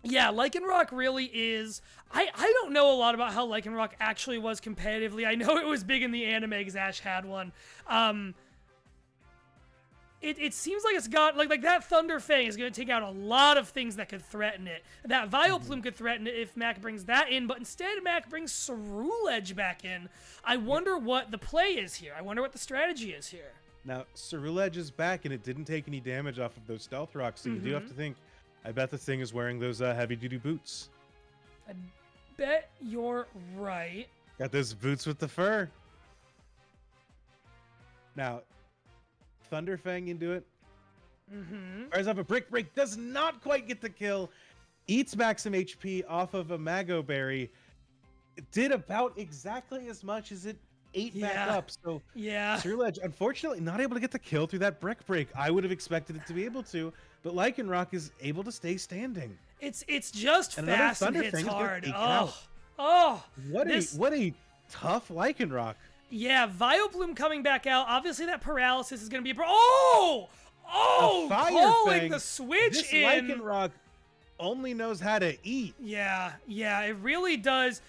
Speaker 2: Yeah, Lycanroc really is... I don't know a lot about how Lycanroc actually was competitively. I know it was big in the anime because Ash had one. It seems like it's got... Like that Thunderfang is going to take out a lot of things that could threaten it. That Vileplume could threaten it if Mac brings that in, but instead Mac brings Ceruledge back in. I wonder what the play is here. I wonder what the strategy is here.
Speaker 1: Now, Ceruledge is back, and it didn't take any damage off of those stealth rocks, so you do have to think, I bet this thing is wearing those heavy-duty boots.
Speaker 2: I bet you're right.
Speaker 1: Got those boots with the fur. Now, Thunderfang into it. Fires off a Brick Break, does not quite get the kill. Eats back some HP off of a Mago Berry. It did about exactly as much as it ate back up. So Ceruledge, unfortunately, not able to get the kill through that Brick Break. I would have expected it to be able to, but Lycanroc is able to stay standing.
Speaker 2: It's just
Speaker 1: and
Speaker 2: fast and hits hard. What
Speaker 1: a tough Lycanroc.
Speaker 2: Yeah, Vileplume coming back out. Obviously, that paralysis is going to be calling the switch
Speaker 1: this
Speaker 2: in.
Speaker 1: Lycanroc only knows how to eat.
Speaker 2: Yeah, it really does.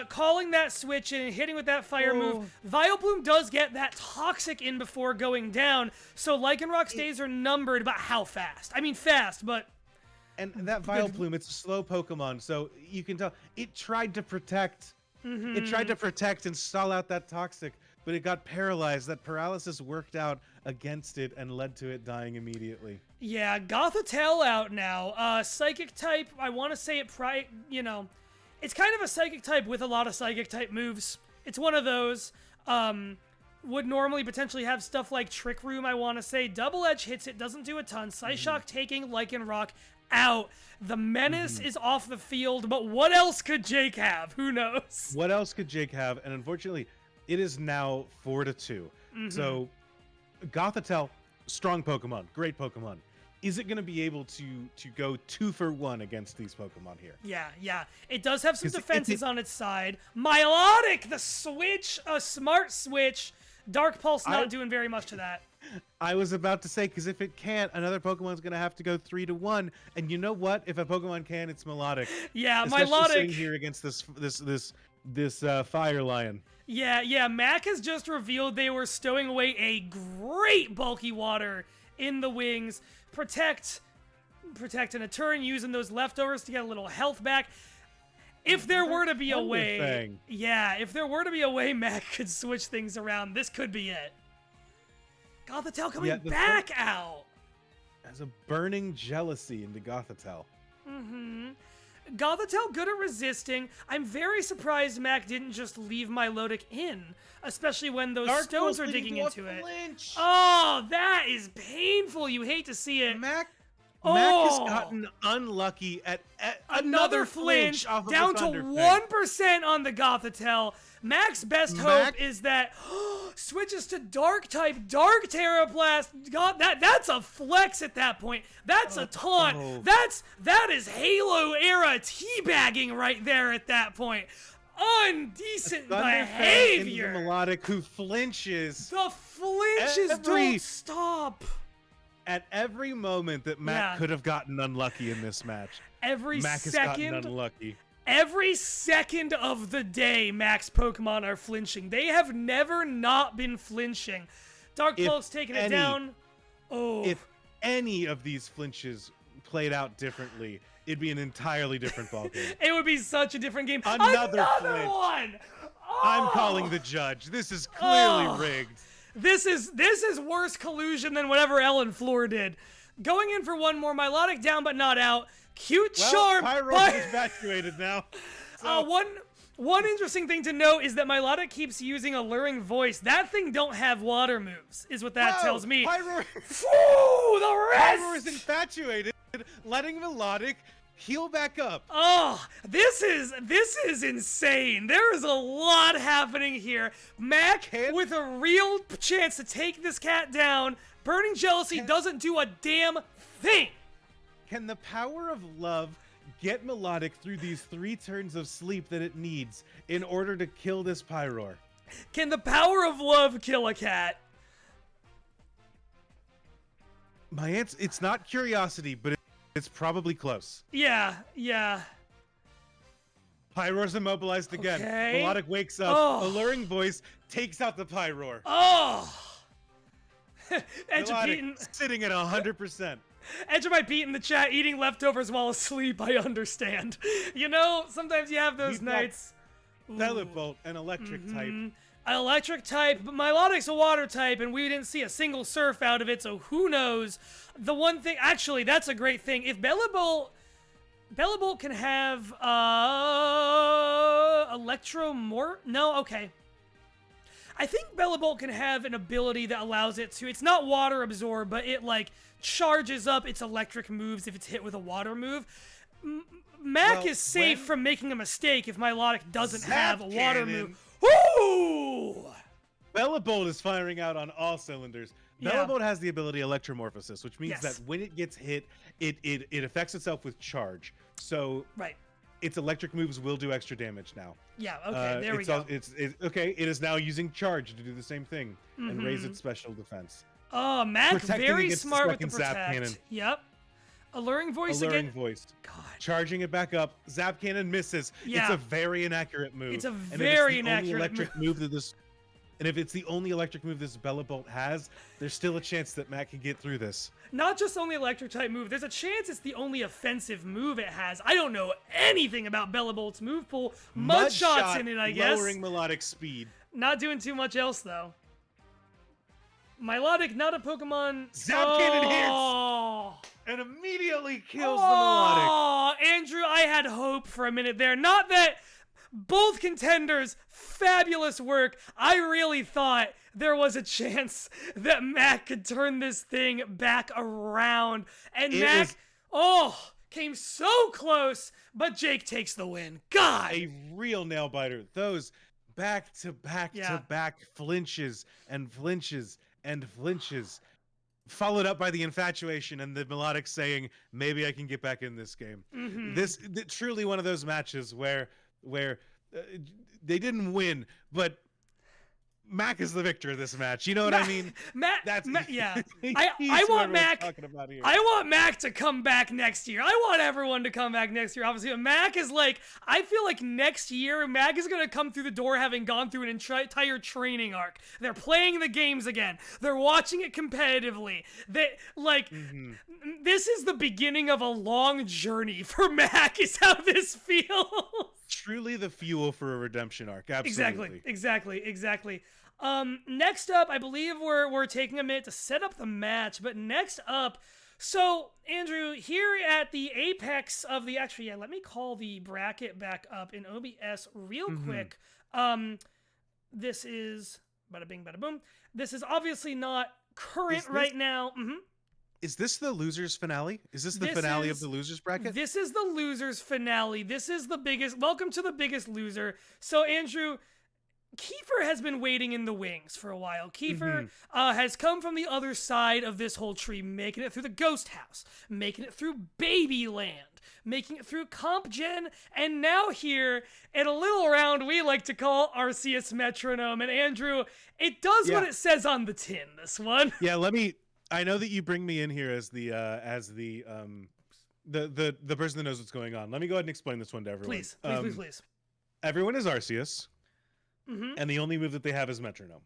Speaker 2: Calling that switch and hitting with that fire move. Vileplume does get that toxic in before going down, so Lycanroc's days are numbered, but how fast? I mean, fast, but...
Speaker 1: And that Vileplume, it's a slow Pokemon, so you can tell it tried to protect. It tried to protect and stall out that toxic, but it got paralyzed. That paralysis worked out against it and led to it dying immediately.
Speaker 2: Yeah, Gothitelle out now. Psychic type, I want to say it it's kind of a psychic type with a lot of psychic type moves. It's one of those. Would normally potentially have stuff like Trick Room, I want to say. Double Edge hits it, doesn't do a ton. Psyshock taking Lycanroc out. The Menace is off the field, but what else could Jake have? Who knows?
Speaker 1: What else could Jake have? And unfortunately, it is now 4-2. So, Gothitelle, strong Pokemon, great Pokemon. Is it going to be able to go 2-for-1 against these Pokemon here?
Speaker 2: Yeah. It does have some defenses on its side. Milotic, the switch, a smart switch. Dark Pulse not doing very much to that.
Speaker 1: I was about to say, because if it can't, another Pokemon's going to have to go 3-1. And you know what? If a Pokemon can, it's Milotic.
Speaker 2: Yeah,
Speaker 1: especially
Speaker 2: Milotic
Speaker 1: sitting here against this Fire Lion.
Speaker 2: Yeah. Mac has just revealed they were stowing away a great bulky water in the wings. Protect in a turn, using those leftovers to get a little health back. If there were to be a way, Mac could switch things around. This could be it. Gothitelle coming back out.
Speaker 1: As a burning jealousy into Gothitelle.
Speaker 2: Gothitelle good at resisting. I'm very surprised Mac didn't just leave Milotic in, especially when those
Speaker 1: Dark
Speaker 2: stones
Speaker 1: Pulse
Speaker 2: are
Speaker 1: leading
Speaker 2: digging
Speaker 1: to a
Speaker 2: into it.
Speaker 1: flinch.
Speaker 2: Oh, that is painful. You hate to see it.
Speaker 1: Mac
Speaker 2: Oh.
Speaker 1: has gotten unlucky at
Speaker 2: Another flinch
Speaker 1: off of
Speaker 2: down
Speaker 1: the
Speaker 2: to
Speaker 1: Thunder Fang.
Speaker 2: 1% on the Gothitelle. Mac's best hope
Speaker 1: Mac-
Speaker 2: is that switches to Dark type, Dark Terraplast. God, that's a flex at that point. That's a taunt.
Speaker 1: Oh.
Speaker 2: That is Halo era teabagging right there at that point. Undecent
Speaker 1: Thunder Fang into
Speaker 2: behavior.
Speaker 1: the Melodic, who flinches
Speaker 2: The flinches
Speaker 1: Every-
Speaker 2: don't stop.
Speaker 1: at every moment that Mac could have gotten unlucky in this match.
Speaker 2: Every
Speaker 1: Mac has
Speaker 2: second.
Speaker 1: gotten unlucky.
Speaker 2: Every second of the day, Mac's Pokemon are flinching. They have never not been flinching. Dark Pulse taking it down. Oh.
Speaker 1: If any of these flinches played out differently, it'd be an entirely different ballgame.
Speaker 2: It would be such a different game.
Speaker 1: Another flinch.
Speaker 2: one!
Speaker 1: I'm calling the judge. This is clearly rigged.
Speaker 2: This is worse collusion than whatever Ellen Floor did. Going in for one more, Milotic down but not out. Cute charm.
Speaker 1: Pyro's infatuated now. So.
Speaker 2: One interesting thing to note is that Milotic keeps using Alluring Voice. That thing don't have water moves, is what that tells me.
Speaker 1: Pyro,
Speaker 2: the rest!
Speaker 1: Pyro is infatuated, letting Melodic heal back up.
Speaker 2: Oh, this is insane. There is a lot happening here. Mac with a real chance to take this cat down. Burning Jealousy doesn't do a damn thing.
Speaker 1: Can the power of love get Melodic through these 3 turns of sleep that it needs in order to kill this Pyroar?
Speaker 2: Can the power of love kill a cat?
Speaker 1: My answer, it's not curiosity, but it's probably close.
Speaker 2: Yeah.
Speaker 1: Pyroar's immobilized again.
Speaker 2: Okay.
Speaker 1: Melodic wakes up.
Speaker 2: Oh.
Speaker 1: Alluring Voice takes out the Pyroar.
Speaker 2: Oh!
Speaker 1: Melodic sitting at 100%.
Speaker 2: Edge might beat in the chat, eating leftovers while asleep. I understand. You know, sometimes you have those nights.
Speaker 1: Pellet Bolt, an electric type.
Speaker 2: An electric type, but Melodic's a water type, and we didn't see a single surf out of it, so who knows? The one thing, actually, that's a great thing. If Bellibolt can have No, okay. I think Bellibolt can have an ability that allows it to. It's not water absorb, but it like charges up its electric moves if it's hit with a water move. Mac is safe from making a mistake if Milotic doesn't have a water move. Woo!
Speaker 1: Bellibolt is firing out on all cylinders.
Speaker 2: Yeah.
Speaker 1: Bellibolt has the ability Electromorphosis, which means that when it gets hit, it affects itself with charge. So its electric moves will do extra damage now.
Speaker 2: Yeah, okay, there we go.
Speaker 1: Okay, it is now using charge to do the same thing and raise its special defense.
Speaker 2: Oh, Mac
Speaker 1: Protecting
Speaker 2: very
Speaker 1: against the
Speaker 2: smart with the
Speaker 1: second Zap
Speaker 2: protect.
Speaker 1: Cannon.
Speaker 2: Yep. Alluring Voice again.
Speaker 1: Alluring Voice. God. Charging it back up. Zap Cannon misses.
Speaker 2: Yeah.
Speaker 1: It's a very inaccurate move.
Speaker 2: It's a
Speaker 1: And
Speaker 2: very
Speaker 1: if it's the only
Speaker 2: inaccurate
Speaker 1: electric move that this. And if it's the only electric move this Bellibolt has, there's still a chance that Mac can get through this.
Speaker 2: Not just the only electric type move, there's a chance it's the only offensive move it has. I don't know anything about Bellibolt's move pool. Mudshot's in it, I guess.
Speaker 1: Lowering Melodic speed.
Speaker 2: Not doing too much else, though. Milotic, not a Pokemon.
Speaker 1: Zap Cannon hits! And immediately kills the Melodic.
Speaker 2: Oh, Andrew, I had hope for a minute there. Not that both contenders, fabulous work. I really thought there was a chance that Mac could turn this thing back around. And Mac, came so close, but Jake takes the win. God!
Speaker 1: A real nail biter. Those back-to-back flinches and flinches and flinches, followed up by the infatuation and the Melodic saying, maybe I can get back in this game. This truly one of those matches where they didn't win, but Mac is the victor of this match. You know what I mean?
Speaker 2: Yeah. I want Mac. I want Mac to come back next year. I want everyone to come back next year. Obviously, but Mac is like. I feel like next year Mac is gonna come through the door having gone through an entire training arc. They're playing the games again. They're watching it competitively. This is the beginning of a long journey for Mac. Is how this feels.
Speaker 1: Truly the fuel for a redemption arc. Absolutely.
Speaker 2: Exactly. Next up, I believe we're taking a minute to set up the match, but next up, So, Andrew, here at the apex of the... Actually, yeah, let me call the bracket back up in OBS real quick. This is... Bada bing, bada boom. This is obviously not current right now.
Speaker 1: Is this the losers finale? Is this the finale of the losers bracket?
Speaker 2: This is the losers finale. This is the biggest... Welcome to the biggest loser. So, Andrew... Kiefer has been waiting in the wings for a while. Kiefer has come from the other side of this whole tree, making it through the ghost house, making it through Babyland, making it through Comp Gen, and now here in a little round we like to call Arceus Metronome. And Andrew, it does what it says on the tin, this one.
Speaker 1: Yeah, I know that you bring me in here as the person that knows what's going on. Let me go ahead and explain this one to everyone.
Speaker 2: Please.
Speaker 1: Everyone is Arceus. And the only move that they have is Metronome.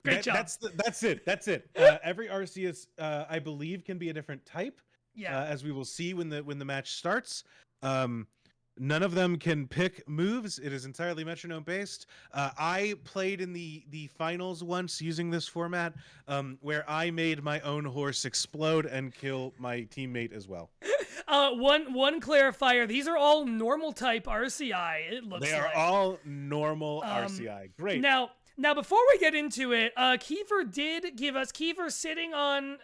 Speaker 2: Great job.
Speaker 1: That's it. Every Arceus, I believe, can be a different type.
Speaker 2: Yeah.
Speaker 1: As we will see when the match starts. None of them can pick moves. It is entirely Metronome based. I played in the finals once using this format, where I made my own horse explode and kill my teammate as well.
Speaker 2: One clarifier. These are all normal type RCI. It looks
Speaker 1: they are all normal RCI. Great.
Speaker 2: Now before we get into it, Kiefer did give us sitting on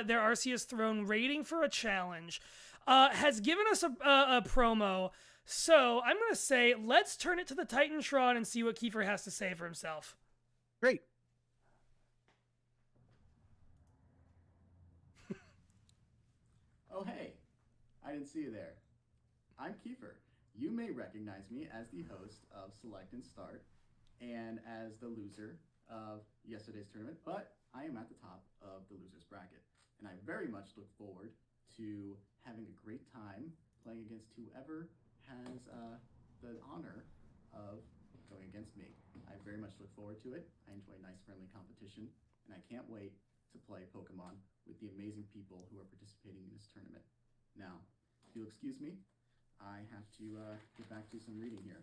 Speaker 2: their Arceus throne, waiting for a challenge. Has given us a promo. So I'm gonna say let's turn it to the Titantron and see what Kiefer has to say for himself.
Speaker 1: Great.
Speaker 13: Oh hey. I didn't see you there. I'm Kiefer. You may recognize me as the host of Select and Start and as the loser of yesterday's tournament, but I am at the top of the losers bracket. And I very much look forward to having a great time playing against whoever has the honor of going against me. I very much look forward to it. I enjoy nice, friendly competition, and I can't wait to play Pokemon with the amazing people who are participating in this tournament. Now, if you'll excuse me, I have to get back to some reading here.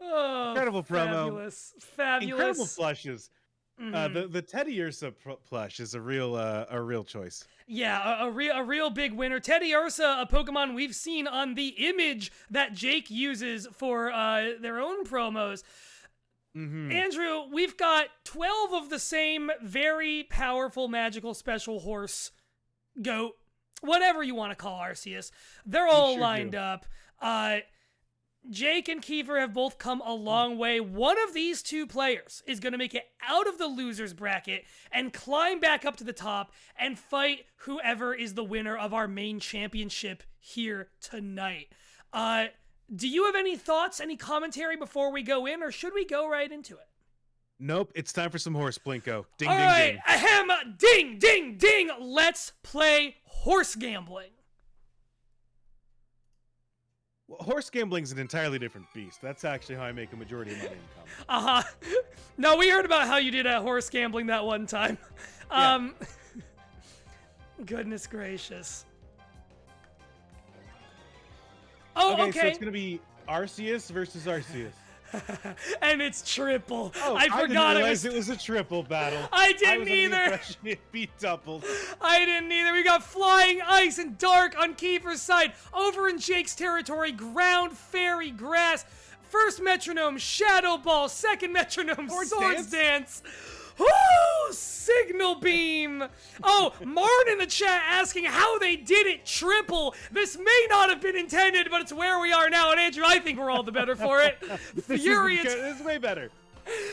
Speaker 2: Oh,
Speaker 1: incredible promo.
Speaker 2: Fabulous.
Speaker 1: Incredible plushes. The Teddy Ursa plush is a real choice.
Speaker 2: Yeah, a real big winner. Teddy Ursa, a Pokemon we've seen on the image that Jake uses for their own promos. Andrew, we've got 12 of the same very powerful magical special horse, goat, whatever you want to call Arceus. They're all lined up. Jake and Kiefer have both come a long way. One of these two players is going to make it out of the losers bracket and climb back up to the top and fight whoever is the winner of our main championship here tonight. Do you have any thoughts, any commentary before we go in, or should we go right into it?
Speaker 1: Nope, it's time for some horse Blinko. Ding,
Speaker 2: all
Speaker 1: ding,
Speaker 2: right,
Speaker 1: ding.
Speaker 2: Ahem, ding, ding, ding. Let's play horse gambling.
Speaker 1: Well, horse gambling is an entirely different beast. That's actually how I make a majority of my income.
Speaker 2: No, we heard about how you did horse gambling that one time. Goodness gracious. Oh, okay.
Speaker 1: So it's going to be Arceus versus Arceus.
Speaker 2: And it's triple.
Speaker 1: Oh,
Speaker 2: I forgot
Speaker 1: didn't realize it was a triple battle.
Speaker 2: I didn't either.
Speaker 1: It'd be doubled.
Speaker 2: I didn't either. We got Flying Ice and Dark on Kiefer's side. Over in Jake's territory, Ground Fairy Grass. First Metronome, Shadow Ball. Second Metronome, Swords Dance. Woo! Signal Beam! Oh, Martin in the chat asking how they did it triple. This may not have been intended, but it's where we are now. And Andrew, I think we're all the better for it. Furious.
Speaker 1: This is way better.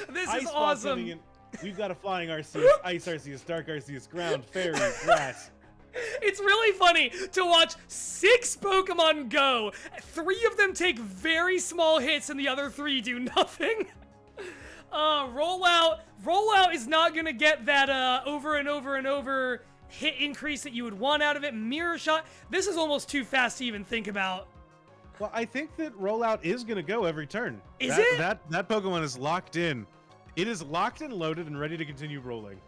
Speaker 2: This
Speaker 1: Ice
Speaker 2: is
Speaker 1: Ball
Speaker 2: awesome.
Speaker 1: coming in. We've got a Flying Arceus, Ice Arceus, Dark Arceus, Ground, Fairy, Grass.
Speaker 2: It's really funny to watch 6 Pokemon go. 3 of them take very small hits and the other 3 do nothing. Rollout is not gonna get that over and over and over hit increase that you would want out of it. Mirror Shot, this is almost too fast to even think about.
Speaker 1: Well, I think that Rollout is gonna go every turn.
Speaker 2: Is it?
Speaker 1: That Pokemon is locked in. It is locked and loaded and ready to continue rolling.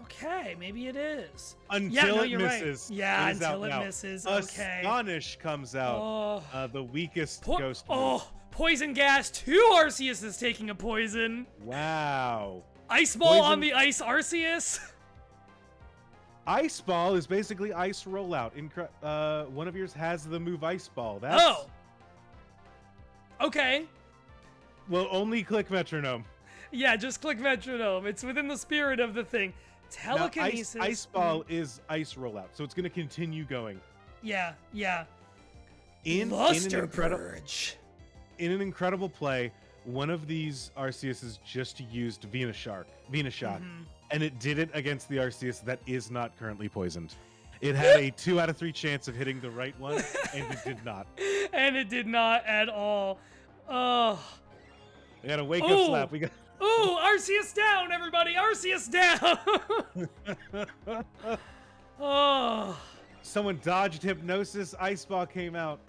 Speaker 2: Okay, maybe it is.
Speaker 1: Until it misses.
Speaker 2: Right. Yeah,
Speaker 1: it
Speaker 2: until it misses. Okay.
Speaker 1: Astonish comes out. The weakest ghost.
Speaker 2: Poor Poison gas. 2 Arceus is taking a poison.
Speaker 1: Wow.
Speaker 2: Ice ball
Speaker 1: Poison-
Speaker 2: on the ice Arceus.
Speaker 1: Ice Ball is basically ice rollout. One of yours has the move Ice Ball. That's,
Speaker 2: Oh. Okay.
Speaker 1: Well, only click metronome.
Speaker 2: Yeah, just click metronome. It's within the spirit of the thing.
Speaker 1: Now,
Speaker 2: Telekinesis.
Speaker 1: Ice Ball is ice rollout, so it's going to continue going.
Speaker 2: Yeah, yeah.
Speaker 1: In
Speaker 2: Luster
Speaker 1: an incredible,
Speaker 2: Purge.
Speaker 1: in an incredible play, one of these Arceuses just used Venus Shock, and it did it against the Arceus that is not currently poisoned. It had a 2 out of 3 chance of hitting the right one, and it did not.
Speaker 2: And it did not at all. Oh.
Speaker 1: We got a wake-up slap. We got.
Speaker 2: Ooh, Arceus down, everybody! Arceus down! Oh.
Speaker 1: Someone dodged Hypnosis. Ice Ball came out.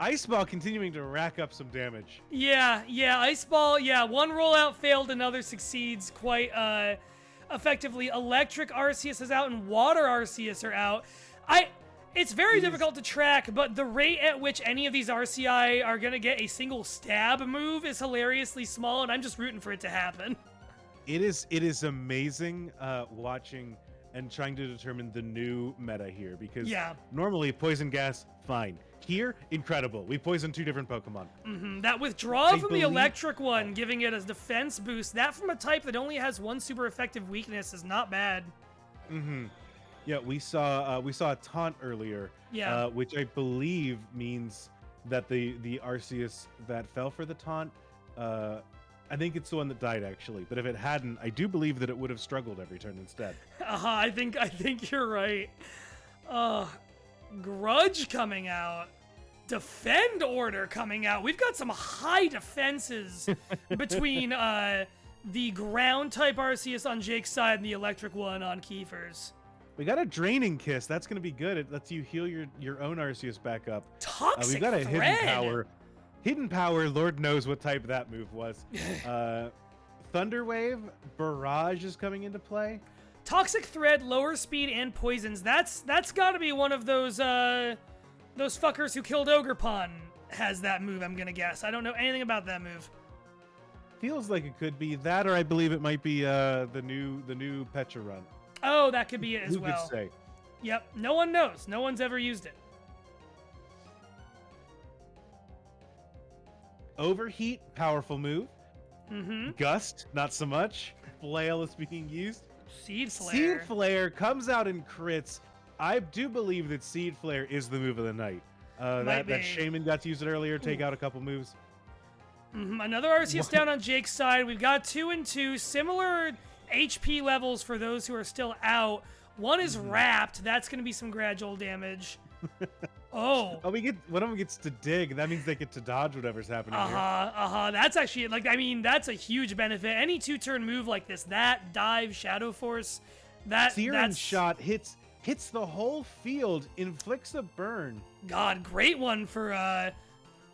Speaker 1: Ice Ball continuing to rack up some damage.
Speaker 2: Yeah, Ice Ball, one rollout failed, another succeeds quite effectively. Electric Arceus is out and Water Arceus are out. It's very difficult to track, but the rate at which any of these RCI are going to get a single stab move is hilariously small, and I'm just rooting for it to happen.
Speaker 1: It is amazing watching and trying to determine the new meta here, because normally Poison Gas, fine. Here, incredible. We poisoned 2 different Pokemon.
Speaker 2: That withdrawal from the electric one, giving it a defense boost, that from a type that only has 1 super effective weakness is not bad.
Speaker 1: Yeah, we saw a taunt earlier, which I believe means that the Arceus that fell for the taunt, I think it's the one that died actually. But if it hadn't, I do believe that it would have struggled every turn instead.
Speaker 2: I think you're right. Grudge coming out. Defend Order coming out. We've got some high defenses between the ground type Arceus on Jake's side and the electric one on Kiefer's.
Speaker 1: We got a Draining Kiss. That's going to be good. It lets you heal your own Arceus back up.
Speaker 2: Toxic
Speaker 1: We've got a
Speaker 2: Thread.
Speaker 1: Hidden Power. Hidden Power, Lord knows what type that move was. Thunder Wave, Barrage is coming into play.
Speaker 2: Toxic Thread, lower speed, and poisons. That's got to be one of those fuckers who killed Ogerpon has that move, I'm going to guess. I don't know anything about that move.
Speaker 1: Feels like it could be that, or I believe it might be the new Petra run.
Speaker 2: Oh, that could be it as
Speaker 1: Who
Speaker 2: well.
Speaker 1: could say?
Speaker 2: Yep, no one knows. No one's ever used it.
Speaker 1: Overheat, powerful move.
Speaker 2: Mm-hmm.
Speaker 1: Gust, not so much. Flail is being used.
Speaker 2: Seed Flare.
Speaker 1: Seed Flare comes out and crits. I do believe that Seed Flare is the move of the night. That Shaman got to use it earlier, take out a couple moves.
Speaker 2: Another Arceus down on Jake's side. We've got 2 and 2. Similar HP levels for those who are still out. One is wrapped. That's going to be some gradual damage. Oh,
Speaker 1: one of them gets to dig. That means they get to dodge whatever's happening here.
Speaker 2: That's actually, that's a huge benefit. Any 2-turn move like this, that dive, Shadow Force,
Speaker 1: Searing Shot hits the whole field, inflicts a burn.
Speaker 2: God, great one for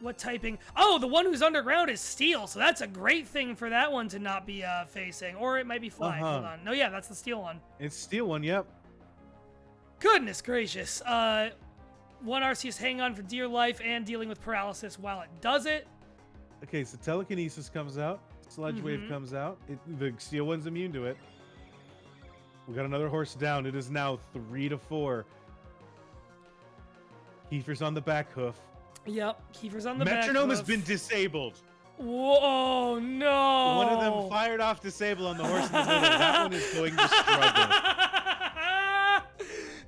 Speaker 2: what typing? Oh, the one who's underground is Steel, so that's a great thing for that one to not be facing, or it might be flying. Hold on. No, yeah, that's the Steel one.
Speaker 1: It's Steel one, yep.
Speaker 2: Goodness gracious. One Arceus hanging on for dear life and dealing with paralysis while it does it.
Speaker 1: Okay, so Telekinesis comes out. Sludge Wave comes out. The Steel one's immune to it. We got another horse down. It is now 3-4. Kiefer's on the back hoof.
Speaker 2: Yep, Kiefer's on the back hoof.
Speaker 1: Metronome has been disabled.
Speaker 2: Whoa, no.
Speaker 1: One of them fired off Disable on the horse in the middle. That one is going to struggle.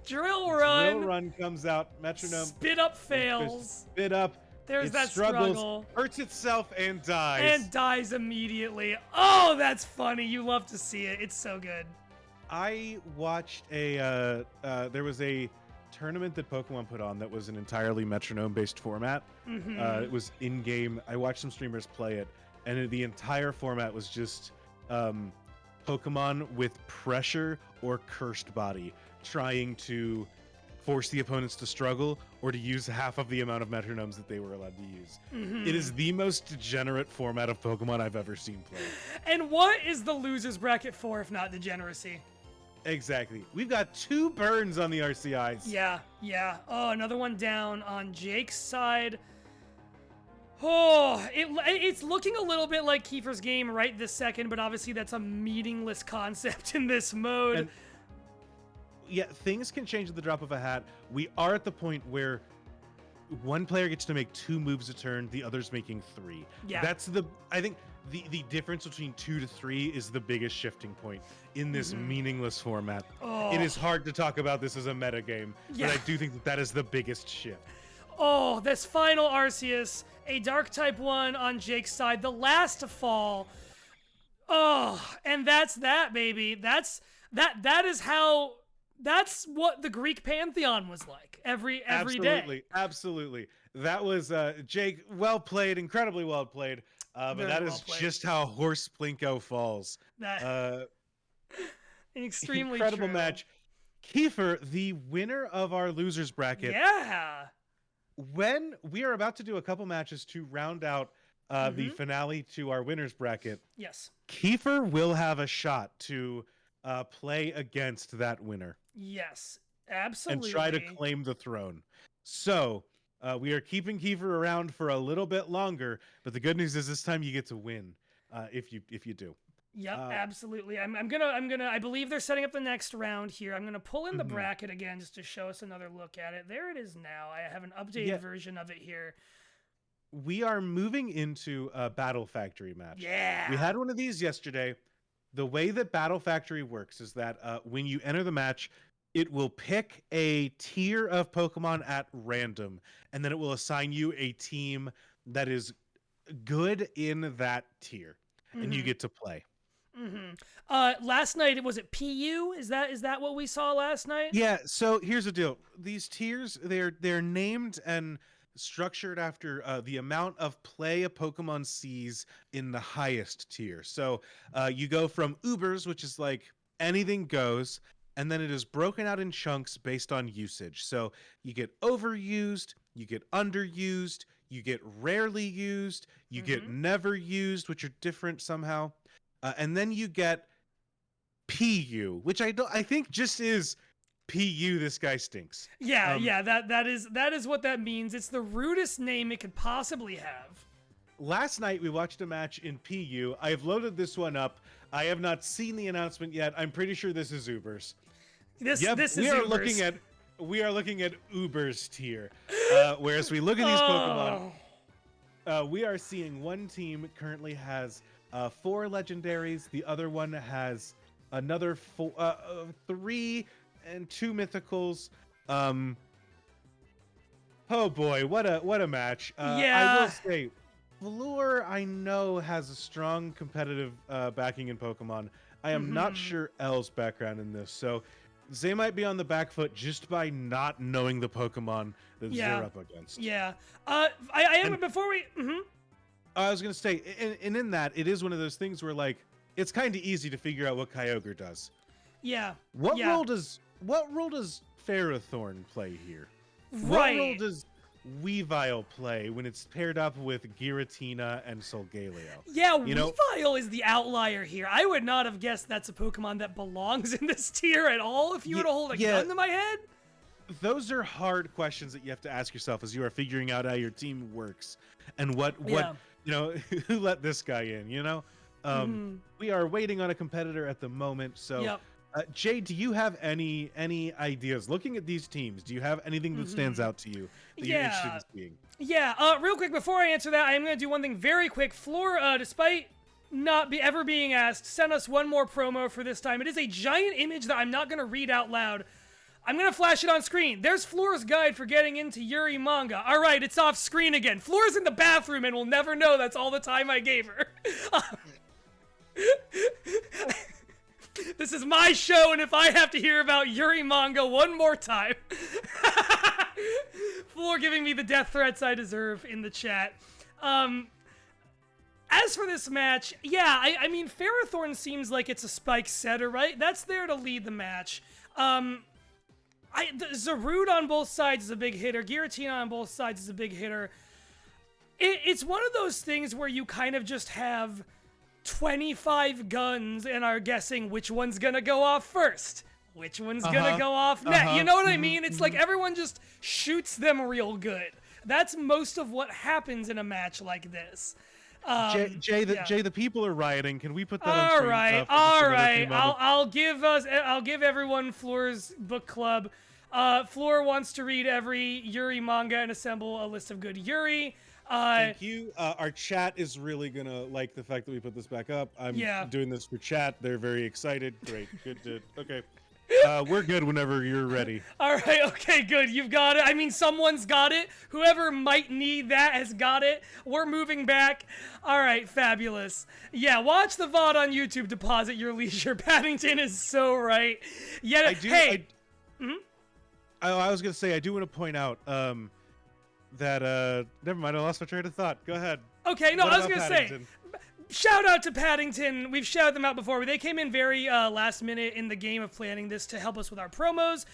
Speaker 2: Drill Run.
Speaker 1: Drill Run comes out. Metronome.
Speaker 2: Spit Up fails.
Speaker 1: Spit Up.
Speaker 2: There's
Speaker 1: it
Speaker 2: that
Speaker 1: struggles,
Speaker 2: struggle.
Speaker 1: Hurts itself and dies.
Speaker 2: And dies immediately. Oh, that's funny. You love to see it. It's so good.
Speaker 1: I watched there was a tournament that Pokemon put on that was an entirely metronome-based format. It was in-game. I watched some streamers play it, and the entire format was just Pokemon with pressure or cursed body trying to force the opponents to struggle or to use half of the amount of metronomes that they were allowed to use. It is the most degenerate format of Pokemon I've ever seen play.
Speaker 2: And what is the loser's bracket for if not degeneracy?
Speaker 1: Exactly. We've got 2 burns on the RCIs.
Speaker 2: Yeah. Oh, another one down on Jake's side. Oh, it's looking a little bit like Kiefer's game right this second, but obviously that's a meaningless concept in this mode.
Speaker 1: And, yeah, things can change at the drop of a hat. We are at the point where one player gets to make 2 moves a turn, the other's making 3.
Speaker 2: Yeah.
Speaker 1: That's I think the difference between 2 to 3 is the biggest shifting point in this meaningless format.
Speaker 2: Oh.
Speaker 1: It is hard to talk about this as a meta game,
Speaker 2: Yeah.
Speaker 1: but I do think that is the biggest shift.
Speaker 2: Oh, this final Arceus, a dark type 1 on Jake's side, the last to fall. Oh, and that's that, baby. That's what the Greek pantheon was like every day.
Speaker 1: Absolutely. That was Jake, well played, incredibly well played. But
Speaker 2: Very
Speaker 1: that
Speaker 2: well
Speaker 1: is
Speaker 2: played.
Speaker 1: just how Horse Plinko falls.
Speaker 2: That extremely
Speaker 1: incredible
Speaker 2: true.
Speaker 1: match. Kiefer, the winner of our losers bracket.
Speaker 2: Yeah.
Speaker 1: When we are about to do a couple matches to round out the finale to our winners bracket,
Speaker 2: Yes.
Speaker 1: Kiefer will have a shot to play against that winner.
Speaker 2: Yes. Absolutely.
Speaker 1: And try to claim the throne. So we are keeping Kiefer around for a little bit longer, but the good news is this time you get to win if you do.
Speaker 2: Yep, absolutely. I'm gonna. I believe they're setting up the next round here. I'm gonna pull in the bracket again just to show us another look at it. There it is now. I have an updated version of it here.
Speaker 1: We are moving into a Battle Factory match.
Speaker 2: Yeah.
Speaker 1: We had one of these yesterday. The way that Battle Factory works is that when you enter the match, it will pick a tier of Pokemon at random, and then it will assign you a team that is good in that tier, and you get to play.
Speaker 2: Last night, was it PU? Is that what we saw last night?
Speaker 1: Yeah, so here's the deal. These tiers, they're named and structured after the amount of play a Pokemon sees in the highest tier. So you go from Ubers, which is like anything goes, and then it is broken out in chunks based on usage. So you get overused, you get underused, you get rarely used, you get never used, which are different somehow. And then you get PU, which I think just is PU. This guy stinks.
Speaker 2: Yeah, that is what that means. It's the rudest name it could possibly have.
Speaker 1: Last night we watched a match in PU. I've loaded this one up. I have not seen the announcement yet. I'm pretty sure this is Ubers.
Speaker 2: This is Ubers.
Speaker 1: We are looking at Ubers tier. Whereas we look at these Pokemon, we are seeing one team currently has 4 legendaries. The other one has another 3 and 2 mythicals. Oh boy, what a match! I will say, Floor I know has a strong competitive backing in Pokemon. I am not sure L's background in this, so they might be on the back foot just by not knowing the Pokemon that they're up against.
Speaker 2: Yeah. I am before we.
Speaker 1: I was gonna say, and in that, it is one of those things where like it's kind of easy to figure out what Kyogre does.
Speaker 2: Yeah.
Speaker 1: What role does Ferrothorn play here?
Speaker 2: Right.
Speaker 1: What role does Weavile play when it's paired up with Giratina and Solgaleo?
Speaker 2: Yeah, Weavile is the outlier here. I would not have guessed that's a Pokemon that belongs in this tier at all if you were to hold a gun to my head.
Speaker 1: Those are hard questions that you have to ask yourself as you are figuring out how your team works and what who let this guy in, We are waiting on a competitor at the moment, so Jay, do you have any ideas looking at these teams? Do you have anything that stands out to you that you're interested in seeing?
Speaker 2: Yeah, real quick before I answer that, I'm going to do one thing very quick. Floor, despite not ever being asked, sent us one more promo for this time. It is a giant image that I'm not going to read out loud. I'm going to flash it on screen. There's Floor's guide for getting into Yuri manga. All right, it's off screen again. Floor's in the bathroom and will never know that's all the time I gave her. This is my show, and if I have to hear about Yuri manga one more time... Floor giving me the death threats I deserve in the chat. As for this match, I mean, Ferrothorn seems like it's a spike setter, right? That's there to lead the match. Zarude on both sides is a big hitter. Giratina on both sides is a big hitter. It's one of those things where you kind of just have 25 guns and are guessing which one's gonna go off first. Which one's gonna go off next. You know what I mean? It's like everyone just shoots them real good. That's most of what happens in a match like this.
Speaker 1: Jay, the people are rioting. Can we put that on
Speaker 2: All
Speaker 1: screen?
Speaker 2: right. I'll give everyone Floor's book club. Floor wants to read every Yuri manga and assemble a list of good Yuri.
Speaker 1: Thank you. Our chat is really gonna like the fact that we put this back up. I'm doing this for chat. They're very excited. Great. Good. Okay. We're good whenever you're ready.
Speaker 2: All right. Okay. Good. You've got it. I mean, someone's got it. Whoever might need that has got it. We're moving back. All right. Fabulous. Yeah. Watch the VOD on YouTube. Deposit your leisure. Paddington is so right. Yeah.
Speaker 1: I was gonna say I do want to point out that never mind. I lost my train of thought. Go ahead.
Speaker 2: Okay. No,
Speaker 1: What
Speaker 2: I was
Speaker 1: about
Speaker 2: gonna
Speaker 1: Paddington?
Speaker 2: say. Shout out to Paddington. We've shouted them out before. They came in very last minute in the game of planning this to help us with our promos.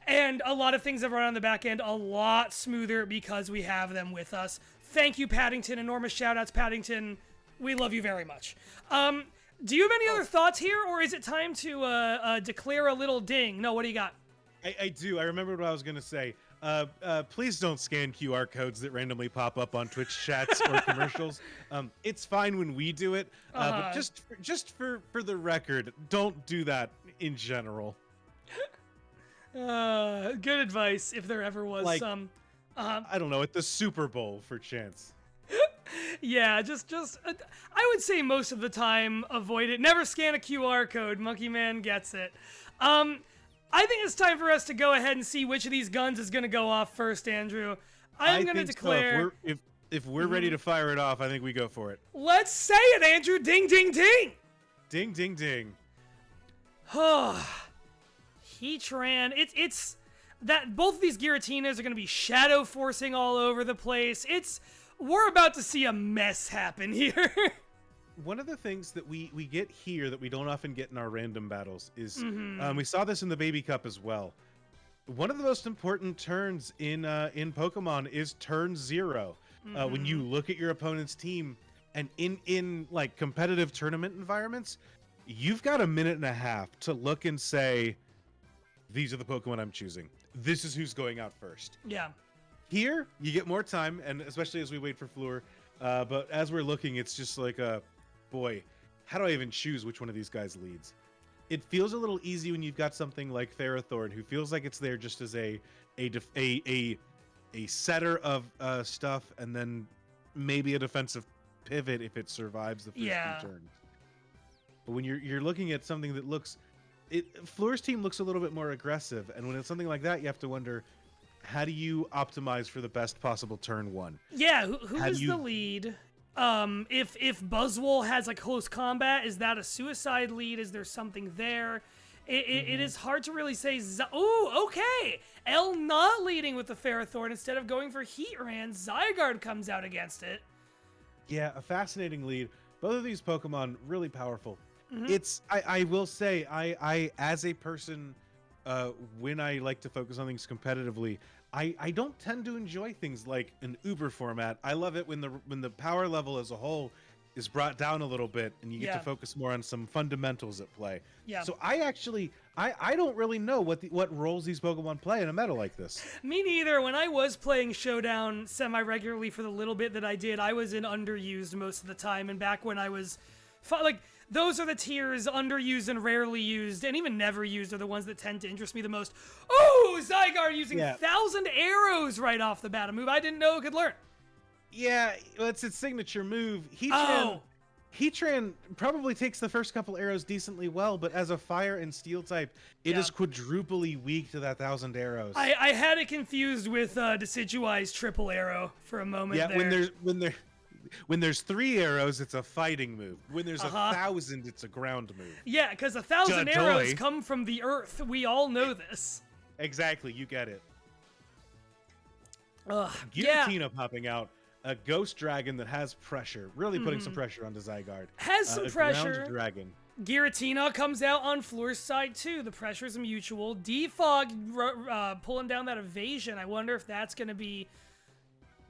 Speaker 2: And a lot of things have run on the back end a lot smoother because we have them with us. Thank you, Paddington. Enormous shout outs, Paddington. We love you very much. Do you have any other thoughts here, or is it time to declare a little ding? No, what do you got?
Speaker 1: I do. I remembered what I was going to say. Please don't scan QR codes that randomly pop up on Twitch chats or commercials. It's fine when we do it, but just for the record, don't do that in general.
Speaker 2: Good advice if there ever was some.
Speaker 1: I don't know, at the Super Bowl for chance.
Speaker 2: Yeah, just I would say most of the time avoid it. Never scan a QR code. Monkey Man gets it. I think it's time for us to go ahead and see which of these guns is going to go off first, Andrew. I'm going to declare...
Speaker 1: So. If we're ready to fire it off, I think we go for it.
Speaker 2: Let's say it, Andrew. Ding, ding, ding.
Speaker 1: Ding, ding, ding.
Speaker 2: Heatran. It's that both of these Giratinas are going to be shadow forcing all over the place. We're about to see a mess happen here.
Speaker 1: One of the things that we get here that we don't often get in our random battles is we saw this in the Baby Cup as well. One of the most important turns in Pokemon is turn 0. When you look at your opponent's team and in like competitive tournament environments, you've got a minute and a half to look and say, these are the Pokemon I'm choosing. This is who's going out first.
Speaker 2: Yeah.
Speaker 1: Here, you get more time, and especially as we wait for Floor. But as we're looking, it's just like boy, how do I even choose which one of these guys leads? It feels a little easy when you've got something like Ferrothorn, who feels like it's there just as a setter of stuff, and then maybe a defensive pivot if it survives the first few turns. But when you're looking at something that looks, Floor's team looks a little bit more aggressive, and when it's something like that, you have to wonder, how do you optimize for the best possible turn 1?
Speaker 2: Yeah, who is the lead? If Buzzwole has like close combat, is that a suicide lead? Is there something there? It is hard to really say. Oh, okay. L not leading with the Ferrothorn. Instead of going for Heatran, Zygarde comes out against it.
Speaker 1: Yeah, a fascinating lead. Both of these Pokemon really powerful. I will say, I as a person, when I like to focus on things competitively, I don't tend to enjoy things like an Uber format. I love it when the power level as a whole is brought down a little bit and you get to focus more on some fundamentals at play.
Speaker 2: Yeah.
Speaker 1: So I actually I don't really know what roles these Pokemon play in a meta like this.
Speaker 2: Me neither. When I was playing Showdown semi-regularly for the little bit that I did, I was in underused most of the time. And back when I was like, those are the tiers, underused and rarely used, and even never used are the ones that tend to interest me the most. Oh, Zygarde using 1,000 arrows right off the bat, a move I didn't know it could learn.
Speaker 1: Yeah, well, it's its signature move. Heatran probably takes the first couple arrows decently well, but as a fire and steel type, it is quadruply weak to that 1,000 arrows.
Speaker 2: I had it confused with Decidueye's triple arrow for a moment there.
Speaker 1: When there's 3 arrows, it's a fighting move. When there's 1,000, it's a ground move.
Speaker 2: Yeah, because 1,000 arrows come from the earth. We all know this.
Speaker 1: Exactly, you get it.
Speaker 2: Giratina
Speaker 1: popping out. A ghost dragon that has pressure. Really putting some pressure onto Zygarde.
Speaker 2: Has some pressure.
Speaker 1: Ground dragon.
Speaker 2: Giratina comes out on Floor's side too. The pressure is mutual. Defog pulling down that evasion. I wonder if that's going to be...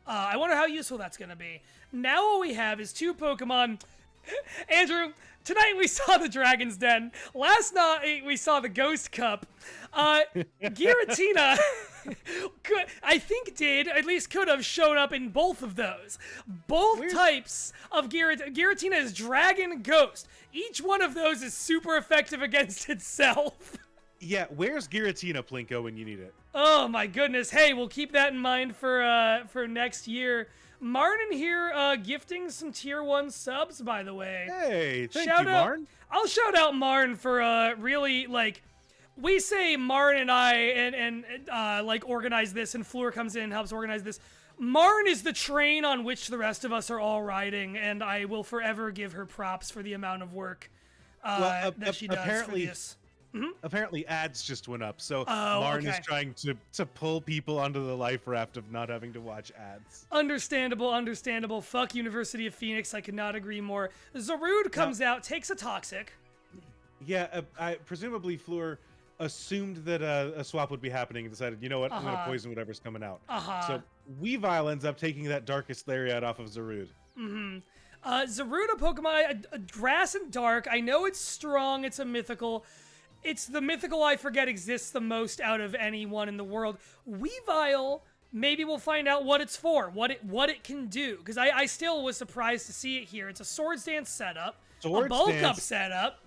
Speaker 2: I wonder how useful that's going to be. Now all we have is 2 Pokemon. Andrew, tonight we saw the Dragon's Den. Last night we saw the Ghost Cup. Giratina... I think at least could have shown up in both of those. Both types of Giratina is Dragon Ghost. Each one of those is super effective against itself.
Speaker 1: Yeah, where's Giratina, Plinko, when you need it?
Speaker 2: Oh my goodness. Hey, we'll keep that in mind for next year. Martin here gifting some tier 1 subs, by the way.
Speaker 1: Hey, thank you, Martin.
Speaker 2: I'll shout out Martin for really, like, we say Martin and I and like organize this, and Fleur comes in and helps organize this. Martin is the train on which the rest of us are all riding, and I will forever give her props for the amount of work that she does for this.
Speaker 1: Apparently ads just went up, so Martin is trying to pull people onto the life raft of not having to watch ads.
Speaker 2: Understandable. Fuck University of Phoenix, I could not agree more. Zarude comes out, takes a toxic.
Speaker 1: Yeah, presumably Fleur assumed that a swap would be happening and decided, you know what, I'm going to poison whatever's coming out. So Weavile ends up taking that Darkest Lariat off of Zarude.
Speaker 2: Zarude, a Pokemon, a Grass and Dark. I know it's strong, it's a mythical. It's the mythical I forget exists the most out of anyone in the world. Weavile, maybe we'll find out what it's for, what it can do. Because I still was surprised to see it here. It's a Swords Dance setup, a bulk up setup.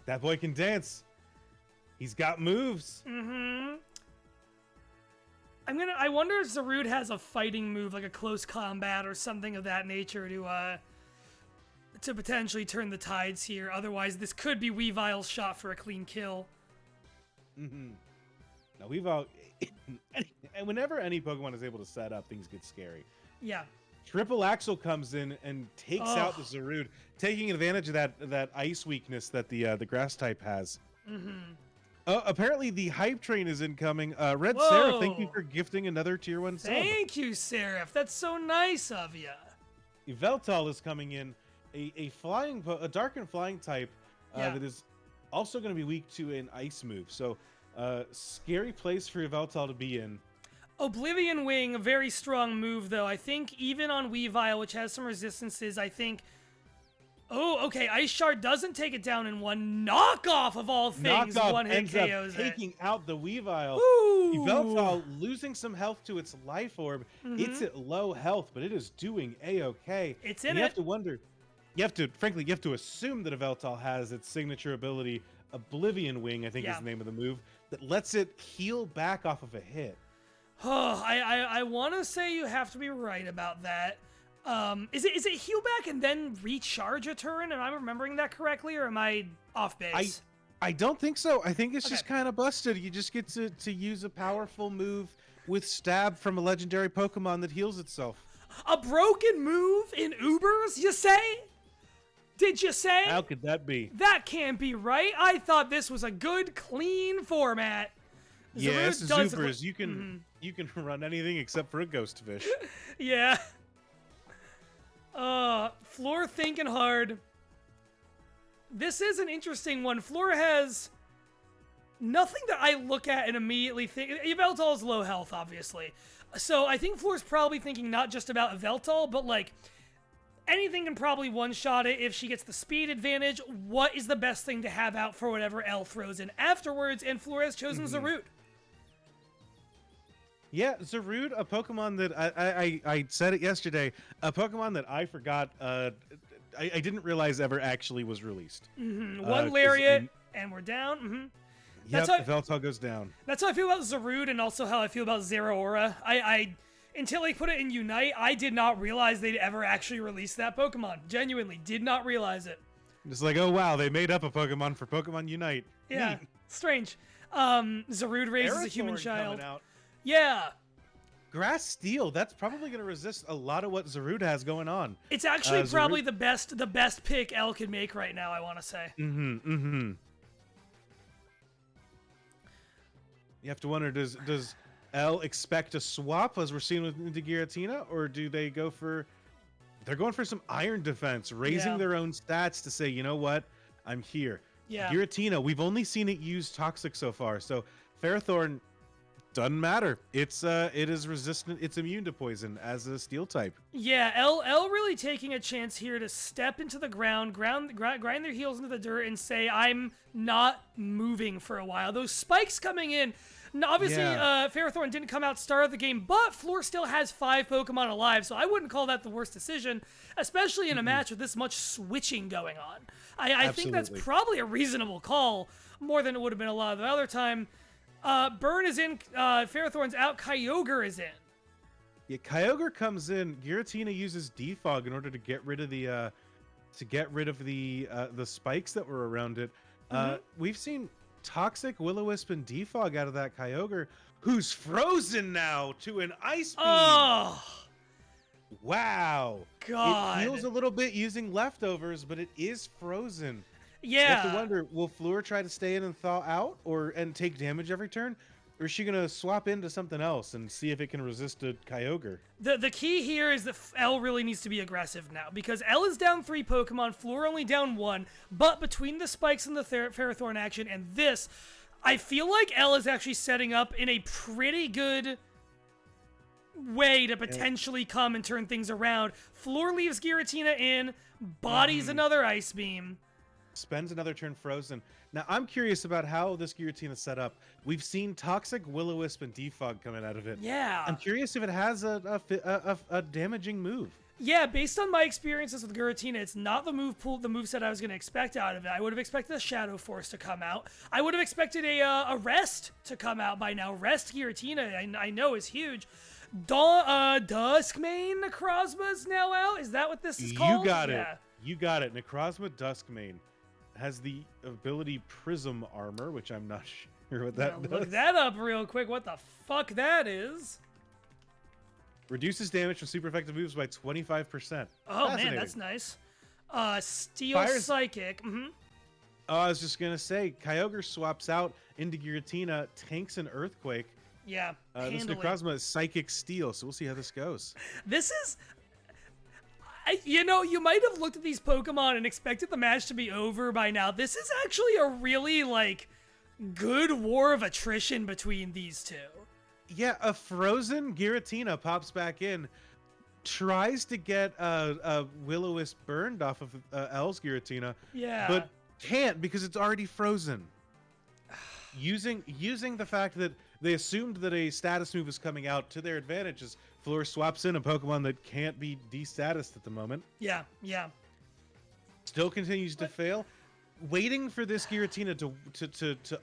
Speaker 1: That boy can dance. He's got moves.
Speaker 2: I wonder if Zarude has a fighting move, like a close combat or something of that nature to potentially turn the tides here. Otherwise, this could be Weavile's shot for a clean kill.
Speaker 1: Now, Weavile, and whenever any Pokemon is able to set up, things get scary.
Speaker 2: Yeah.
Speaker 1: Triple Axle comes in and takes out the Zarude, taking advantage of that ice weakness that the grass type has. Apparently, the hype train is incoming. Red Seraph, thank you for gifting another tier 1 sub.
Speaker 2: Thank you, Seraph. That's so nice of you.
Speaker 1: Yveltal is coming in. A dark and flying type that is also going to be weak to an ice move. So, scary place for Yveltal to be in.
Speaker 2: Oblivion Wing, a very strong move, though. I think even on Weavile, which has some resistances, I think... Oh, okay, Ice Shard doesn't take it down in one. Knockoff, of all things, one-hit
Speaker 1: ends
Speaker 2: KOs
Speaker 1: up taking out the Weavile.
Speaker 2: Ooh.
Speaker 1: Yveltal losing some health to its life orb. It's at low health, but it is doing A-okay.
Speaker 2: It's in
Speaker 1: it. You have to wonder... You have to assume that Yveltal has its signature ability, Oblivion Wing, I think is the name of the move, that lets it heal back off of a hit.
Speaker 2: Oh, I want to say you have to be right about that. Is it heal back and then recharge a turn? Am I remembering that correctly, or am I off base?
Speaker 1: I don't think so. I think it's just kind of busted. You just get to use a powerful move with Stab from a legendary Pokemon that heals itself.
Speaker 2: A broken move in Ubers, you say? Did you say?
Speaker 1: How could that be?
Speaker 2: That can't be right. I thought this was a good, clean format.
Speaker 1: Yes, Ubers. You can run anything except for a ghost fish.
Speaker 2: Yeah. Fleur thinking hard. This is an interesting one. Fleur has nothing that I look at and immediately think. Yveltal is low health, obviously. So I think Fleur's probably thinking not just about Yveltal, but like anything can probably one-shot it if she gets the speed advantage. What is the best thing to have out for whatever L throws in afterwards? And Fleur has chosen Zarude.
Speaker 1: Yeah, Zarude, a Pokemon that I said it yesterday, a Pokemon that I forgot, I didn't realize ever actually was released.
Speaker 2: One Lariat, and we're down.
Speaker 1: Yep, Yveltal goes down.
Speaker 2: That's how I feel about Zarude, and also how I feel about Zeraora. Until they put it in Unite, I did not realize they'd ever actually release that Pokemon. Genuinely, did not realize it.
Speaker 1: Just like, oh wow, they made up a Pokemon for Pokemon Unite.
Speaker 2: Yeah,
Speaker 1: Neat.
Speaker 2: Strange. Zarude raises a human child. Yeah.
Speaker 1: Grass Steel, that's probably going to resist a lot of what Zarude has going on.
Speaker 2: It's actually probably the best pick L could make right now, I want to say.
Speaker 1: You have to wonder, does L expect a swap as we're seeing with Giratina, or do they go for... They're going for some iron defense, raising their own stats to say, you know what, I'm here.
Speaker 2: Yeah.
Speaker 1: Giratina, we've only seen it use Toxic so far, so Ferrothorn doesn't matter. It is resistant. It's immune to poison as a steel type.
Speaker 2: Yeah, L really taking a chance here to step into the grind their heels into the dirt and say, I'm not moving for a while. Those spikes coming in, Now, obviously,
Speaker 1: Yeah.
Speaker 2: Ferrothorn didn't come out start of the game, but Floor still has 5 Pokemon alive, so I wouldn't call that the worst decision, especially in a match with this much switching going on. I think that's
Speaker 1: Absolutely.
Speaker 2: probably a reasonable call, more than it would have been a lot of the other time. Burn is in, Ferrothorn's out, Kyogre is in.
Speaker 1: Yeah, Kyogre comes in. Giratina uses Defog in order to get rid of the the spikes that were around it. We've seen Toxic, Will-O-Wisp, and Defog out of that Kyogre, who's frozen now to an Ice Beam.
Speaker 2: Oh,
Speaker 1: Wow.
Speaker 2: God.
Speaker 1: It heals a little bit using leftovers, but it is frozen. You
Speaker 2: yeah.
Speaker 1: have to wonder, will Fleur try to stay in and thaw out and take damage every turn? Or is she going to swap into something else and see if it can resist a Kyogre?
Speaker 2: The key here is that L really needs to be aggressive now, because L is down 3 Pokemon, Floor only down 1, but between the spikes and the Ferrothorn action and this, I feel like L is actually setting up in a pretty good way to potentially come and turn things around. Floor leaves Giratina in, bodies another Ice Beam.
Speaker 1: Spends another turn frozen. Now, I'm curious about how this Giratina is set up. We've seen Toxic, Will-O-Wisp, and Defog coming out of it.
Speaker 2: Yeah.
Speaker 1: I'm curious if it has a damaging move.
Speaker 2: Yeah, based on my experiences with Giratina, it's not the moveset I was going to expect out of it. I would have expected a Shadow Force to come out. I would have expected a Rest to come out by now. Rest Giratina, I know, is huge. Duskmane Necrozma is now out? Is that what this is called?
Speaker 1: You got
Speaker 2: Yeah.
Speaker 1: it. You got it. Necrozma Duskmane has the ability Prism Armor, which I'm not sure what that does.
Speaker 2: Look that up real quick. What the fuck that is?
Speaker 1: Reduces damage from super effective moves by 25%.
Speaker 2: Oh man, that's nice. Steel
Speaker 1: Fires-
Speaker 2: Psychic.
Speaker 1: Oh, I was just gonna say, Kyogre swaps out into Giratina, tanks an Earthquake.
Speaker 2: Yeah,
Speaker 1: This
Speaker 2: handily.
Speaker 1: Necrozma is Psychic Steel, so we'll see how this goes.
Speaker 2: This is... you might have looked at these Pokemon and expected the match to be over by now. This is actually a really, good war of attrition between these two.
Speaker 1: Yeah, a frozen Giratina pops back in, tries to get a Will-O-Wisp burned off of L's Giratina, but can't because it's already frozen. Using the fact that they assumed that a status move is coming out to their advantage as Floor swaps in a Pokemon that can't be de-statused at the moment.
Speaker 2: Yeah.
Speaker 1: Still continues to fail. Waiting for this Giratina to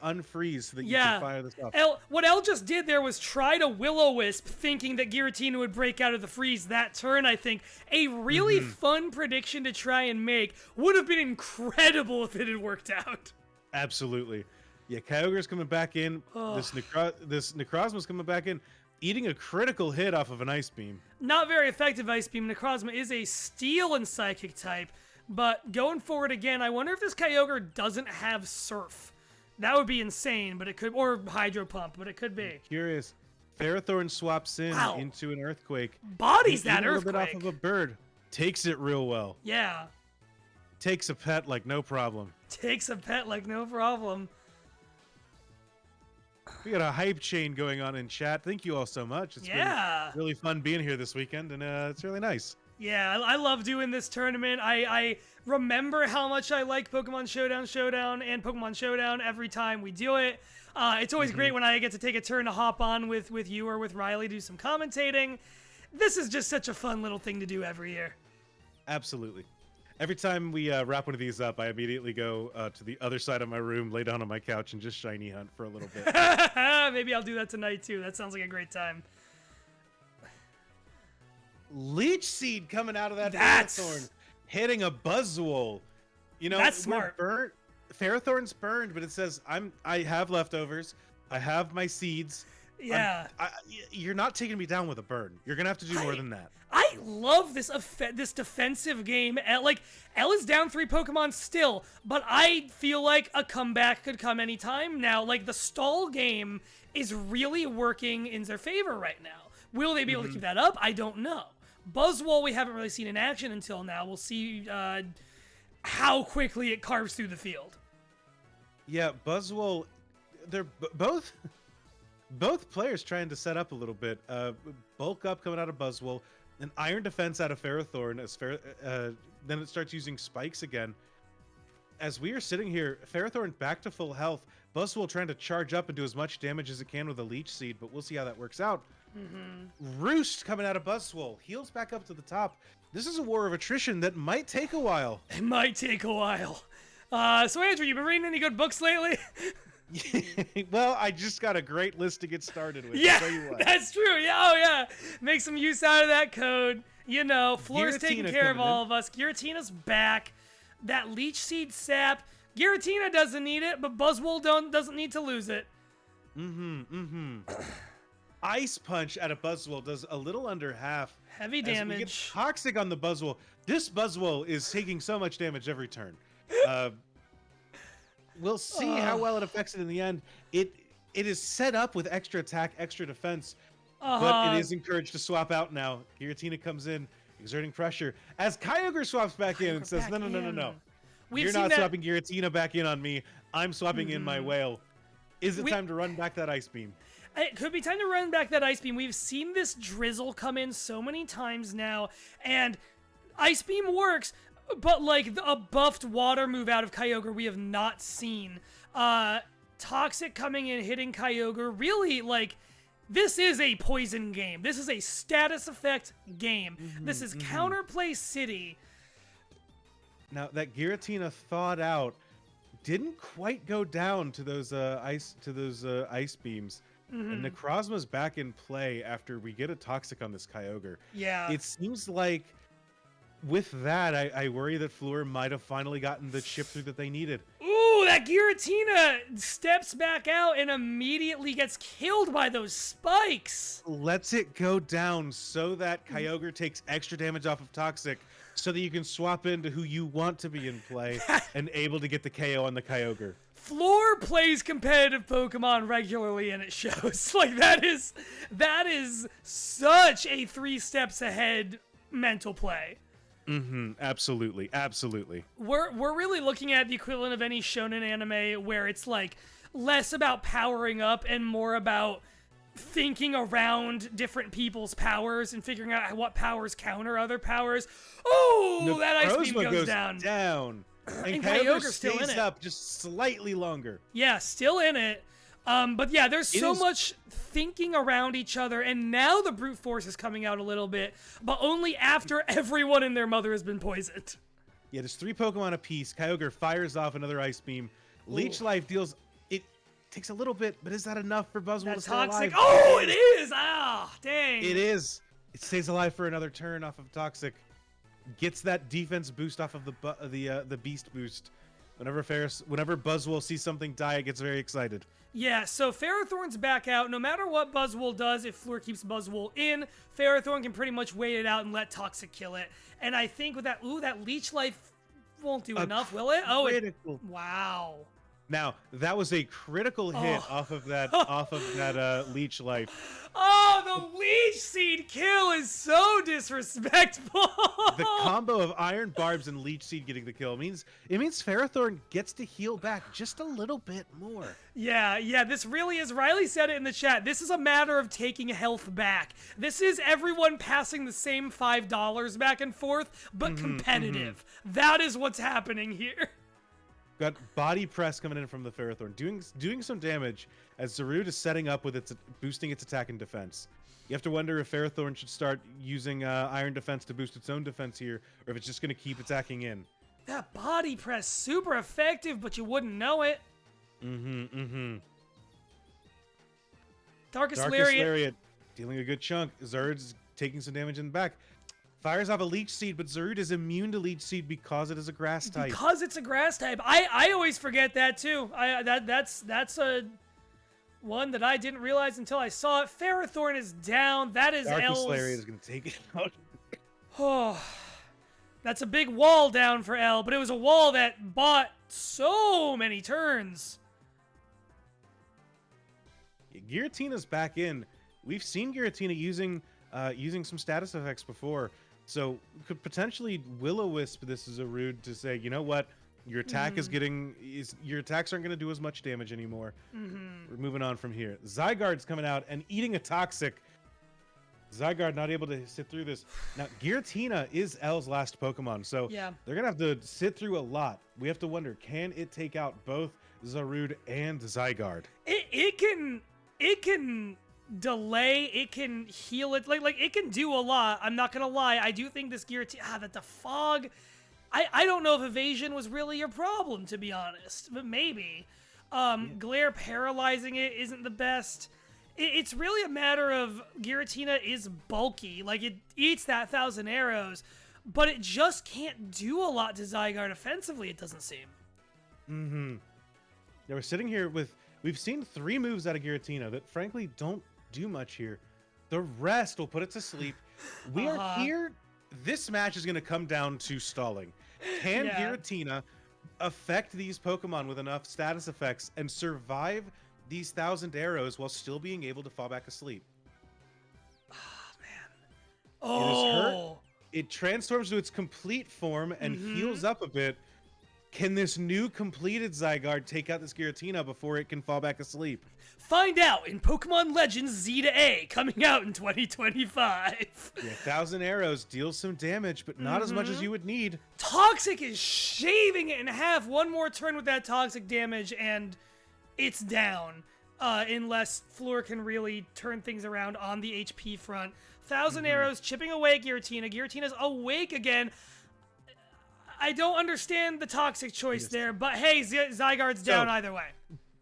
Speaker 1: unfreeze so that you can fire this off.
Speaker 2: What L just did there was try to Will-O-Wisp, thinking that Giratina would break out of the freeze that turn, I think. A really fun prediction to try and make. Would have been incredible if it had worked out.
Speaker 1: Absolutely. Yeah, Kyogre's coming back in.
Speaker 2: Ugh.
Speaker 1: This Necrozma's coming back in, eating a critical hit off of an Ice Beam.
Speaker 2: Not very effective Ice Beam. Necrozma is a Steel and Psychic type. But going forward again, I wonder if this Kyogre doesn't have Surf. That would be insane, but it could, or Hydro Pump, but it could be.
Speaker 1: Curious. Ferrothorn swaps in
Speaker 2: Wow.
Speaker 1: into an Earthquake.
Speaker 2: Bodies
Speaker 1: Eat
Speaker 2: that
Speaker 1: a little bit
Speaker 2: Earthquake.
Speaker 1: off of a bird. Takes it real well.
Speaker 2: Yeah.
Speaker 1: Takes a pet like no problem.
Speaker 2: Takes a pet like no problem.
Speaker 1: We got a hype chain going on in chat. Thank you all so much. It's been really fun being here this weekend, and it's really nice.
Speaker 2: Yeah, I love doing this tournament. I remember how much I like Pokemon Showdown and Pokemon Showdown every time we do it. It's always great when I get to take a turn to hop on with you or with Riley, do some commentating. This is just such a fun little thing to do every year.
Speaker 1: Absolutely. Every time we wrap one of these up, I immediately go to the other side of my room, lay down on my couch, and just shiny hunt for a little bit.
Speaker 2: Maybe I'll do that tonight too. That sounds like a great time.
Speaker 1: Leech Seed coming out of that Ferrothorn, hitting a Buzzwole. You know,
Speaker 2: That's smart.
Speaker 1: Ferrothorn's burned, but it says I have leftovers. I have my seeds.
Speaker 2: Yeah.
Speaker 1: You're not taking me down with a burn. You're gonna have to do more than that.
Speaker 2: I love this this defensive game. L is down 3 Pokemon still, but I feel like a comeback could come anytime now. Like, the stall game is really working in their favor right now. Will they be able to keep that up? I don't know. Buzzwole we haven't really seen in action until now. We'll see how quickly it carves through the field.
Speaker 1: Yeah, Buzzwole, they're both players trying to set up a little bit. Bulk up coming out of Buzzwole, an Iron Defense out of Ferrothorn. Then it starts using spikes again. as we are sitting here, Ferrothorn back to full health. Buzzwole trying to charge up and do as much damage as it can with a Leech Seed, but we'll see how that works out. Roost coming out of Buzzwole. Heals back up to the top. This is a war of attrition that might take a while.
Speaker 2: It might take a while. So Andrew, you been reading any good books lately?
Speaker 1: Well, I just got a great list to get started with.
Speaker 2: Yeah,
Speaker 1: I'll tell you what.
Speaker 2: that's true. Yeah, oh yeah. Make some use out of that code. You know, Floor's taking care of all of us. Giratina's back. That Leech Seed sap. Giratina doesn't need it, but Buzzwole doesn't need to lose it.
Speaker 1: Ice Punch at a Buzzwole does a little under half.
Speaker 2: Heavy
Speaker 1: As we
Speaker 2: damage.
Speaker 1: get Toxic on the Buzzwole. This Buzzwole is taking so much damage every turn. We'll see how well it affects it in the end. It is set up with extra attack, extra defense, but it is encouraged to swap out now. Giratina comes in, exerting pressure, as Kyogre swaps back in and says, no. You're not swapping Giratina back in on me. I'm swapping in my whale. Is it time to run back that Ice Beam?
Speaker 2: It could be time to run back that Ice Beam. We've seen this Drizzle come in so many times now, and Ice Beam works, but like a buffed water move out of Kyogre we have not seen. Toxic coming in, hitting Kyogre, really like, this is a poison game. This is a status effect game. This is Counterplay City.
Speaker 1: Now that Giratina thawed out didn't quite go down to those ice beams. And Necrozma's back in play after we get a Toxic on this Kyogre.
Speaker 2: Yeah.
Speaker 1: It seems like with that, I worry that Floor might have finally gotten the chip through that they needed.
Speaker 2: Ooh, that Giratina steps back out and immediately gets killed by those spikes.
Speaker 1: Lets it go down so that Kyogre takes extra damage off of Toxic so that you can swap into who you want to be in play and able to get the KO on the Kyogre.
Speaker 2: Floor plays competitive Pokemon regularly and it shows. Like that is such a 3 steps ahead mental play.
Speaker 1: Absolutely.
Speaker 2: We're really looking at the equivalent of any shonen anime where it's like less about powering up and more about thinking around different people's powers and figuring out what powers counter other powers. Oh, that Ice Beam goes down.
Speaker 1: And
Speaker 2: Kyogre
Speaker 1: Kyogre
Speaker 2: still in
Speaker 1: stays
Speaker 2: it.
Speaker 1: up just slightly longer.
Speaker 2: Yeah, still in it. But yeah, there's so much thinking around each other, and now the brute force is coming out a little bit, but only after everyone and their mother has been poisoned.
Speaker 1: Yeah, there's 3 Pokemon apiece. Kyogre fires off another Ice Beam. Leech Life deals... It takes a little bit, but is that enough for Buzzwole to stay
Speaker 2: Toxic.
Speaker 1: alive?
Speaker 2: Oh, it is! Ah, dang.
Speaker 1: It is. It stays alive for another turn off of Toxic. Gets that defense boost off of the Beast boost. Whenever Buzzwole sees something die, it gets very excited.
Speaker 2: Yeah, so Ferrothorn's back out. No matter what Buzzwole does, if Floor keeps Buzzwole in, Ferrothorn can pretty much wait it out and let Toxic kill it. And I think with that, that Leech Life won't do enough, will it? Oh, wow.
Speaker 1: Now, that was a critical hit off of that Leech Life.
Speaker 2: Oh, the Leech Seed kill is so disrespectful.
Speaker 1: The combo of Iron Barbs and Leech Seed getting the kill means Ferrothorn gets to heal back just a little bit more.
Speaker 2: Yeah, this really is. Riley said it in the chat. This is a matter of taking health back. This is everyone passing the same $5 back and forth, but competitive. That is what's happening here.
Speaker 1: Got Body Press coming in from the Ferrothorn, doing some damage as Zarude is setting up with boosting its attack and defense. You have to wonder if Ferrothorn should start using Iron Defense to boost its own defense here, or if it's just going to keep attacking in.
Speaker 2: That Body Press, super effective, but you wouldn't know it. Darkest Lariat,
Speaker 1: dealing a good chunk. Zarude's taking some damage in the back. Fires off a Leech Seed, but Zarude is immune to Leech Seed because it is a Grass type.
Speaker 2: Because it's a Grass type. I always forget that too. That's a one that I didn't realize until I saw it. Ferrothorn is down. That is L's.
Speaker 1: Lariat is going to take it out.
Speaker 2: Oh, that's a big wall down for L, but it was a wall that bought so many turns.
Speaker 1: Giratina's back in. We've seen Giratina using some status effects before. So could potentially Will-O-Wisp this is a rude to say, you know what, your attack your attacks aren't going to do as much damage anymore. We're moving on from here. Zygarde's coming out and eating a Toxic. Zygarde not able to sit through this. Now, Giratina is L's last Pokemon, so
Speaker 2: Yeah.
Speaker 1: they're going to have to sit through a lot. We have to wonder, can it take out both Zarude and Zygarde?
Speaker 2: It can delay, it can heal it, like it can do a lot. I'm not gonna lie. I do think this Giratina, that the fog, I don't know if evasion was really your problem, to be honest, but maybe. Glare paralyzing it isn't the best. It's really a matter of Giratina is bulky, like it eats that 1,000 arrows, but it just can't do a lot to Zygarde offensively, it doesn't seem.
Speaker 1: Mm-hmm. Now we're sitting here with, we've seen 3 moves out of Giratina that frankly don't do much here. The rest will put it to sleep. We are here. This match is going to come down to stalling. Can Giratina affect these Pokemon with enough status effects and survive these 1,000 arrows while still being able to fall back asleep?
Speaker 2: Oh, man.
Speaker 1: It is hurt. It transforms to its complete form and heals up a bit. Can this new completed Zygarde take out this Giratina before it can fall back asleep?
Speaker 2: Find out in Pokemon Legends Z to A, coming out in 2025.
Speaker 1: Yeah, 1,000 arrows deals some damage, but not as much as you would need.
Speaker 2: Toxic is shaving it in half. One more turn with that Toxic damage, and it's down. Unless Floor can really turn things around on the HP front. 1,000 arrows chipping away at Giratina. Giratina's awake again. I don't understand the Toxic choice there, but hey, Zygarde's down either way.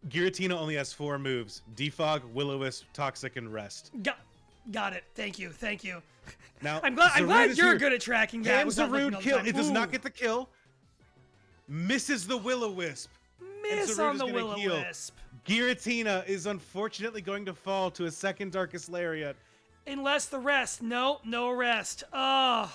Speaker 1: Giratina only has 4 moves: Defog, Will-O-Wisp, Toxic, and Rest.
Speaker 2: Got it. Thank you.
Speaker 1: Now,
Speaker 2: I'm glad you're good at tracking that.
Speaker 1: Can Zarude kill? It does not get the kill. Misses the Will-O-Wisp.
Speaker 2: Miss on the Will-O-Wisp.
Speaker 1: Giratina is unfortunately going to fall to a second Darkest Lariat.
Speaker 2: Unless the rest. No rest.
Speaker 1: Floor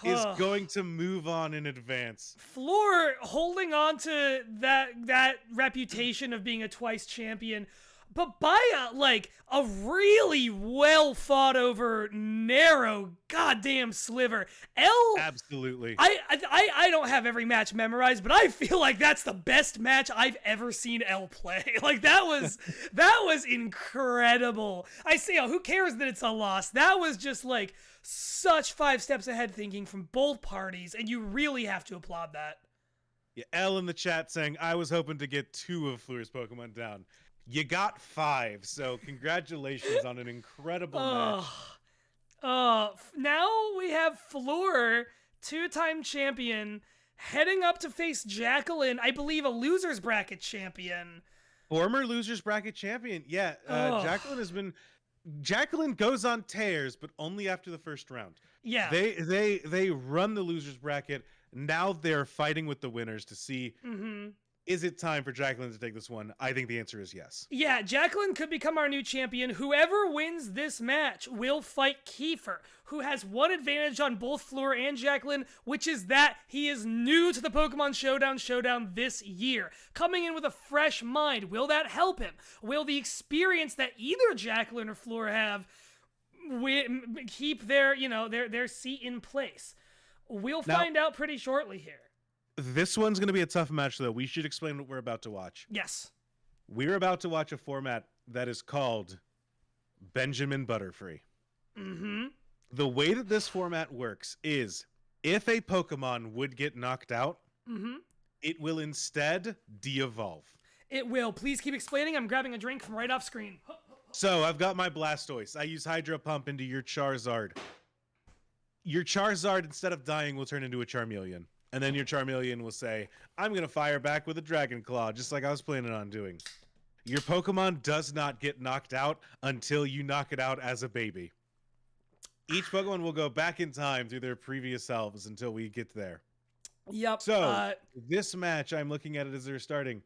Speaker 1: is going to move on in advance.
Speaker 2: Floor holding on to that reputation of being a twice champion, but by a really well fought over narrow goddamn sliver.
Speaker 1: Absolutely.
Speaker 2: I don't have every match memorized, but I feel like that's the best match I've ever seen L play. Like that was incredible. I say, who cares that it's a loss? That was just like such 5 steps ahead thinking from both parties, and you really have to applaud that.
Speaker 1: Yeah, L in the chat saying, I was hoping to get 2 of Fleur's Pokemon down. You got 5, so congratulations on an incredible match.
Speaker 2: Now we have Fleur, 2-time champion, heading up to face Jacqueline, I believe a loser's bracket champion.
Speaker 1: Former loser's bracket champion. Yeah, Jacqueline goes on tears, but only after the first round.
Speaker 2: Yeah.
Speaker 1: They run the loser's bracket. Now they're fighting with the winners to see, is it time for Jacqueline to take this one? I think the answer is yes.
Speaker 2: Yeah, Jacqueline could become our new champion. Whoever wins this match will fight Kiefer, who has one advantage on both Fleur and Jacqueline, which is that he is new to the Pokemon Showdown this year. Coming in with a fresh mind, will that help him? Will the experience that either Jacqueline or Fleur have keep their seat in place? We'll find out pretty shortly here.
Speaker 1: This one's going to be a tough match, though. We should explain what we're about to watch.
Speaker 2: Yes.
Speaker 1: We're about to watch a format that is called Benjamin Butterfree. The way that this format works is if a Pokemon would get knocked out, it will instead de-evolve.
Speaker 2: It will. Please keep explaining. I'm grabbing a drink from right off screen.
Speaker 1: So I've got my Blastoise. I use Hydro Pump into your Charizard. Your Charizard, instead of dying, will turn into a Charmeleon. And then your Charmeleon will say, I'm going to fire back with a Dragon Claw, just like I was planning on doing. Your Pokemon does not get knocked out until you knock it out as a baby. Each Pokemon will go back in time through their previous selves until we get there.
Speaker 2: Yep.
Speaker 1: So, this match, I'm looking at it as we're starting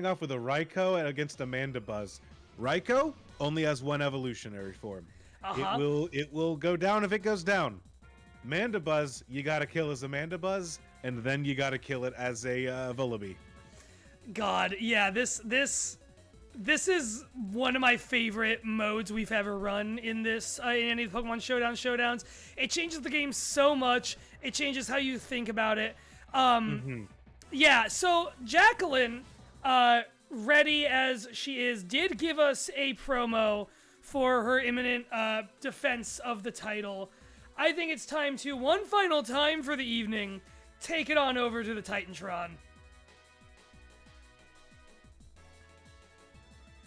Speaker 1: off with a Raikou against a Mandibuzz. Raikou only has one evolutionary form. It will go down if it goes down. Mandibuzz, you gotta kill as a Mandibuzz, and then you gotta kill it as a Vullaby.
Speaker 2: God, yeah, this is one of my favorite modes we've ever run in this in any of the Pokemon Showdowns. It changes the game so much. It changes how you think about it. Yeah, so Jacqueline, ready as she is, did give us a promo for her imminent defense of the title. I think it's time to, one final time for the evening, take it on over to the Titantron.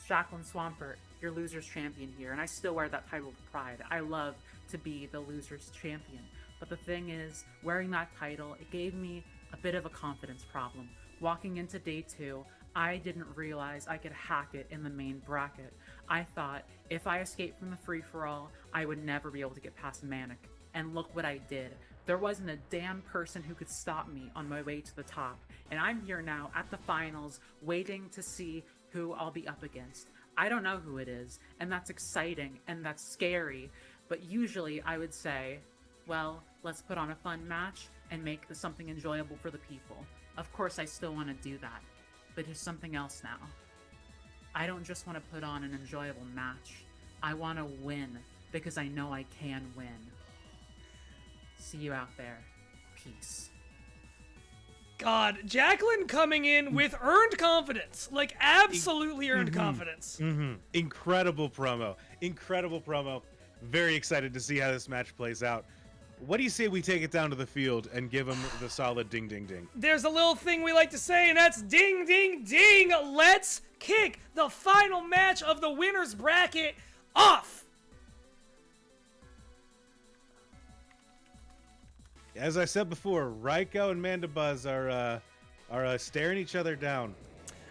Speaker 3: Jacqueline Swampert, your loser's champion here, and I still wear that title with pride. I love to be the loser's champion. But the thing is, wearing that title, it gave me a bit of a confidence problem. Walking into day 2, I didn't realize I could hack it in the main bracket. I thought if I escaped from the free-for-all, I would never be able to get past Manic. And look what I did. There wasn't a damn person who could stop me on my way to the top. And I'm here now at the finals, waiting to see who I'll be up against. I don't know who it is, and that's exciting, and that's scary. But usually I would say, well, let's put on a fun match and make this something enjoyable for the people. Of course I still want to do that, but there's something else now. I don't just want to put on an enjoyable match. I want to win, because I know I can win. See you out there. Peace.
Speaker 2: God, Jacqueline coming in with earned confidence. Like, absolutely earned confidence.
Speaker 1: Incredible promo. Incredible promo. Very excited to see how this match plays out. What do you say we take it down to the field and give him the solid ding, ding, ding?
Speaker 2: There's a little thing we like to say, and that's ding, ding, ding. Let's kick the final match of the winner's bracket off.
Speaker 1: As I said before, Raiko and Mandibuzz are staring each other down.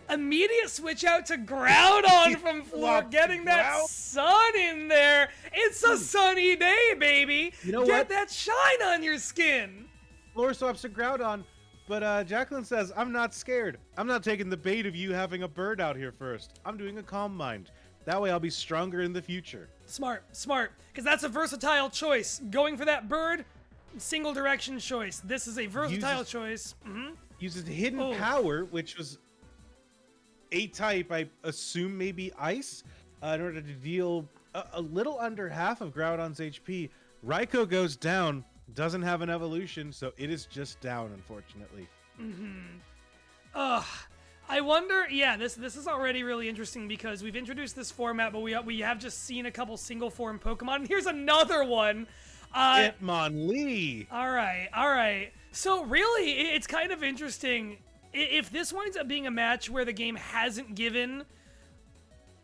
Speaker 2: Immediate switch out to Groudon from Floor, getting that sun in there. It's a sunny day, baby.
Speaker 1: You know
Speaker 2: Get
Speaker 1: what?
Speaker 2: that shine on your skin.
Speaker 1: Floor swaps to Groudon, but Jacqueline says, I'm not scared. I'm not taking the bait of you having a bird out here first. I'm doing a calm mind. That way I'll be stronger in the future.
Speaker 2: Smart, because that's a versatile choice. Going for that bird, single direction choice. This is a versatile choice.
Speaker 1: Uses hidden power, which was A-type, I assume maybe ice, in order to deal a little under half of Groudon's HP. Raiko goes down, doesn't have an evolution, so it is just down, unfortunately.
Speaker 2: I wonder, yeah, this is already really interesting because we've introduced this format, but we have just seen a couple single form Pokemon, and here's another one.
Speaker 1: Hitmonlee.
Speaker 2: All right. So really, it's kind of interesting. If this winds up being a match where the game hasn't given,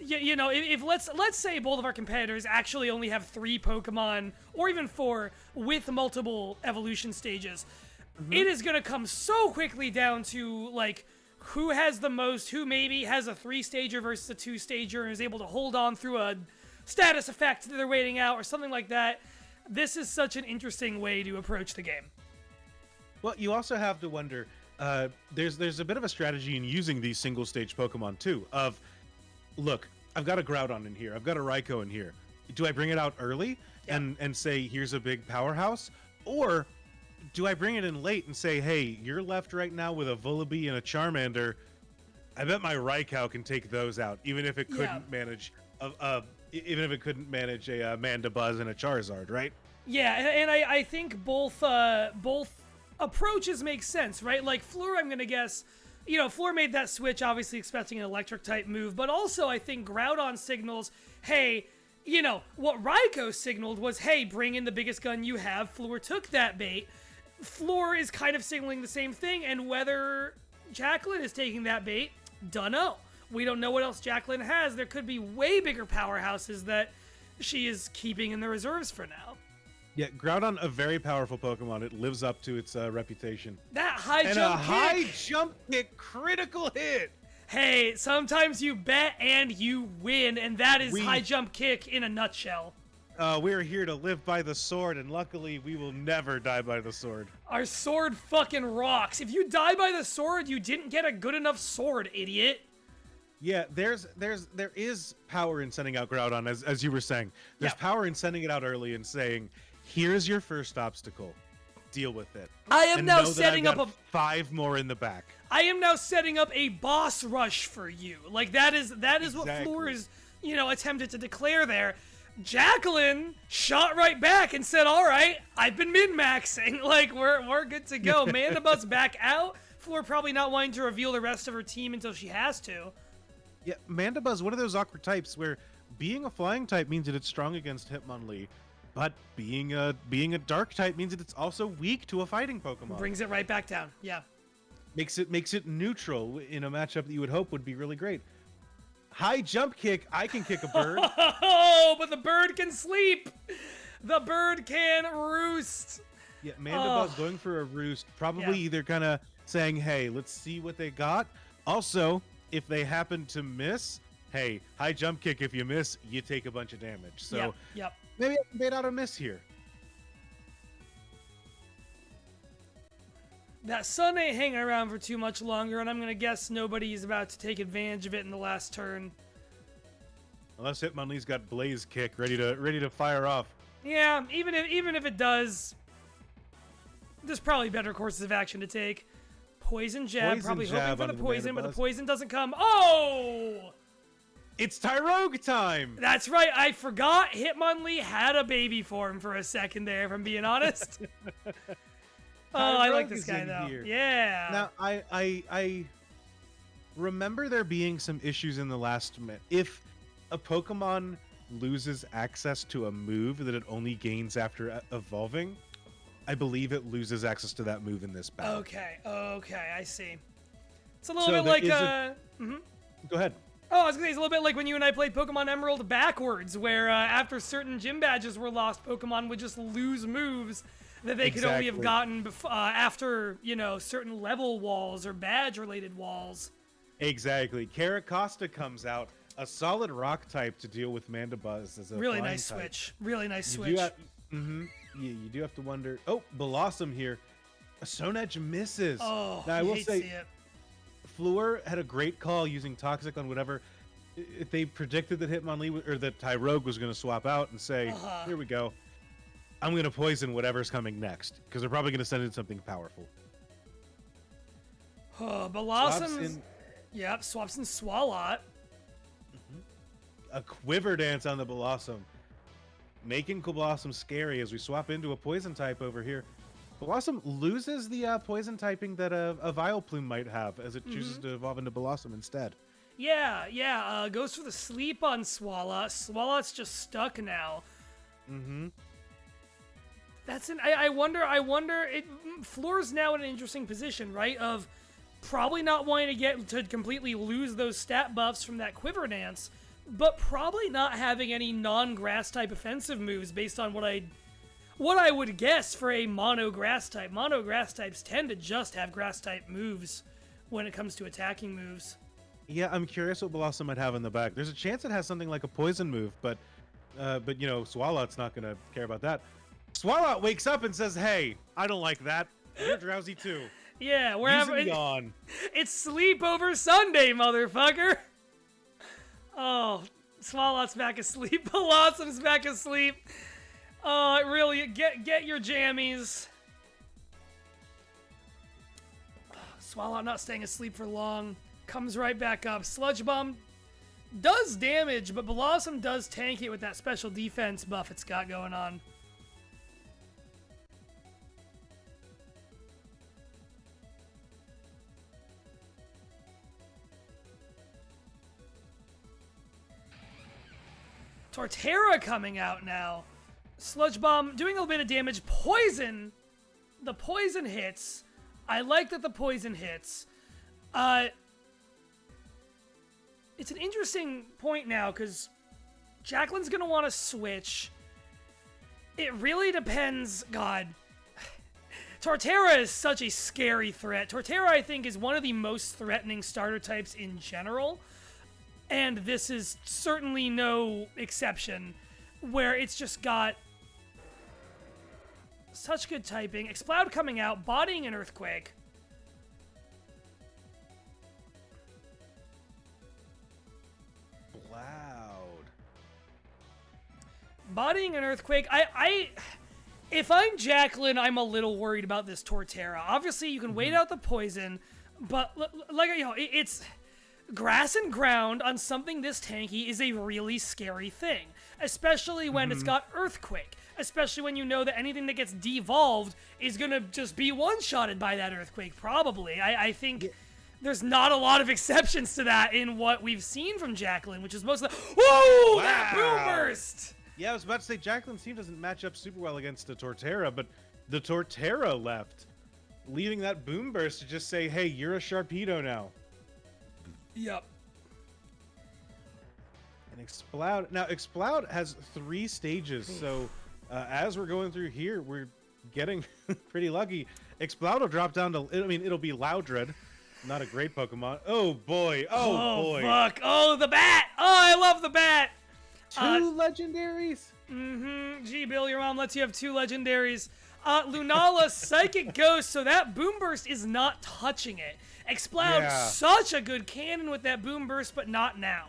Speaker 2: you know, if let's say both of our competitors actually only have 3 Pokemon, or even 4, with multiple evolution stages, it is going to come so quickly down to, like, who has the most, who maybe has a 3-stager versus a 2-stager and is able to hold on through a status effect that they're waiting out or something like that. This is such an interesting way to approach the game.
Speaker 1: Well, you also have to wonder, there's a bit of a strategy in using these single stage Pokemon too, of, look, I've got a Groudon in here, I've got a Raiko in here. Do I bring it out early and say, here's a big powerhouse? Or do I bring it in late and say, hey, you're left right now with a Vullaby and a Charmander. I bet my Raikou can take those out, even if it couldn't manage even if it couldn't manage a Mandibuzz and a Charizard, right?
Speaker 2: Yeah, and I think both approaches make sense, right? Like, Floor, I'm going to guess, you know, Floor made that switch, obviously expecting an electric-type move, but also I think Groudon signals, hey, you know, what Raiko signaled was, hey, bring in the biggest gun you have. Floor took that bait. Floor is kind of signaling the same thing, and whether Jacqueline is taking that bait, dunno. We don't know what else Jacqueline has. There could be way bigger powerhouses that she is keeping in the reserves for now.
Speaker 1: Yeah, Groudon, a very powerful Pokemon. It lives up to its reputation.
Speaker 2: That high
Speaker 1: and
Speaker 2: jump
Speaker 1: a
Speaker 2: kick.
Speaker 1: high jump kick, critical hit.
Speaker 2: Hey, sometimes you bet and you win, and that is high jump kick in a nutshell.
Speaker 1: We're here to live by the sword, and luckily we will never die by the sword.
Speaker 2: Our sword fucking rocks. If you die by the sword, you didn't get a good enough sword, idiot.
Speaker 1: Yeah, there is power in sending out Groudon, as you were saying. There's power in sending it out early and saying, here's your first obstacle. Deal with it.
Speaker 2: I am
Speaker 1: and
Speaker 2: now
Speaker 1: know that
Speaker 2: setting
Speaker 1: I've
Speaker 2: up
Speaker 1: got 5 more in the back.
Speaker 2: I am now setting up a boss rush for you. Like, that is what Floor is, you know, attempted to declare there. Jacqueline shot right back and said, all right, I've been min-maxing. Like, we're good to go. Mandibuzz back out. Floor probably not wanting to reveal the rest of her team until she has to.
Speaker 1: Yeah, Mandibuzz, one of those awkward types where being a flying type means that it's strong against Hitmonlee, but being a dark type means that it's also weak to a fighting Pokemon.
Speaker 2: Brings it right back down. Yeah.
Speaker 1: Makes it neutral in a matchup that you would hope would be really great. High jump kick, I can kick a bird.
Speaker 2: Oh, but the bird can sleep. The bird can roost.
Speaker 1: Yeah, Mandibuzz going for a roost, probably either kind of saying, hey, let's see what they got. Also, if they happen to miss, hey, high jump kick, if you miss, you take a bunch of damage. So
Speaker 2: yep.
Speaker 1: Maybe I can bait out a miss here.
Speaker 2: That sun ain't hanging around for too much longer, and I'm going to guess nobody's about to take advantage of it in the last turn.
Speaker 1: Unless Hitmonlee's got Blaze Kick ready to fire off.
Speaker 2: Yeah, even if it does, there's probably better courses of action to take. Poison Jab,
Speaker 1: Poison
Speaker 2: probably
Speaker 1: jab
Speaker 2: hoping for the
Speaker 1: onto
Speaker 2: poison, but the
Speaker 1: Mandibuzz.
Speaker 2: poison doesn't come. Oh!
Speaker 1: It's Tyrogue time!
Speaker 2: That's right, I forgot Hitmonlee had a baby form for a second there, if I'm being honest. Oh, I like this guy, though.
Speaker 1: Here.
Speaker 2: Yeah.
Speaker 1: Now, I remember there being some issues in the last minute. If a Pokemon loses access to a move that it only gains after evolving, I believe it loses access to that move in this battle.
Speaker 2: Okay, I see. It's a little bit like,
Speaker 1: Go ahead.
Speaker 2: Oh, I was gonna say, it's a little bit like when you and I played Pokemon Emerald backwards, where after certain gym badges were lost, Pokemon would just lose moves that they could only have gotten after, certain level walls or badge-related walls.
Speaker 1: Exactly. Caracosta comes out, a solid rock type to deal with Mandibuzz as a
Speaker 2: really nice
Speaker 1: type.
Speaker 2: switch. Really nice switch.
Speaker 1: You do have to wonder. Oh, Blossom here. A Sonedge misses.
Speaker 2: Oh,
Speaker 1: now I will
Speaker 2: hate
Speaker 1: say,
Speaker 2: to see it.
Speaker 1: Fleur had a great call using Toxic on whatever. If they predicted that Hitmonlee or that Tyrogue was going to swap out and say, "Here we go, I'm going to poison whatever's coming next," because they're probably going to send in something powerful.
Speaker 2: Oh, Blossom. Yep, swaps in Swalot.
Speaker 1: A Quiver Dance on the Blossom, making Blossom scary as we swap into a poison type over here. Blossom loses the poison typing that a Vileplume might have as it chooses to evolve into Blossom instead.
Speaker 2: Yeah. Goes for the sleep on Swalot. Swalot's just stuck now. I wonder. Fleur's now in an interesting position, right? Of probably not wanting to completely lose those stat buffs from that Quiver Dance, but probably not having any non-grass type offensive moves based on what I would guess for a mono grass type. Mono grass types tend to just have grass type moves when it comes to attacking moves.
Speaker 1: Yeah, I'm curious what Blossom might have in the back. There's a chance it has something like a poison move, but Swalot's not going to care about that. Swalot wakes up and says, "Hey, I don't like that. You're drowsy too."
Speaker 2: Yeah, we're having
Speaker 1: yawn.
Speaker 2: It's sleepover Sunday, motherfucker. Oh, Swalot's back asleep. Blossom's back asleep. Oh, really, get your jammies. Swalot not staying asleep for long. Comes right back up. Sludge Bomb does damage, but Blossom does tank it with that special defense buff it's got going on. Torterra coming out now. Sludge Bomb doing a little bit of damage. Poison. The poison hits. I like that the poison hits. It's an interesting point now because Jacqueline's going to want to switch. It really depends. God. Torterra is such a scary threat. Torterra, I think, is one of the most threatening starter types in general. And this is certainly no exception, where it's just got such good typing. Exploud coming out, bodying an Earthquake.
Speaker 1: Loud.
Speaker 2: Bodying an Earthquake. If I'm Jacqueline, I'm a little worried about this Torterra. Obviously, you can wait out the poison, but it's grass and ground on something this tanky is a really scary thing, especially when it's got Earthquake, especially when you know that anything that gets devolved is going to just be one-shotted by that Earthquake, probably. I think there's not a lot of exceptions to that in what we've seen from Jacqueline, which is most of the... Whoa!
Speaker 1: Wow.
Speaker 2: That boom burst!
Speaker 1: Yeah, I was about to say Jacqueline's team doesn't match up super well against the Torterra, but the Torterra left, leaving that boom burst to just say, hey, you're a Sharpedo now.
Speaker 2: Yep.
Speaker 1: And Exploud... Now, Exploud has 3 stages, so as we're going through here, we're getting pretty lucky. Exploud will drop down to... I mean, it'll be Loudred. Not a great Pokemon. Oh, boy. Oh, boy.
Speaker 2: Fuck. Oh, the bat! Oh, I love the bat!
Speaker 1: 2 legendaries?
Speaker 2: Mm-hmm. Gee, Bill, your mom lets you have 2 legendaries. Lunala, Psychic Ghost, so that Boom Burst is not touching it. Exploud, such a good cannon with that Boom Burst, but not now.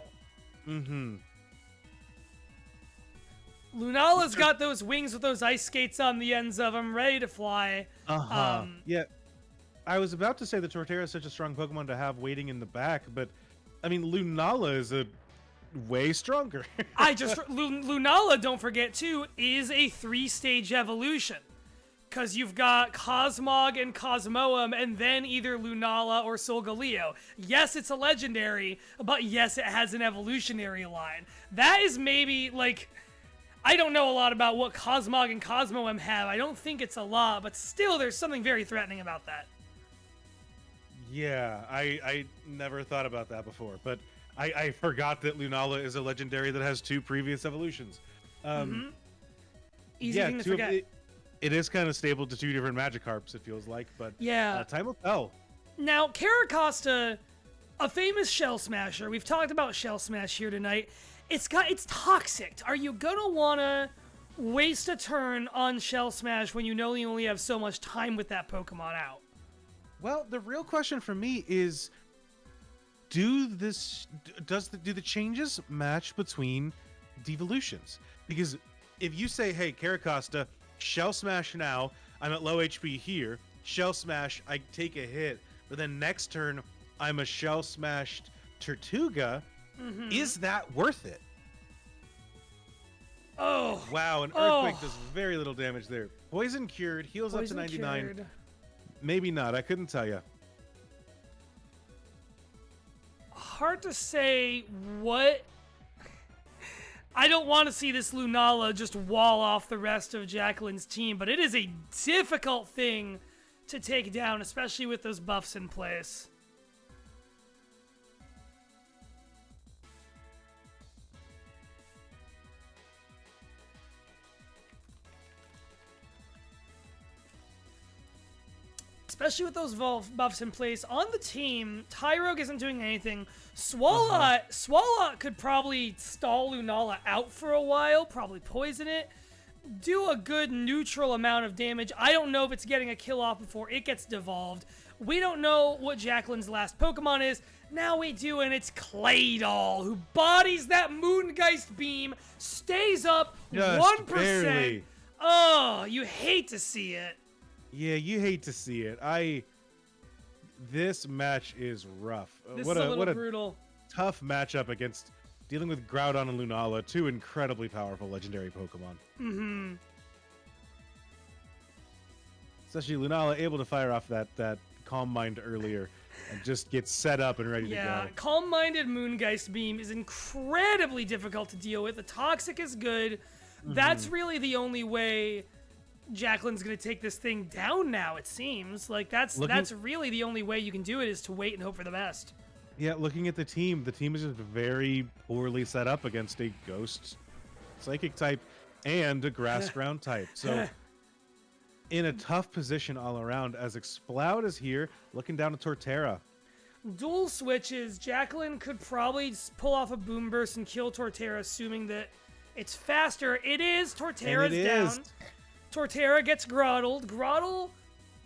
Speaker 1: Mm-hmm.
Speaker 2: Lunala's got those wings with those ice skates on the ends of them, ready to fly.
Speaker 1: Yeah. I was about to say the Torterra is such a strong Pokemon to have waiting in the back, but, I mean, Lunala is a way stronger.
Speaker 2: Lunala, don't forget, too, is a 3-stage evolution. Because you've got Cosmog and Cosmoem, and then either Lunala or Solgaleo. Yes, it's a legendary, but yes, it has an evolutionary line. That is maybe, like... I don't know a lot about what Cosmog and Cosmoem have. I don't think it's a lot, but still, there's something very threatening about that.
Speaker 1: Yeah, I never thought about that before, but I forgot that Lunala is a legendary that has 2 previous evolutions.
Speaker 2: Easy thing to forget.
Speaker 1: It is kind of stable to 2 different Magikarps, it feels like, but time will tell.
Speaker 2: Now, Caracosta, a famous Shell Smasher. We've talked about Shell Smash here tonight. It's toxic. Are you gonna wanna waste a turn on Shell Smash when you know you only have so much time with that Pokemon out?
Speaker 1: Well, the real question for me is, do the changes match between devolutions? Because if you say, hey, Caracosta, Shell Smash now, I'm at low HP here, Shell Smash, I take a hit, but then next turn, I'm a Shell Smashed Tortuga, is that worth it?
Speaker 2: Oh!
Speaker 1: Wow, an Earthquake does very little damage there. Poison Cured, heals up to 99.
Speaker 2: Cured.
Speaker 1: Maybe not, I couldn't tell you.
Speaker 2: Hard to say what... I don't want to see this Lunala just wall off the rest of Jacqueline's team, but it is a difficult thing to take down, especially with those buffs in place. Especially with those buffs in place. On the team, Tyrogue isn't doing anything. Swalot could probably stall Lunala out for a while, probably poison it, do a good neutral amount of damage. I don't know if it's getting a kill off before it gets devolved. We don't know what Jacqueline's last Pokemon is. Now we do, and it's Claydol, who bodies that Moongeist beam, stays up
Speaker 1: Just
Speaker 2: 1%.
Speaker 1: barely.
Speaker 2: Oh, you hate to see it.
Speaker 1: Yeah, you hate to see it. This match is rough.
Speaker 2: This is a little brutal.
Speaker 1: Tough matchup against dealing with Groudon and Lunala, 2 incredibly powerful legendary Pokemon.
Speaker 2: Mm-hmm.
Speaker 1: Especially Lunala able to fire off that Calm Mind earlier and just get set up and ready to go.
Speaker 2: Yeah, Calm-Minded Moongeist Beam is incredibly difficult to deal with. The Toxic is good. That's really the only way Jacqueline's gonna take this thing down now, it seems. Like, that's really the only way you can do it, is to wait and hope for the best.
Speaker 1: Yeah, looking at the team is just very poorly set up against a Ghost Psychic type and a Grass Ground type. So, in a tough position all around, as Exploud is here, looking down at Torterra.
Speaker 2: Dual switches. Jacqueline could probably pull off a Boom Burst and kill Torterra, assuming that it's faster. It is. Torterra's down. Torterra gets Groddled. Groddle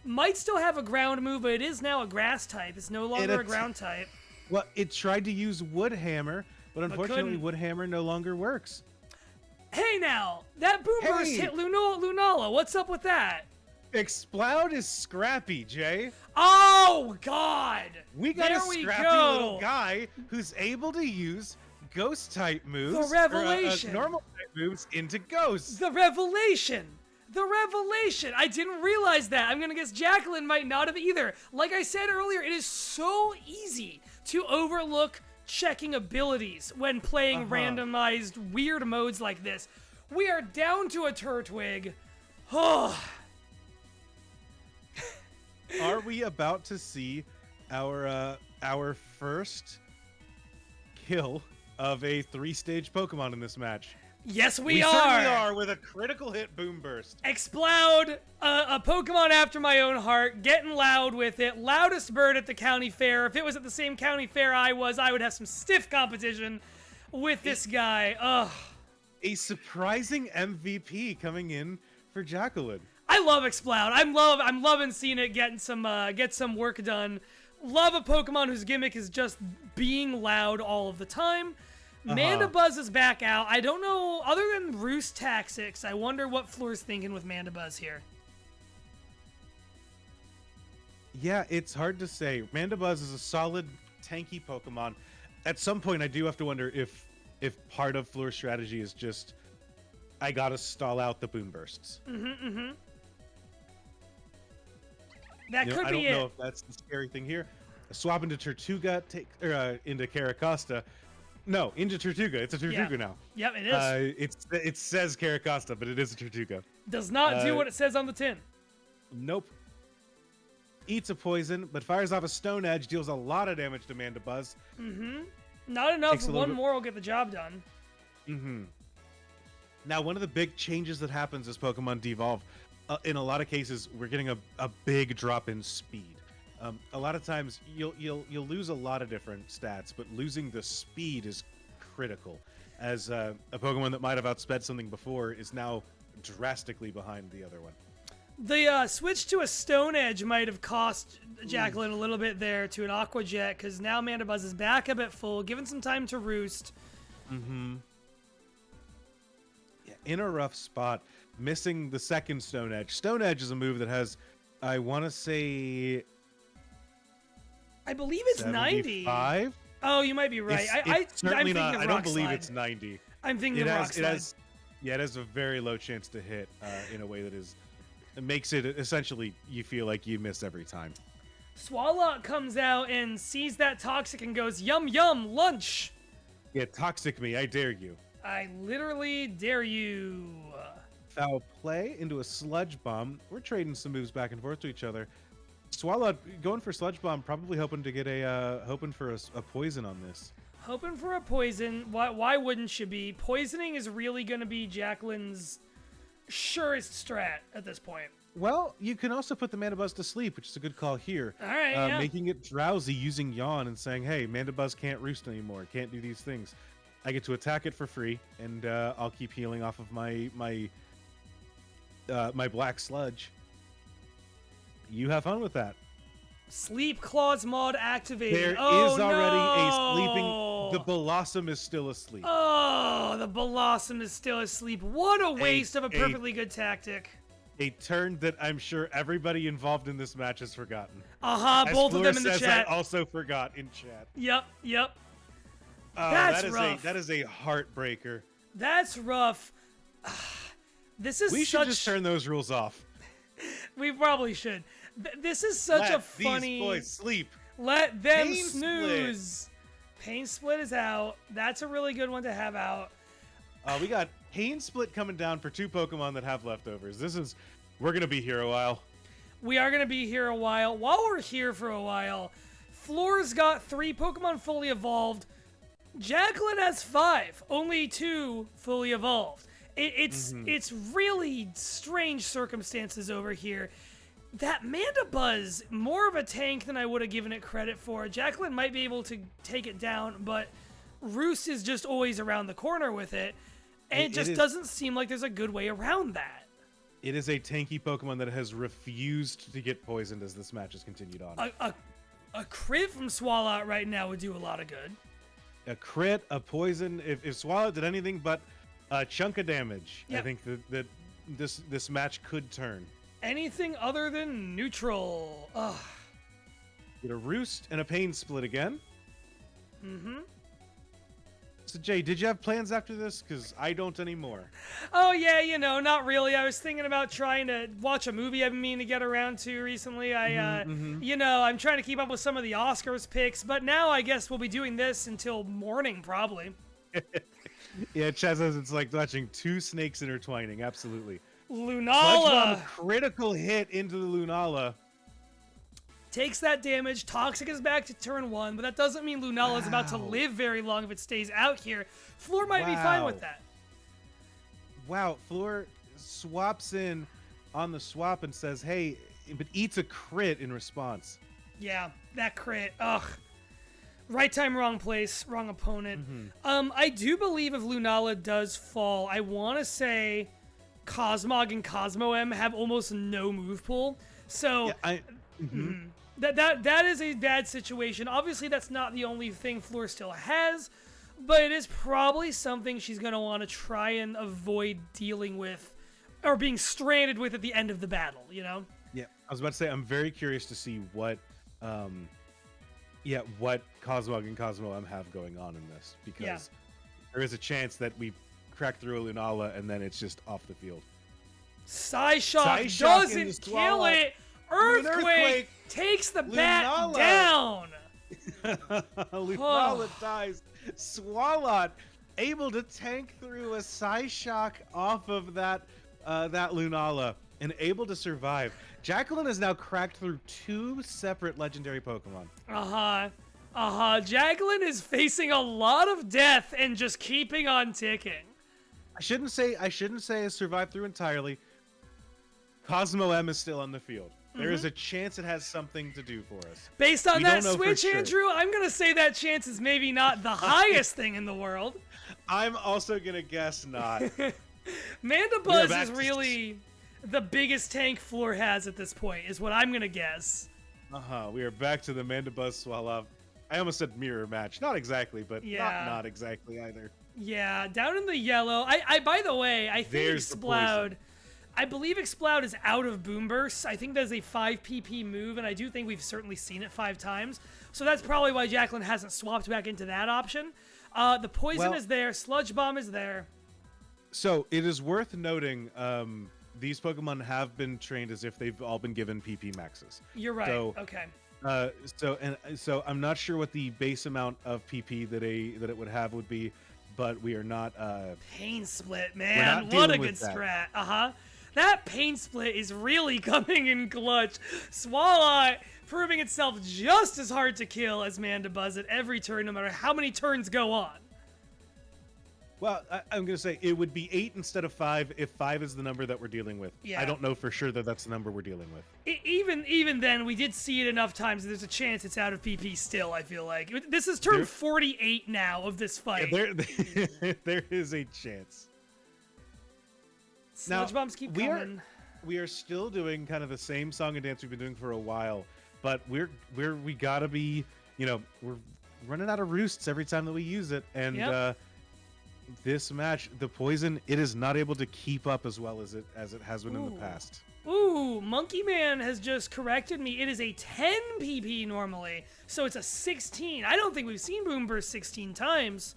Speaker 2: might still have a ground move, but it is now a grass type. It's no longer a ground type.
Speaker 1: Well, it tried to use Wood Hammer, but unfortunately Wood Hammer no longer works.
Speaker 2: Hey now, that Boom Burst hit Lunala. What's up with that?
Speaker 1: Exploud is scrappy, Jay.
Speaker 2: Oh, God.
Speaker 1: We got a scrappy little guy who's able to use Ghost type moves.
Speaker 2: The revelation.
Speaker 1: Normal type moves into Ghosts.
Speaker 2: The revelation. The revelation! I didn't realize that. I'm gonna guess Jacqueline might not have either. Like I said earlier, it is so easy to overlook checking abilities when playing randomized weird modes like this. We are down to a Turtwig. Oh.
Speaker 1: Are we about to see our first kill of a 3-stage Pokemon in this match?
Speaker 2: Yes, we
Speaker 1: certainly are with a critical hit Boom Burst.
Speaker 2: Exploud, a Pokemon after my own heart, getting loud with it. Loudest bird at the county fair. If it was at the same county fair I would have some stiff competition with this guy. Ugh.
Speaker 1: A surprising MVP coming in for Jacqueline.
Speaker 2: I love Exploud. I'm loving seeing it get some work done. Love a Pokemon whose gimmick is just being loud all of the time. Mandibuzz is back out. I don't know, other than Roost Tactics, I wonder what Floor's thinking with Mandibuzz here.
Speaker 1: Yeah, it's hard to say. Mandibuzz is a solid, tanky Pokemon. At some point, I do have to wonder if part of Floor's strategy is just, I gotta stall out the Boom Bursts.
Speaker 2: That could be it.
Speaker 1: I don't know if that's the scary thing here. Swap into Tortuga, into Caracosta. No, into Tortuga. It's a Tortuga now.
Speaker 2: Yep, it is.
Speaker 1: It says Caracosta, but it is a Tortuga.
Speaker 2: Does not do what it says on the tin.
Speaker 1: Nope. Eats a poison, but fires off a Stone Edge, deals a lot of damage to Mandibuzz.
Speaker 2: Not enough for one more will get the job done.
Speaker 1: Now, one of the big changes that happens as Pokemon devolve, in a lot of cases, we're getting a big drop in speed. A lot of times you'll lose a lot of different stats, but losing the speed is critical. As a Pokemon that might have outsped something before is now drastically behind the other one.
Speaker 2: The switch to a Stone Edge might have cost Jacqueline a little bit there to an Aqua Jet, because now Mandibuzz is back up at full, given some time to roost.
Speaker 1: Yeah, in a rough spot, missing the second Stone Edge. Stone Edge is a move that has, I want to say,
Speaker 2: I believe it's
Speaker 1: 75?
Speaker 2: 90. Oh, you might be right.
Speaker 1: It's certainly
Speaker 2: I'm
Speaker 1: not. I don't believe
Speaker 2: Slide.
Speaker 1: it's 90.
Speaker 2: I'm thinking of Rock Slide.
Speaker 1: It has a very low chance to hit in a way that is, it makes it essentially you feel like you miss every time.
Speaker 2: Swallow comes out and sees that Toxic and goes, yum yum, lunch.
Speaker 1: Yeah, Toxic me, I dare you.
Speaker 2: I literally dare you.
Speaker 1: Foul play into a Sludge Bomb. We're trading some moves back and forth to each other. Swallow going for Sludge Bomb, probably hoping to get hoping for a poison on this.
Speaker 2: Hoping for a poison. Why wouldn't you be? Poisoning is really going to be Jacqueline's surest strat at this point.
Speaker 1: Well, you can also put the Mandibuzz to sleep, which is a good call here.
Speaker 2: All right, yeah.
Speaker 1: Making it drowsy using Yawn and saying, hey, Mandibuzz can't roost anymore, can't do these things. I get to attack it for free, and I'll keep healing off of my Black Sludge. You have fun with that.
Speaker 2: Sleep Claws mod activated.
Speaker 1: There is already a sleeping. The Blossom is still asleep.
Speaker 2: Oh, the Blossom is still asleep. What a waste of a perfectly good tactic.
Speaker 1: A turn that I'm sure everybody involved in this match has forgotten.
Speaker 2: Both of them in the chat.
Speaker 1: I also forgot in chat.
Speaker 2: Yep.
Speaker 1: That's
Speaker 2: rough.
Speaker 1: That is a heartbreaker.
Speaker 2: That's rough.
Speaker 1: We should just turn those rules off.
Speaker 2: We probably should. This is such a funny.
Speaker 1: These boys sleep.
Speaker 2: Let them
Speaker 1: Pain
Speaker 2: snooze.
Speaker 1: Split.
Speaker 2: Pain Split is out. That's a really good one to have out.
Speaker 1: We got Pain Split coming down for 2 Pokemon that have leftovers. We're gonna be here a while.
Speaker 2: We are gonna be here a while. While we're here for a while, Floor's got 3 Pokemon fully evolved. Jacqueline has 5. Only 2 fully evolved. It's really strange circumstances over here. That Mandibuzz, more of a tank than I would have given it credit for. Jacqueline might be able to take it down, but Roost is just always around the corner with it. And it just doesn't seem like there's a good way around that.
Speaker 1: It is a tanky Pokemon that has refused to get poisoned as this match has continued on.
Speaker 2: A crit from Swallow right now would do a lot of good.
Speaker 1: A crit, a poison. If Swallow did anything but a chunk of damage, I think that this match could turn.
Speaker 2: Anything other than neutral. Ugh.
Speaker 1: Get a Roost and a Pain Split again. So Jay, did you have plans after this? Because I don't anymore.
Speaker 2: Oh yeah, not really. I was thinking about trying to watch a movie I've been meaning to get around to recently. I'm trying to keep up with some of the Oscars picks, but now I guess we'll be doing this until morning probably.
Speaker 1: Yeah, Chaz says it's like watching two snakes intertwining. Absolutely.
Speaker 2: Lunala!
Speaker 1: Critical hit into the Lunala.
Speaker 2: Takes that damage. Toxic is back to turn 1, but that doesn't mean Lunala is about to live very long if it stays out here. Floor might be fine with that.
Speaker 1: Wow, Floor swaps in on the swap and says, hey, but eats a crit in response.
Speaker 2: Yeah, that crit. Ugh. Right time, wrong place, wrong opponent. I do believe if Lunala does fall, I want to say Cosmog and Cosmo M have almost no move pool. So that is a bad situation. Obviously, that's not the only thing Floor still has, but it is probably something she's going to want to try and avoid dealing with or being stranded with at the end of the battle, Yeah,
Speaker 1: I was about to say, I'm very curious to see what what Cosmog and Cosmo M have going on in this, because there is a chance that we crack through a Lunala and then it's just off the field.
Speaker 2: Psyshock doesn't kill it. Earthquake takes the bat down.
Speaker 1: Lunala dies. Swalot able to tank through a Psyshock off of that Lunala and able to survive. Jacqueline has now cracked through 2 separate legendary Pokemon.
Speaker 2: Jacqueline is facing a lot of death and just keeping on ticking.
Speaker 1: I shouldn't say it survived through entirely. Cosmo M is still on the field. There is a chance it has something to do for us.
Speaker 2: Based on that switch, Andrew, I'm going to say that chance is maybe not the highest thing in the world.
Speaker 1: I'm also going to guess not.
Speaker 2: Mandibuzz is really the biggest tank Floor has at this point, is what I'm going to guess.
Speaker 1: We are back to the Mandibuzz Swallow. I almost said mirror match. Not exactly, but not exactly either.
Speaker 2: Yeah, down in the yellow. I by the way, I think Exploud... I believe Exploud is out of Boom Burst. I think that's a 5 PP move, and I do think we've certainly seen it 5 times. So that's probably why Jacqueline hasn't swapped back into that option. The Poison is there. Sludge Bomb is there.
Speaker 1: So it is worth noting these Pokemon have been trained as if they've all been given PP maxes.
Speaker 2: You're right.
Speaker 1: So,
Speaker 2: okay.
Speaker 1: So I'm not sure what the base amount of PP that it would have would be, but we are not...
Speaker 2: Pain Split, man. What a good strat. That Pain Split is really coming in clutch. Swallow proving itself just as hard to kill as Mandibuzz at every turn, no matter how many turns go on.
Speaker 1: Well, I'm going to say it would be 8 instead of 5 if 5 is the number that we're dealing with.
Speaker 2: Yeah.
Speaker 1: I don't know for sure that that's the number we're dealing with.
Speaker 2: Even then, we did see it enough times that there's a chance it's out of PP still, I feel like. This is turn 48 now of this fight.
Speaker 1: Yeah, there is a chance.
Speaker 2: Sludge Bombs keep coming.
Speaker 1: We are still doing kind of the same song and dance we've been doing for a while, but we gotta be, we're running out of roosts every time that we use it, and this match, the Poison, it is not able to keep up as well as it has been in the past.
Speaker 2: Ooh, Monkey Man has just corrected me. It is a 10 PP normally, so it's a 16. I don't think we've seen Boom Burst 16 times.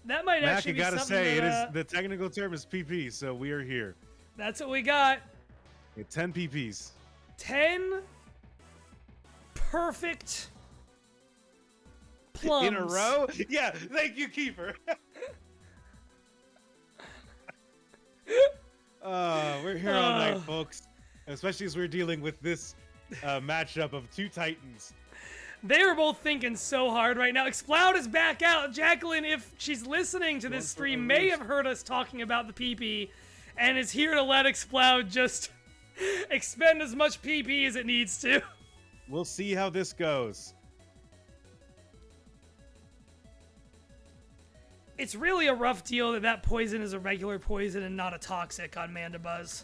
Speaker 2: That might actually be something.
Speaker 1: I gotta say, it is the technical term is PP, so we are here.
Speaker 2: That's what we got.
Speaker 1: 10 PPs.
Speaker 2: 10 perfect plums
Speaker 1: in a row. Yeah, thank you, Kiefer. We're here all night, folks, especially as we're dealing with this matchup of 2 Titans.
Speaker 2: They were both thinking so hard right now. Exploud is back out. Jacqueline, if she's listening to this stream, may have heard us talking about the PP and is here to let Exploud just expend as much PP as it needs to.
Speaker 1: We'll see how this goes.
Speaker 2: It's really a rough deal that poison is a regular poison and not a toxic on Mandibuzz.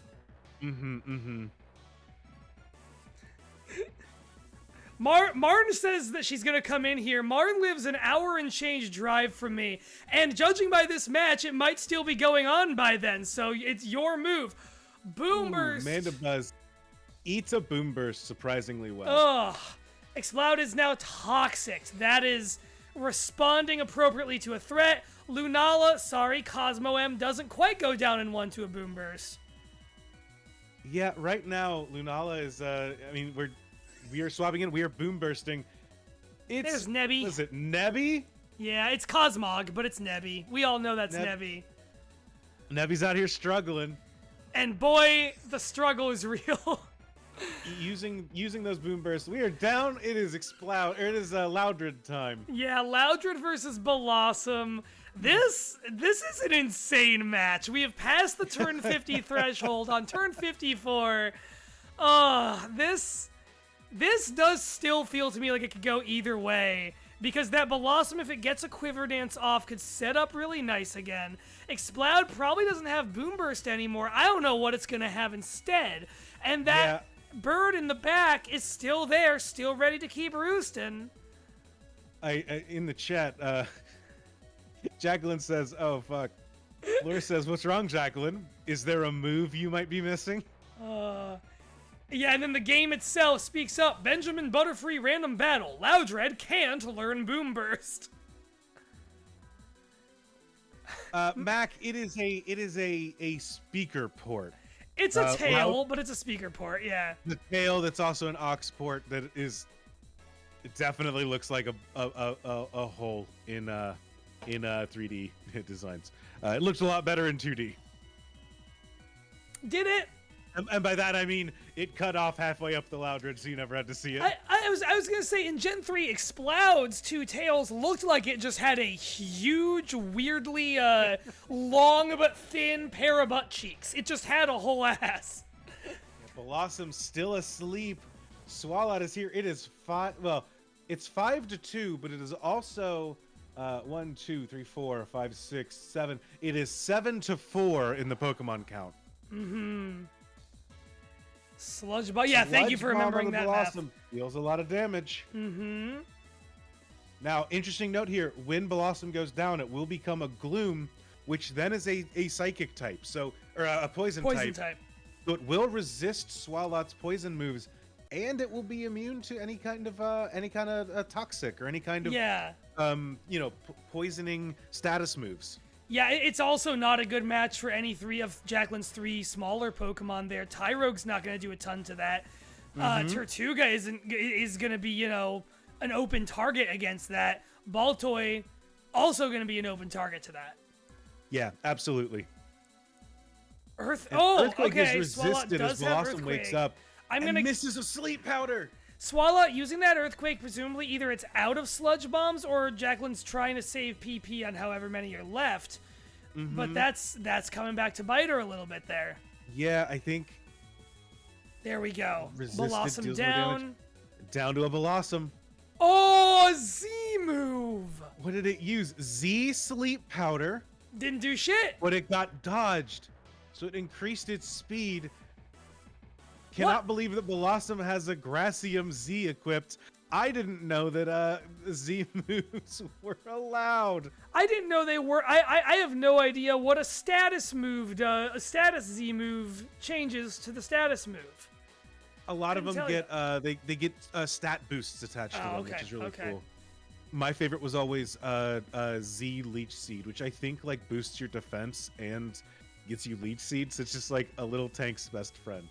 Speaker 2: Martin says that she's going to come in here. Martin lives an hour and change drive from me. And judging by this match, it might still be going on by then. So it's your move. Boom Burst.
Speaker 1: Mandibuzz eats a Boom Burst surprisingly well.
Speaker 2: Ugh. Exploud is now toxic. That is responding appropriately to a threat. Lunala, sorry, Cosmo M doesn't quite go down in one to a boom burst.
Speaker 1: Yeah, right now Lunala is. I mean, we are swapping in. We are boom bursting.
Speaker 2: There's Nebby.
Speaker 1: Is it Nebby?
Speaker 2: Yeah, it's Cosmog, but it's Nebby. We all know that's Nebby.
Speaker 1: Nebby's out here struggling.
Speaker 2: And boy, the struggle is real.
Speaker 1: using those boom bursts. We are down. It is Loudred time.
Speaker 2: Yeah, Loudred versus Blossom. This is an insane match. We have passed the turn 50 threshold on turn 54. This does still feel to me like it could go either way. Because that Blossom, if it gets a Quiver Dance off, could set up really nice again. Exploud probably doesn't have Boom Burst anymore. I don't know what it's going to have instead. And that bird in the back is still there, still ready to keep roosting.
Speaker 1: I in the chat, Jacqueline says, oh, fuck. Laura says, what's wrong, Jacqueline? Is there a move you might be missing?
Speaker 2: Yeah, and then the game itself speaks up. Benjamin Butterfree random battle. Loudred can't learn Boom Burst.
Speaker 1: Mac, it is a speaker port.
Speaker 2: It's a tail, but it's a speaker port, yeah.
Speaker 1: The tail that's also an aux port that is. It definitely looks like a hole in 3D designs. It looks a lot better in 2D.
Speaker 2: Did it?
Speaker 1: And by that I mean it cut off halfway up the Loudred, so you never had to see it.
Speaker 2: I was gonna say in Gen 3, Exploud's two tails looked like it just had a huge, weirdly long but thin pair of butt cheeks. It just had a whole ass.
Speaker 1: Blossom's still asleep. Swalot is here. It is 5. Well, it's 5-2, but it is also 1, 2, 3, 4, 5, 6, 7. It is 7-4 in the Pokemon count.
Speaker 2: Mm-hmm. Sludge Bomb. Yeah, thank you for remembering that.
Speaker 1: Blossom deals a lot of damage.
Speaker 2: Mm-hmm.
Speaker 1: Now, interesting note here: when Blossom goes down, it will become a Gloom, which then is a psychic type, so or a poison type. So it will resist Swalot's poison moves, and it will be immune to any kind of toxic or any kind of poisoning status moves.
Speaker 2: Yeah, it's also not a good match for any three of Jacqueline's three smaller Pokemon there. Tyrogue's not going to do a ton to that. Tortuga is going to be, an open target against that. Baltoy also going to be an open target to that.
Speaker 1: Yeah, absolutely.
Speaker 2: Earthquake
Speaker 1: is resisted as Blossom wakes up and misses a sleep powder.
Speaker 2: Swalot using that Earthquake, presumably either it's out of Sludge Bombs or Jacqueline's trying to save PP on however many are left. Mm-hmm. But that's coming back to bite her a little bit there.
Speaker 1: Yeah, I think.
Speaker 2: There we go. Blossom down.
Speaker 1: Down to a Blossom.
Speaker 2: Oh, Z move.
Speaker 1: What did it use? Z Sleep Powder.
Speaker 2: Didn't do shit.
Speaker 1: But it got dodged. So it increased its speed. Cannot believe that Blossom has a Gracium Z equipped. I didn't know that Z moves were allowed.
Speaker 2: I didn't know they were. I have no idea what a status move does. A status Z move changes to the status move.
Speaker 1: A lot of them get they get stat boosts attached to them, which is really cool. My favorite was always Z Leech Seed, which I think like boosts your defense and gets you Leech Seeds. It's just like a little tank's best friend.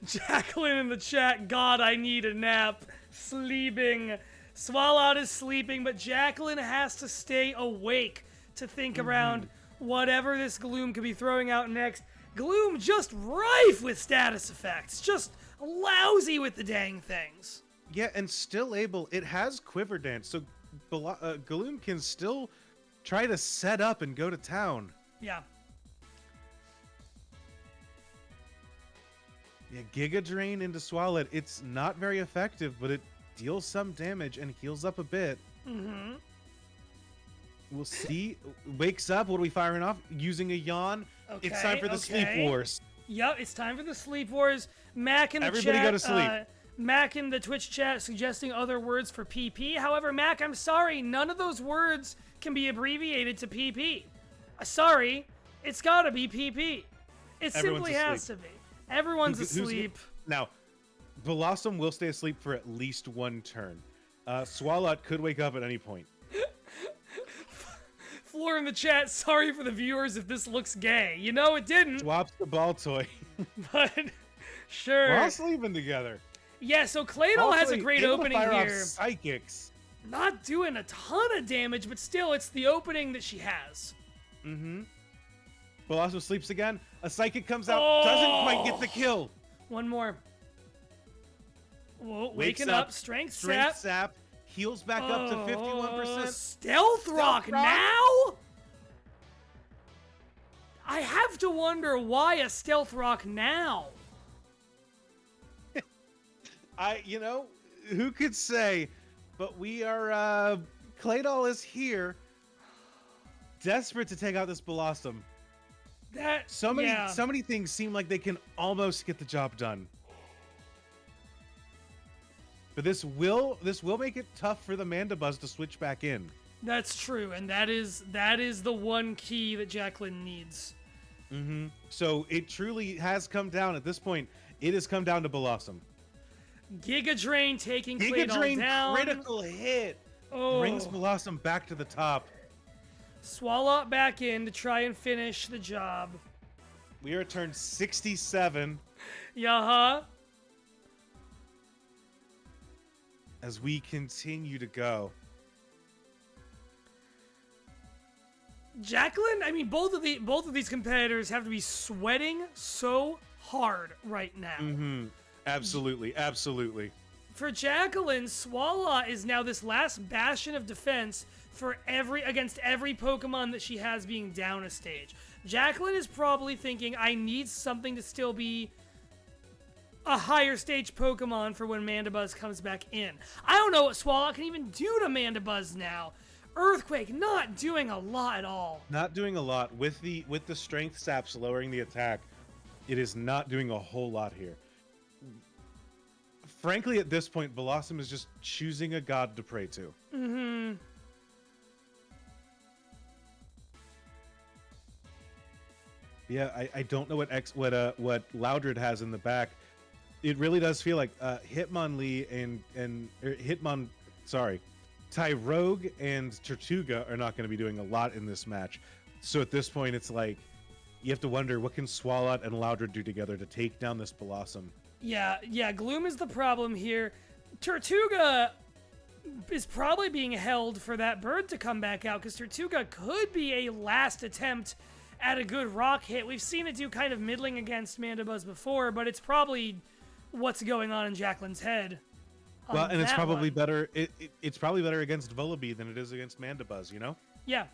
Speaker 2: Jacqueline in the chat, God, I need a nap. Sleeping. Swalot is sleeping, but Jacqueline has to stay awake to think around whatever this Gloom could be throwing out next. Gloom just rife with status effects. Just lousy with the dang things.
Speaker 1: Yeah, and still able. It has Quiver Dance, so Gloom can still try to set up and go to town.
Speaker 2: Yeah.
Speaker 1: Yeah, Giga Drain into Swalot. It's not very effective, but it deals some damage and heals up a bit.
Speaker 2: Mm-hmm.
Speaker 1: We'll see. Wakes up. What are we firing off? Using a yawn.
Speaker 2: Okay,
Speaker 1: it's time for the Sleep Wars.
Speaker 2: Yep, it's time for the Sleep Wars. Mac in the
Speaker 1: Everybody
Speaker 2: chat.
Speaker 1: go to sleep.
Speaker 2: Mac in the Twitch chat suggesting other words for PP. However, Mac, I'm sorry, none of those words can be abbreviated to PP. Sorry, it's gotta be PP. It simply has to be. Everyone's asleep.
Speaker 1: Now, Blossom will stay asleep for at least one turn. Swalot could wake up at any point.
Speaker 2: Floor in the chat, sorry for the viewers if this looks gay. You know, it didn't.
Speaker 1: Swaps the ball toy.
Speaker 2: But, sure.
Speaker 1: We're all sleeping together.
Speaker 2: Yeah, so Claydol has a great opening
Speaker 1: fire off
Speaker 2: here.
Speaker 1: Psychics.
Speaker 2: Not doing a ton of damage, but still, it's the opening that she has.
Speaker 1: Mm-hmm. Blossom sleeps again. A Psychic comes out, doesn't quite get the kill.
Speaker 2: One more. Whoa,
Speaker 1: Wakes
Speaker 2: waking up. Strength sap.
Speaker 1: Heals back up to 51%.
Speaker 2: Stealth Rock now? I have to wonder why a Stealth Rock now?
Speaker 1: You know, who could say? But we are, Claydol is here. Desperate to take out this Blossom. So many things seem like they can almost get the job done. But this will make it tough for the Mandibuzz to switch back in.
Speaker 2: That's true, and that is the one key that Jacqueline needs.
Speaker 1: Mm-hmm. So it truly has come down at this point. It has come down to Blossom.
Speaker 2: Giga Drain taking Claydol down.
Speaker 1: Critical hit brings Blossom back to the top.
Speaker 2: Swallow back in to try and finish the job.
Speaker 1: We are turned 67.
Speaker 2: Yeah.
Speaker 1: As we continue to go.
Speaker 2: Jacqueline, I mean, both of these competitors have to be sweating so hard right now.
Speaker 1: Mm-hmm. Absolutely.
Speaker 2: For Jacqueline, Swallow is now this last bastion of defense against every Pokemon that she has being down a stage. Jacqueline is probably thinking, I need something to still be a higher stage Pokemon for when Mandibuzz comes back in. I don't know what Swallow can even do to Mandibuzz now. Earthquake not doing a lot at all.
Speaker 1: Not doing a lot with the strength saps lowering the attack. It is not doing a whole lot here. Frankly, at this point, Blossom is just choosing a god to pray to.
Speaker 2: Mm-hmm.
Speaker 1: Yeah, I don't know what Loudred has in the back. It really does feel like Hitmonlee Tyrogue and Tortuga are not going to be doing a lot in this match. So at this point, it's like you have to wonder what can Swalot and Loudred do together to take down this Blossom.
Speaker 2: Yeah, Gloom is the problem here. Tortuga is probably being held for that bird to come back out because Tortuga could be a last attempt at a good rock hit. We've seen it do kind of middling against Mandibuzz before, but it's probably what's going on in Jacqueline's head.
Speaker 1: Well, and it's probably better. It's probably better against Vullaby than it is against Mandibuzz, you know?
Speaker 2: Yeah.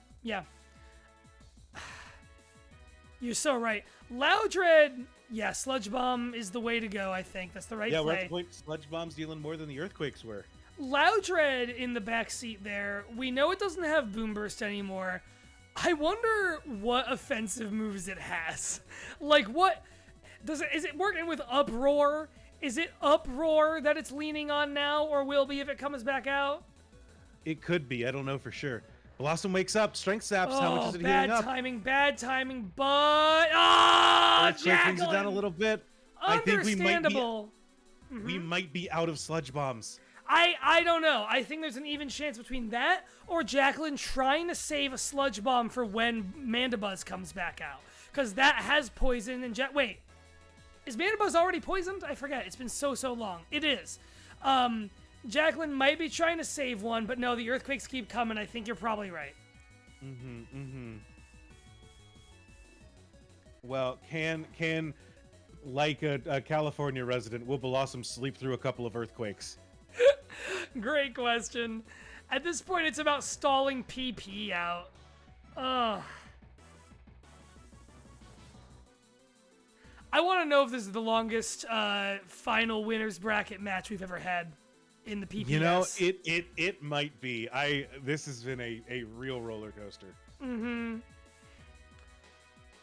Speaker 2: You're so right. Loudred, yeah, Sludge Bomb is the way to go, I think. That's the right play.
Speaker 1: Yeah, we're at the point Sludge Bomb's dealing more than the Earthquakes were.
Speaker 2: Loudred in the back seat there. We know it doesn't have Boom Burst anymore. I wonder what offensive moves it has. Like, what... Is it working with Uproar? Is it Uproar that it's leaning on now, or will be if it comes back out?
Speaker 1: It could be. I don't know for sure. Blossom wakes up. Strength saps. How much is it healing up?
Speaker 2: Bad timing, but... Jacqueline!
Speaker 1: Brings it down a little bit. I think
Speaker 2: Understandable.
Speaker 1: we might be out of Sludge Bombs.
Speaker 2: I don't know. I think there's an even chance between that or Jacqueline trying to save a Sludge Bomb for when Mandibuzz comes back out. Because that has poison and... Wait. Is Mandibuzz already poisoned? I forget. It's been so long. It is. Jacqueline might be trying to save one, but no, the Earthquakes keep coming. I think you're probably right.
Speaker 1: Well, can like a California resident, will Blossom sleep through a couple of Earthquakes?
Speaker 2: Great question. At this point, it's about stalling PP out. Ugh. I want to know if this is the longest final winners bracket match we've ever had in the PPS.
Speaker 1: You know, it might be. This has been a real roller coaster.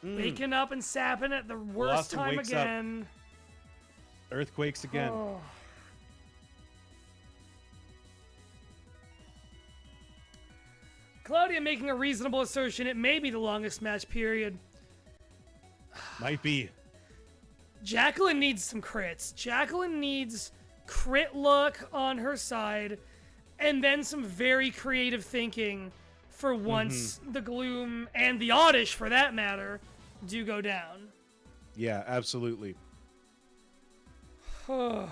Speaker 2: Waking up and sapping at the worst
Speaker 1: Blossom
Speaker 2: time
Speaker 1: wakes
Speaker 2: again.
Speaker 1: Up. Earthquakes again.
Speaker 2: Oh. Claudia making a reasonable assertion. It may be the longest match period.
Speaker 1: Might be.
Speaker 2: Jacqueline needs some crits. Jacqueline needs crit luck on her side, and then some very creative thinking for once the Gloom and the Oddish, for that matter, do go down.
Speaker 1: Yeah, absolutely.
Speaker 2: Turn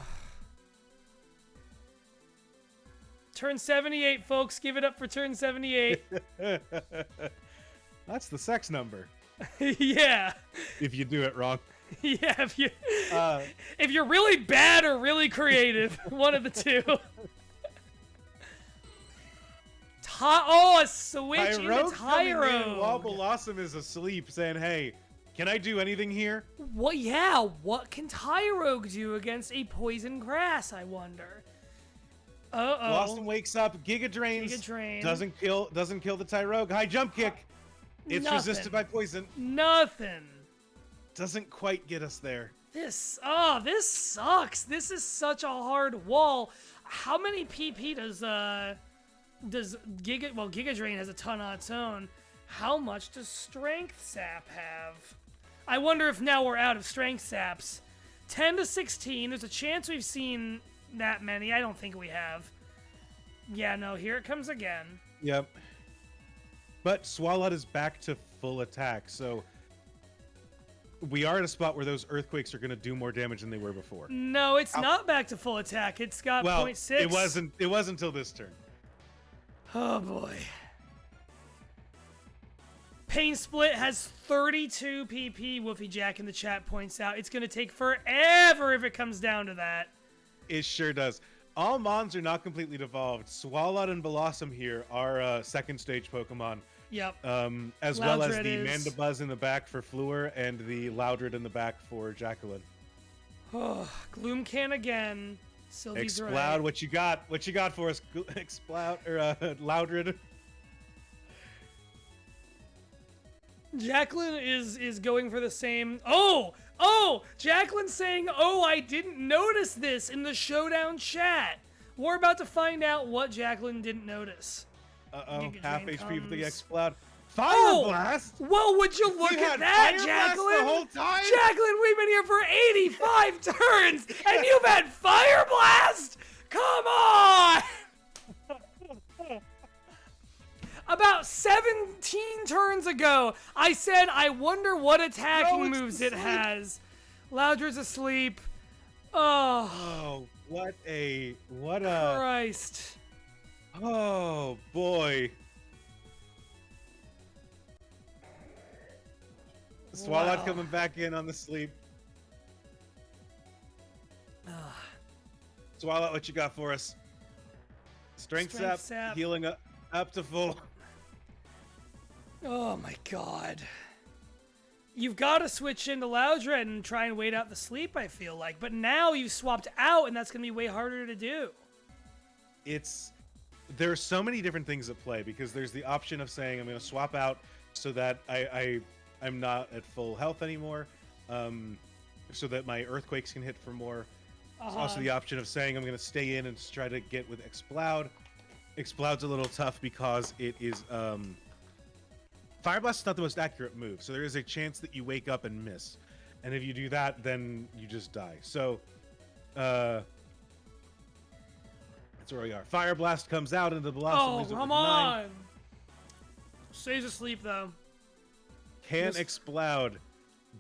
Speaker 2: 78, folks. Give it up for turn 78.
Speaker 1: That's the sex number.
Speaker 2: Yeah.
Speaker 1: If you do it wrong.
Speaker 2: Yeah, if you're really bad or really creative, one of the two. A switch into Tyro.
Speaker 1: While Blossom is asleep, saying, "Hey, can I do anything here?"
Speaker 2: What? Yeah. What can Tyrogue do against a poison grass? I wonder.
Speaker 1: Blossom wakes up. Giga Drains. Doesn't kill the Tyrogue. High jump kick. It's resisted by poison.
Speaker 2: Nothing.
Speaker 1: Doesn't quite get us there.
Speaker 2: This sucks. This is such a hard wall. How many PP does Giga Drain has a ton on its own. How much does Strength Sap have? I wonder if now we're out of Strength Saps. 10 to 16. There's a chance we've seen that many. I don't think we have. Yeah, no, here it comes again.
Speaker 1: Yep. But Swalot is back to full attack, so we are at a spot where those earthquakes are going to do more damage than they were before.
Speaker 2: No, it's not back to full attack. It's got 0.6.
Speaker 1: It wasn't until this turn.
Speaker 2: Oh boy. Pain Split has 32 PP, Woofy Jack in the chat points out. It's going to take forever if it comes down to that.
Speaker 1: It sure does. All Mons are not completely devolved. Swalot and Blossom here are second stage Pokemon.
Speaker 2: Yep.
Speaker 1: As well as the Mandibuzz in the back for Fleur and the Loudred in the back for Jacqueline.
Speaker 2: Oh, Gloom can again. Sylvie's
Speaker 1: Exploud,
Speaker 2: right.
Speaker 1: what you got? What you got for us, Exploud or Loudred?
Speaker 2: Jacqueline is going for the same. Oh, Jacqueline's saying, "Oh, I didn't notice this" in the Showdown chat. We're about to find out what Jacqueline didn't notice.
Speaker 1: Half HP for the Exploud. Fire Blast!
Speaker 2: Whoa, would you look at that, Jacqueline?
Speaker 1: The whole time?
Speaker 2: Jacqueline, we've been here for 85 turns, and you've had Fire Blast? Come on! About 17 turns ago, I said, I wonder what attacking moves it has. Loudred's asleep. Oh,
Speaker 1: what a
Speaker 2: Christ.
Speaker 1: Oh, boy. Swalot coming back in on the sleep. Swalot, what you got for us? Strength Sap, healing up to full.
Speaker 2: Oh my god. You've got to switch into Loudred and try and wait out the sleep, I feel like. But now you've swapped out, and that's going to be way harder to do.
Speaker 1: There's so many different things at play, because there's the option of saying I'm going to swap out so that I'm not at full health anymore, so that my earthquakes can hit for more. There's also the option of saying I'm going to stay in and try to get with Exploud. Exploud's a little tough because it is Fire Blast is not the most accurate move, so there is a chance that you wake up and miss, and if you do that, then you just die. So that's where we are. Fire Blast comes out into the Blossom.
Speaker 2: Oh, come on! Stays asleep though.
Speaker 1: Can Exploud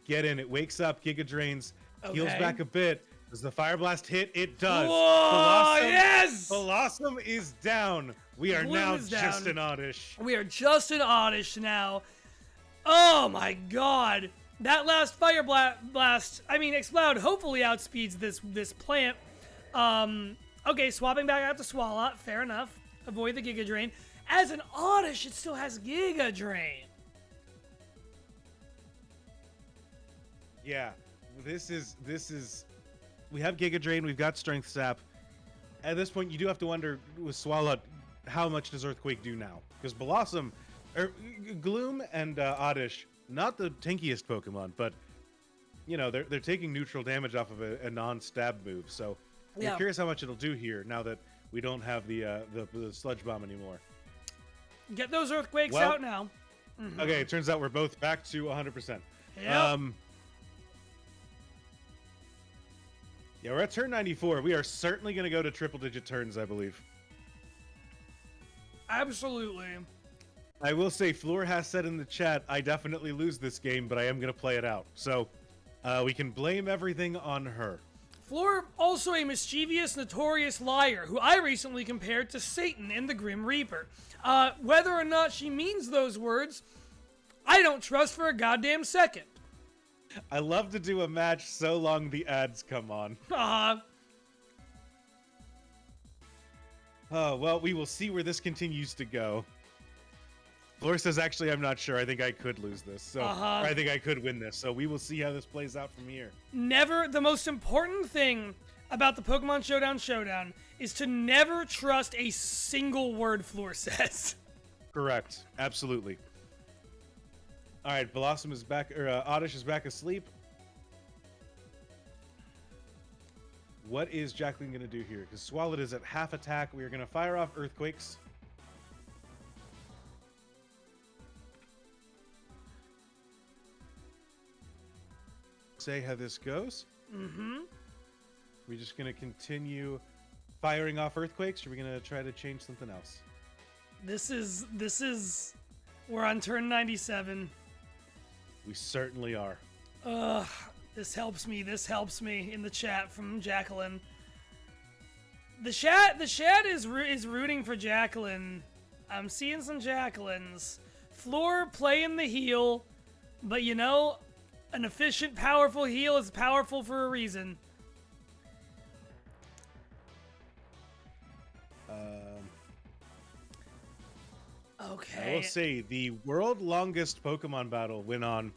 Speaker 1: get in? It wakes up, Giga Drains, heals back a bit. Does the Fire Blast hit? It does.
Speaker 2: Whoa, yes!
Speaker 1: Blossom is down. We are now just an Oddish.
Speaker 2: We are just an Oddish now. Oh my god. That last Fire Blast, Exploud hopefully outspeeds this plant. Okay, swapping back out to Swalot. Fair enough. Avoid the Giga Drain. As an Oddish, it still has Giga Drain.
Speaker 1: Yeah, this is. We have Giga Drain. We've got Strength Sap. At this point, you do have to wonder with Swalot, how much does Earthquake do now? Because Blossom, Gloom, and Oddish, not the tankiest Pokemon, but they're taking neutral damage off of a non-stab move. So I'm curious how much it'll do here now that we don't have the Sludge Bomb anymore.
Speaker 2: Get those Earthquakes out now. Mm-hmm.
Speaker 1: Okay, it turns out we're both back to 100%.
Speaker 2: Yep.
Speaker 1: Yeah, we're at turn 94. We are certainly going to go to triple-digit turns, I believe.
Speaker 2: Absolutely.
Speaker 1: I will say, Floor has said in the chat, I definitely lose this game, but I am going to play it out. So we can blame everything on her.
Speaker 2: Floor, also a mischievous, notorious liar, who I recently compared to Satan in the Grim Reaper. Whether or not she means those words, I don't trust for a goddamn second.
Speaker 1: I love to do a match so long the ads come on. Oh, well, we will see where this continues to go. Floor says, actually, I'm not sure. I think I could lose this. So, or I think I could win this. So we will see how this plays out from here.
Speaker 2: Never, the most important thing about the Pokemon Showdown is to never trust a single word Floor says.
Speaker 1: Correct. Absolutely. All right, Blossom is back, or Oddish is back asleep. What is Jacqueline going to do here? Because Swallowed is at half attack. We are going to fire off Earthquakes. Say how this goes. We're just going to continue firing off Earthquakes, or are we going to try to change something else?
Speaker 2: This is, we're on turn 97.
Speaker 1: We certainly are.
Speaker 2: This helps me in the chat from Jacqueline. The chat is rooting for Jacqueline. I'm seeing some Jacquelines. Floor playing the heal, but you know, an efficient, powerful heal is powerful for a reason. Okay.
Speaker 1: I will say the world longest Pokemon battle went on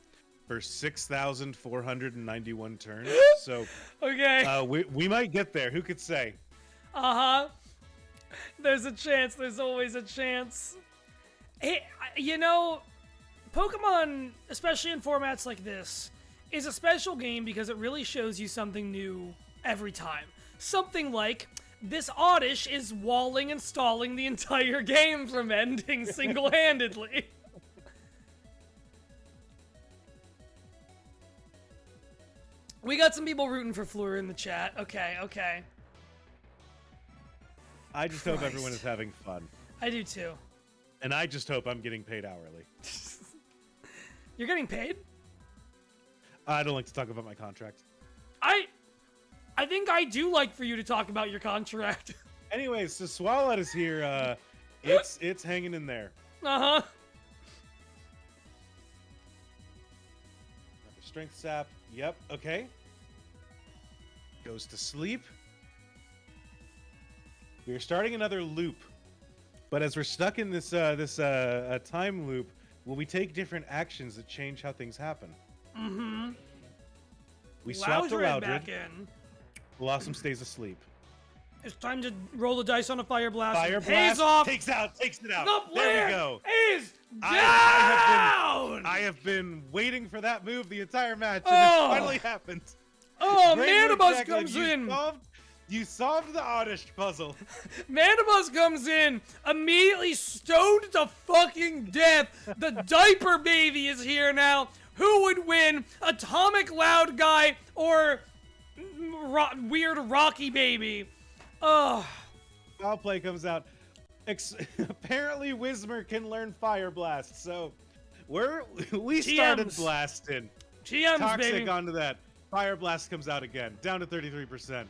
Speaker 1: for 6,491 turns. So,
Speaker 2: okay.
Speaker 1: We might get there. Who could say?
Speaker 2: There's a chance. There's always a chance. Hey, you know, Pokemon, especially in formats like this, is a special game because it really shows you something new every time. Something like this Oddish is walling and stalling the entire game from ending single-handedly. We got some people rooting for Floor in the chat. Okay.
Speaker 1: I just hope everyone is having fun.
Speaker 2: I do too.
Speaker 1: And I just hope I'm getting paid hourly.
Speaker 2: You're getting paid?
Speaker 1: I don't like to talk about my contract.
Speaker 2: I think I do like for you to talk about your contract.
Speaker 1: Anyways, so Swallow is here. It's hanging in there. Strength sap. Yep. Okay. Goes to sleep. We are starting another loop, but as we're stuck in this time loop, will we take different actions that change how things happen? We swap to Loudred.
Speaker 2: Back in.
Speaker 1: Blossom stays asleep.
Speaker 2: It's time to roll the dice on a Fire Blast.
Speaker 1: Fire Blast
Speaker 2: off.
Speaker 1: takes it out.
Speaker 2: The
Speaker 1: there we go.
Speaker 2: Is down.
Speaker 1: I have been waiting for that move the entire match, and it finally happened.
Speaker 2: Manabuzz comes in.
Speaker 1: You solved the Oddish puzzle.
Speaker 2: Manabuzz comes in, immediately stoned to fucking death. The diaper baby is here now. Who would win, Atomic Loud Guy or Weird Rocky Baby? Oh.
Speaker 1: Foul play comes out. Apparently, Whismer can learn Fire Blast, so we started blasting.
Speaker 2: TMs,
Speaker 1: Toxic
Speaker 2: baby.
Speaker 1: onto that. Fire Blast comes out again, down to 33%.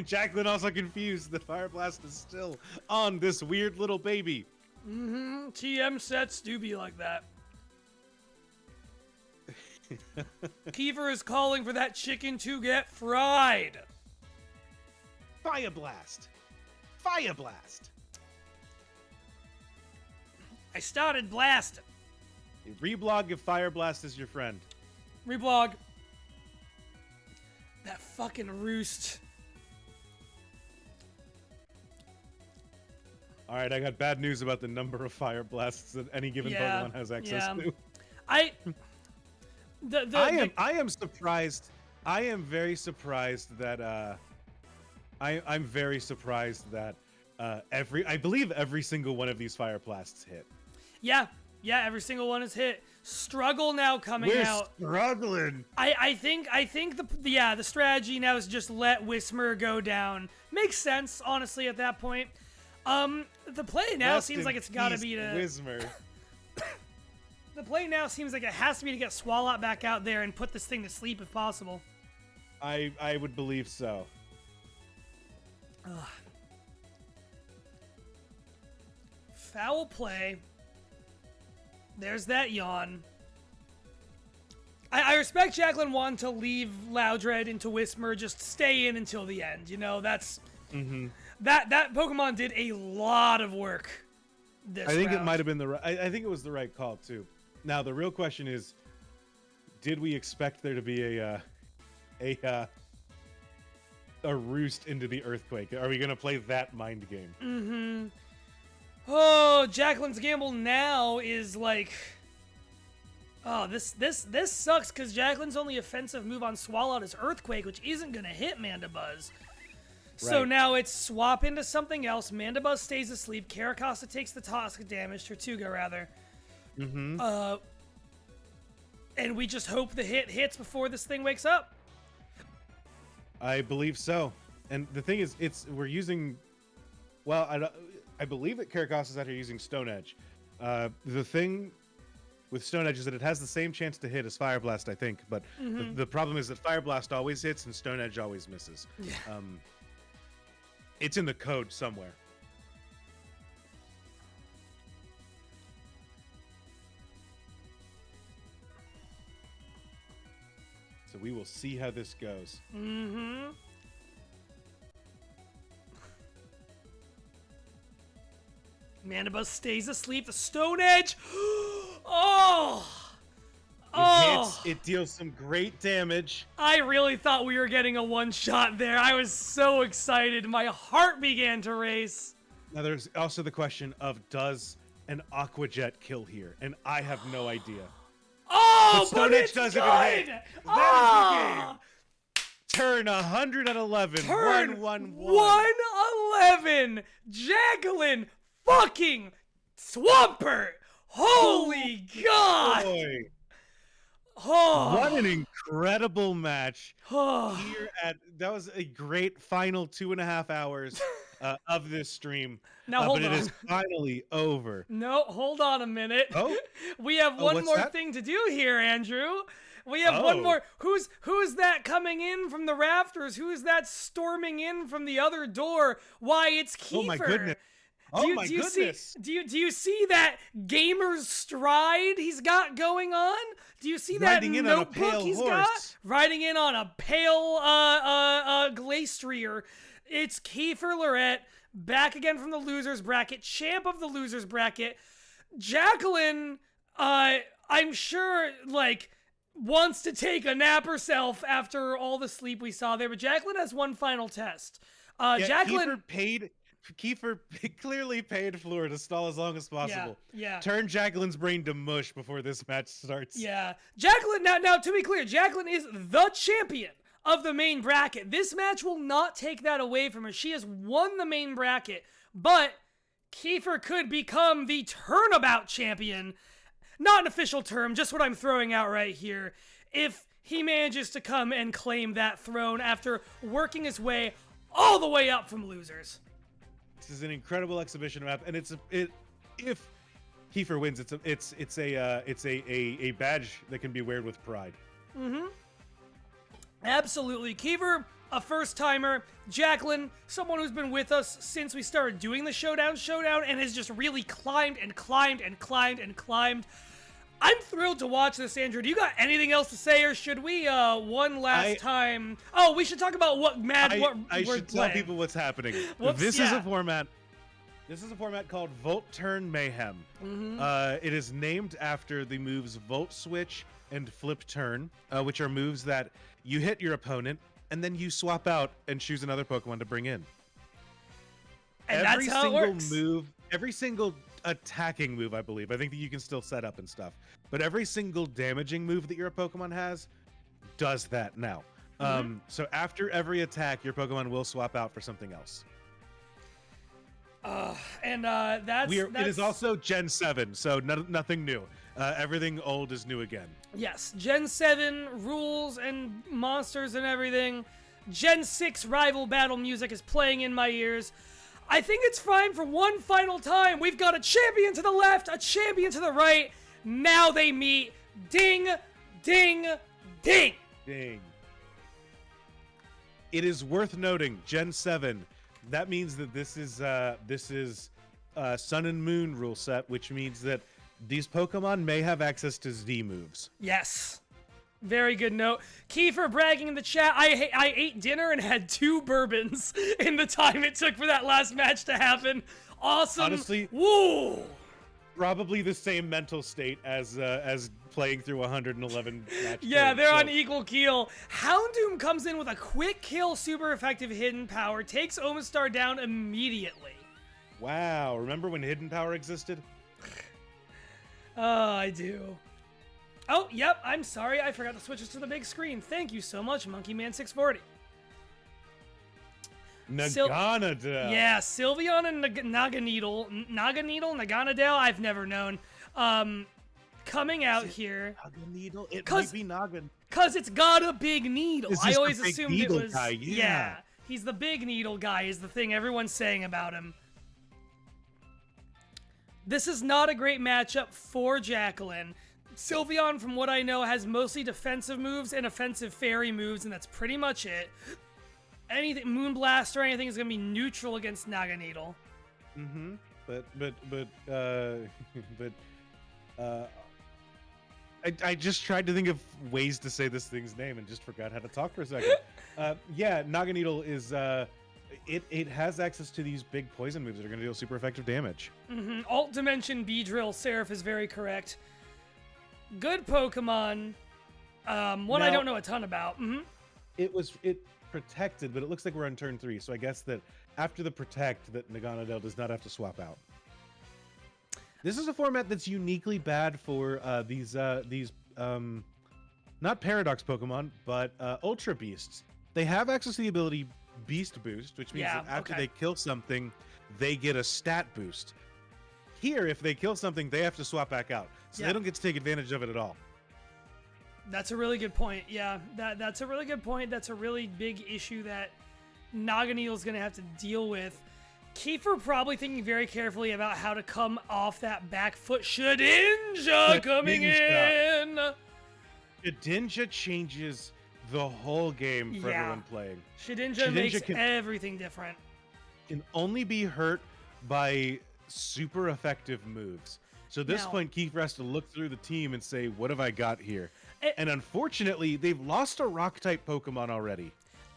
Speaker 1: Jacqueline also confused. The Fire Blast is still on this weird little baby.
Speaker 2: TM sets do be like that. Kiefer is calling for that chicken to get fried.
Speaker 1: Fire Blast. Fire Blast.
Speaker 2: I started blasting.
Speaker 1: Reblog if Fire Blast is your friend.
Speaker 2: Reblog. That fucking roost.
Speaker 1: Alright, I got bad news about the number of Fire Blasts that any given Pokemon has access to.
Speaker 2: I
Speaker 1: am surprised. I am very surprised that I'm very surprised that I believe every single one of these Fire Blasts hit.
Speaker 2: Yeah, every single one is hit. Struggle now coming out.
Speaker 1: We're struggling.
Speaker 2: I think the strategy now is just let Whismer go down. Makes sense, honestly, at that point. The play now
Speaker 1: Rest
Speaker 2: seems
Speaker 1: in
Speaker 2: like it's got to
Speaker 1: peace,
Speaker 2: be to.
Speaker 1: Wismer.
Speaker 2: The play now seems like it has to be to get Swalot back out there and put this thing to sleep if possible.
Speaker 1: I would believe so.
Speaker 2: Ugh. Foul play. There's that yawn. I respect Jacqueline wanting to leave Loudred into Whismer, just stay in until the end. You know, that's that Pokemon did a lot of work. This
Speaker 1: I think
Speaker 2: round.
Speaker 1: it might have been the right. I think it was the right call too. Now the real question is, did we expect there to be a roost into the earthquake? Are we gonna play that mind game?
Speaker 2: Oh, Jacqueline's gamble now is like, oh, this sucks because Jacqueline's only offensive move on Swalot is Earthquake, which isn't gonna hit Mandibuzz. So
Speaker 1: Right.
Speaker 2: now it's swap into something else. Mandibuzz stays asleep. Caracasa takes the toxic damage. Tortuga rather. And we just hope the hit hits before this thing wakes up.
Speaker 1: I believe so. And the thing is, we're using. Well, I believe that Caracas is out here using Stone Edge. The thing with Stone Edge is that it has the same chance to hit as Fire Blast, I think. But the problem is that Fire Blast always hits and Stone Edge always misses.
Speaker 2: Yeah.
Speaker 1: It's in the code somewhere. So we will see how this goes.
Speaker 2: Mandibuzz stays asleep. The Stone Edge.
Speaker 1: It hits, it deals some great damage.
Speaker 2: I really thought we were getting a one-shot there. I was so excited. My heart began to race.
Speaker 1: Now there's also the question of, does an Aqua Jet kill here? And I have no idea.
Speaker 2: Oh,
Speaker 1: but Stone Edge doesn't hit. That is the game. Turn 111.
Speaker 2: Turn
Speaker 1: 1-1-1.
Speaker 2: 111. Jacqueline fucking Swampert. Holy God.
Speaker 1: Boy.
Speaker 2: Oh.
Speaker 1: What an incredible match. Here that was a great final 2.5 hours of this stream.
Speaker 2: Now hold
Speaker 1: but
Speaker 2: on.
Speaker 1: it is finally over.
Speaker 2: No, hold on a minute.
Speaker 1: Oh.
Speaker 2: We have one
Speaker 1: what's
Speaker 2: more
Speaker 1: that?
Speaker 2: thing to do here, Andrew. We have one more. Who's that coming in from the rafters? Who is that storming in from the other door? Why, it's Kiefer.
Speaker 1: Oh my goodness.
Speaker 2: Do you see that gamer's stride he's got going on? Do you see that
Speaker 1: Riding in on a
Speaker 2: notebook
Speaker 1: pale
Speaker 2: he's
Speaker 1: horse.
Speaker 2: got? Riding in on a pale Glastrier. It's Kiefer Lorette, back again from the loser's bracket, champ of the loser's bracket. Jacqueline, I'm sure, wants to take a nap herself after all the sleep we saw there, but Jacqueline has one final test. Jacqueline
Speaker 1: Kiefer clearly paid Fleur to stall as long as possible.
Speaker 2: Yeah.
Speaker 1: Turn Jacqueline's brain to mush before this match starts.
Speaker 2: Yeah. Jacqueline, now to be clear, Jacqueline is the champion of the main bracket. This match will not take that away from her. She has won the main bracket, but Kiefer could become the turnabout champion. Not an official term, just what I'm throwing out right here. If he manages to come and claim that throne after working his way all the way up from losers.
Speaker 1: This is an incredible exhibition map, and if Kiefer wins, it's a badge that can be worn with pride.
Speaker 2: Absolutely. Kiefer, a first-timer. Jacqueline, someone who's been with us since we started doing the Showdown and has just really climbed and climbed and climbed and climbed. I'm thrilled to watch this, Andrew. Do you got anything else to say, or should we one last time? Oh, we should talk about what
Speaker 1: I should tell people what's happening. This is a format. This is a format called Volt Turn Mayhem. It is named after the moves Volt Switch and Flip Turn, which are moves that you hit your opponent and then you swap out and choose another Pokemon to bring in.
Speaker 2: And that's how it works.
Speaker 1: Every single attacking move, I believe. I think that you can still set up and stuff. But every single damaging move that your Pokemon has does that now. So after every attack, your Pokemon will swap out for something else. It is also Gen 7, so nothing new. Everything old is new again.
Speaker 2: Yes, Gen 7 rules and monsters and everything. Gen 6 rival battle music is playing in my ears. I think it's fine for one final time. We've got a champion to the left, a champion to the right. Now they meet. Ding, ding, ding.
Speaker 1: Ding. It is worth noting, Gen 7. That means that this is Sun and Moon rule set, which means that these Pokemon may have access to Z moves.
Speaker 2: Yes. Very good note. Kiefer bragging in the chat, I ate dinner and had 2 bourbons in the time it took for that last match to happen. Awesome.
Speaker 1: Honestly,
Speaker 2: woo!
Speaker 1: Probably the same mental state as playing through 111 matches.
Speaker 2: Yeah, they're on equal keel. Houndoom comes in with a quick kill, super effective hidden power, takes Omastar down immediately.
Speaker 1: Wow, remember when hidden power existed?
Speaker 2: Oh, I do. Oh, yep, I'm sorry. I forgot to switch us to the big screen. Thank you so much, MonkeyMan640.
Speaker 1: Naganadel.
Speaker 2: Yeah, Sylveon and Naganadel, I've never known. Coming out here.
Speaker 1: Naganadel? It might be Nagan.
Speaker 2: Because it's got a big needle. I always assumed it was...
Speaker 1: guy, yeah.
Speaker 2: He's the big needle guy is the thing everyone's saying about him. This is not a great matchup for Jacqueline. Sylveon, from what I know, has mostly defensive moves and offensive fairy moves, and that's pretty much it. Anything, Moonblast or anything is going to be neutral against Naganadel.
Speaker 1: Mm-hmm. I just tried to think of ways to say this thing's name and just forgot how to talk for a second. Yeah, Naganadel is... It has access to these big poison moves that are going to deal super effective damage.
Speaker 2: Mm-hmm. Alt Dimension Beedrill, Seraph is very correct. Good Pokemon. One I don't know a ton about. Mm-hmm.
Speaker 1: It protected, but it looks like we're on turn 3, so I guess that after the protect, that Naganadel does not have to swap out. This is a format that's uniquely bad for these not Paradox Pokemon, but Ultra Beasts. They have access to the ability Beast Boost, which means that after they kill something, they get a stat boost. Here, if they kill something, they have to swap back out, so they don't get to take advantage of it at all.
Speaker 2: That's a really good point. Yeah, that's a really good point. That's a really big issue that Naganadel is going to have to deal with. Kiefer probably thinking very carefully about how to come off that back foot. Shedinja coming in!
Speaker 1: Shedinja changes the whole game for everyone playing.
Speaker 2: Shedinja makes everything different.
Speaker 1: Can only be hurt by super effective moves. So at this point, Kiefer has to look through the team and say, what have I got here? And unfortunately, they've lost a rock-type Pokemon already.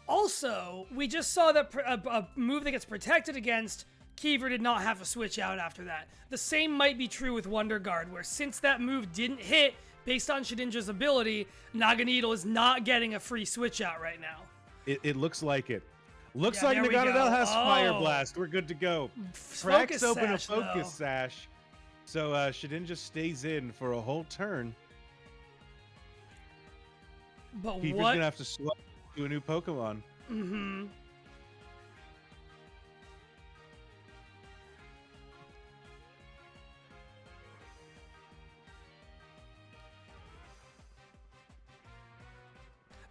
Speaker 2: Also, we just saw that a move that gets protected against, Kiefer did not have to switch out after that. The same might be true with Wonder Guard, where since that move didn't hit, based on Shedinja's ability, Naganadel is not getting a free switch out right now.
Speaker 1: It looks like it. Looks like Naganadel has Fire Blast. We're good to go. Cracks open a Focus Sash. So Shedinja stays in for a whole turn.
Speaker 2: But
Speaker 1: Kiefer's going to have to swap to a new Pokemon.
Speaker 2: Mm-hmm.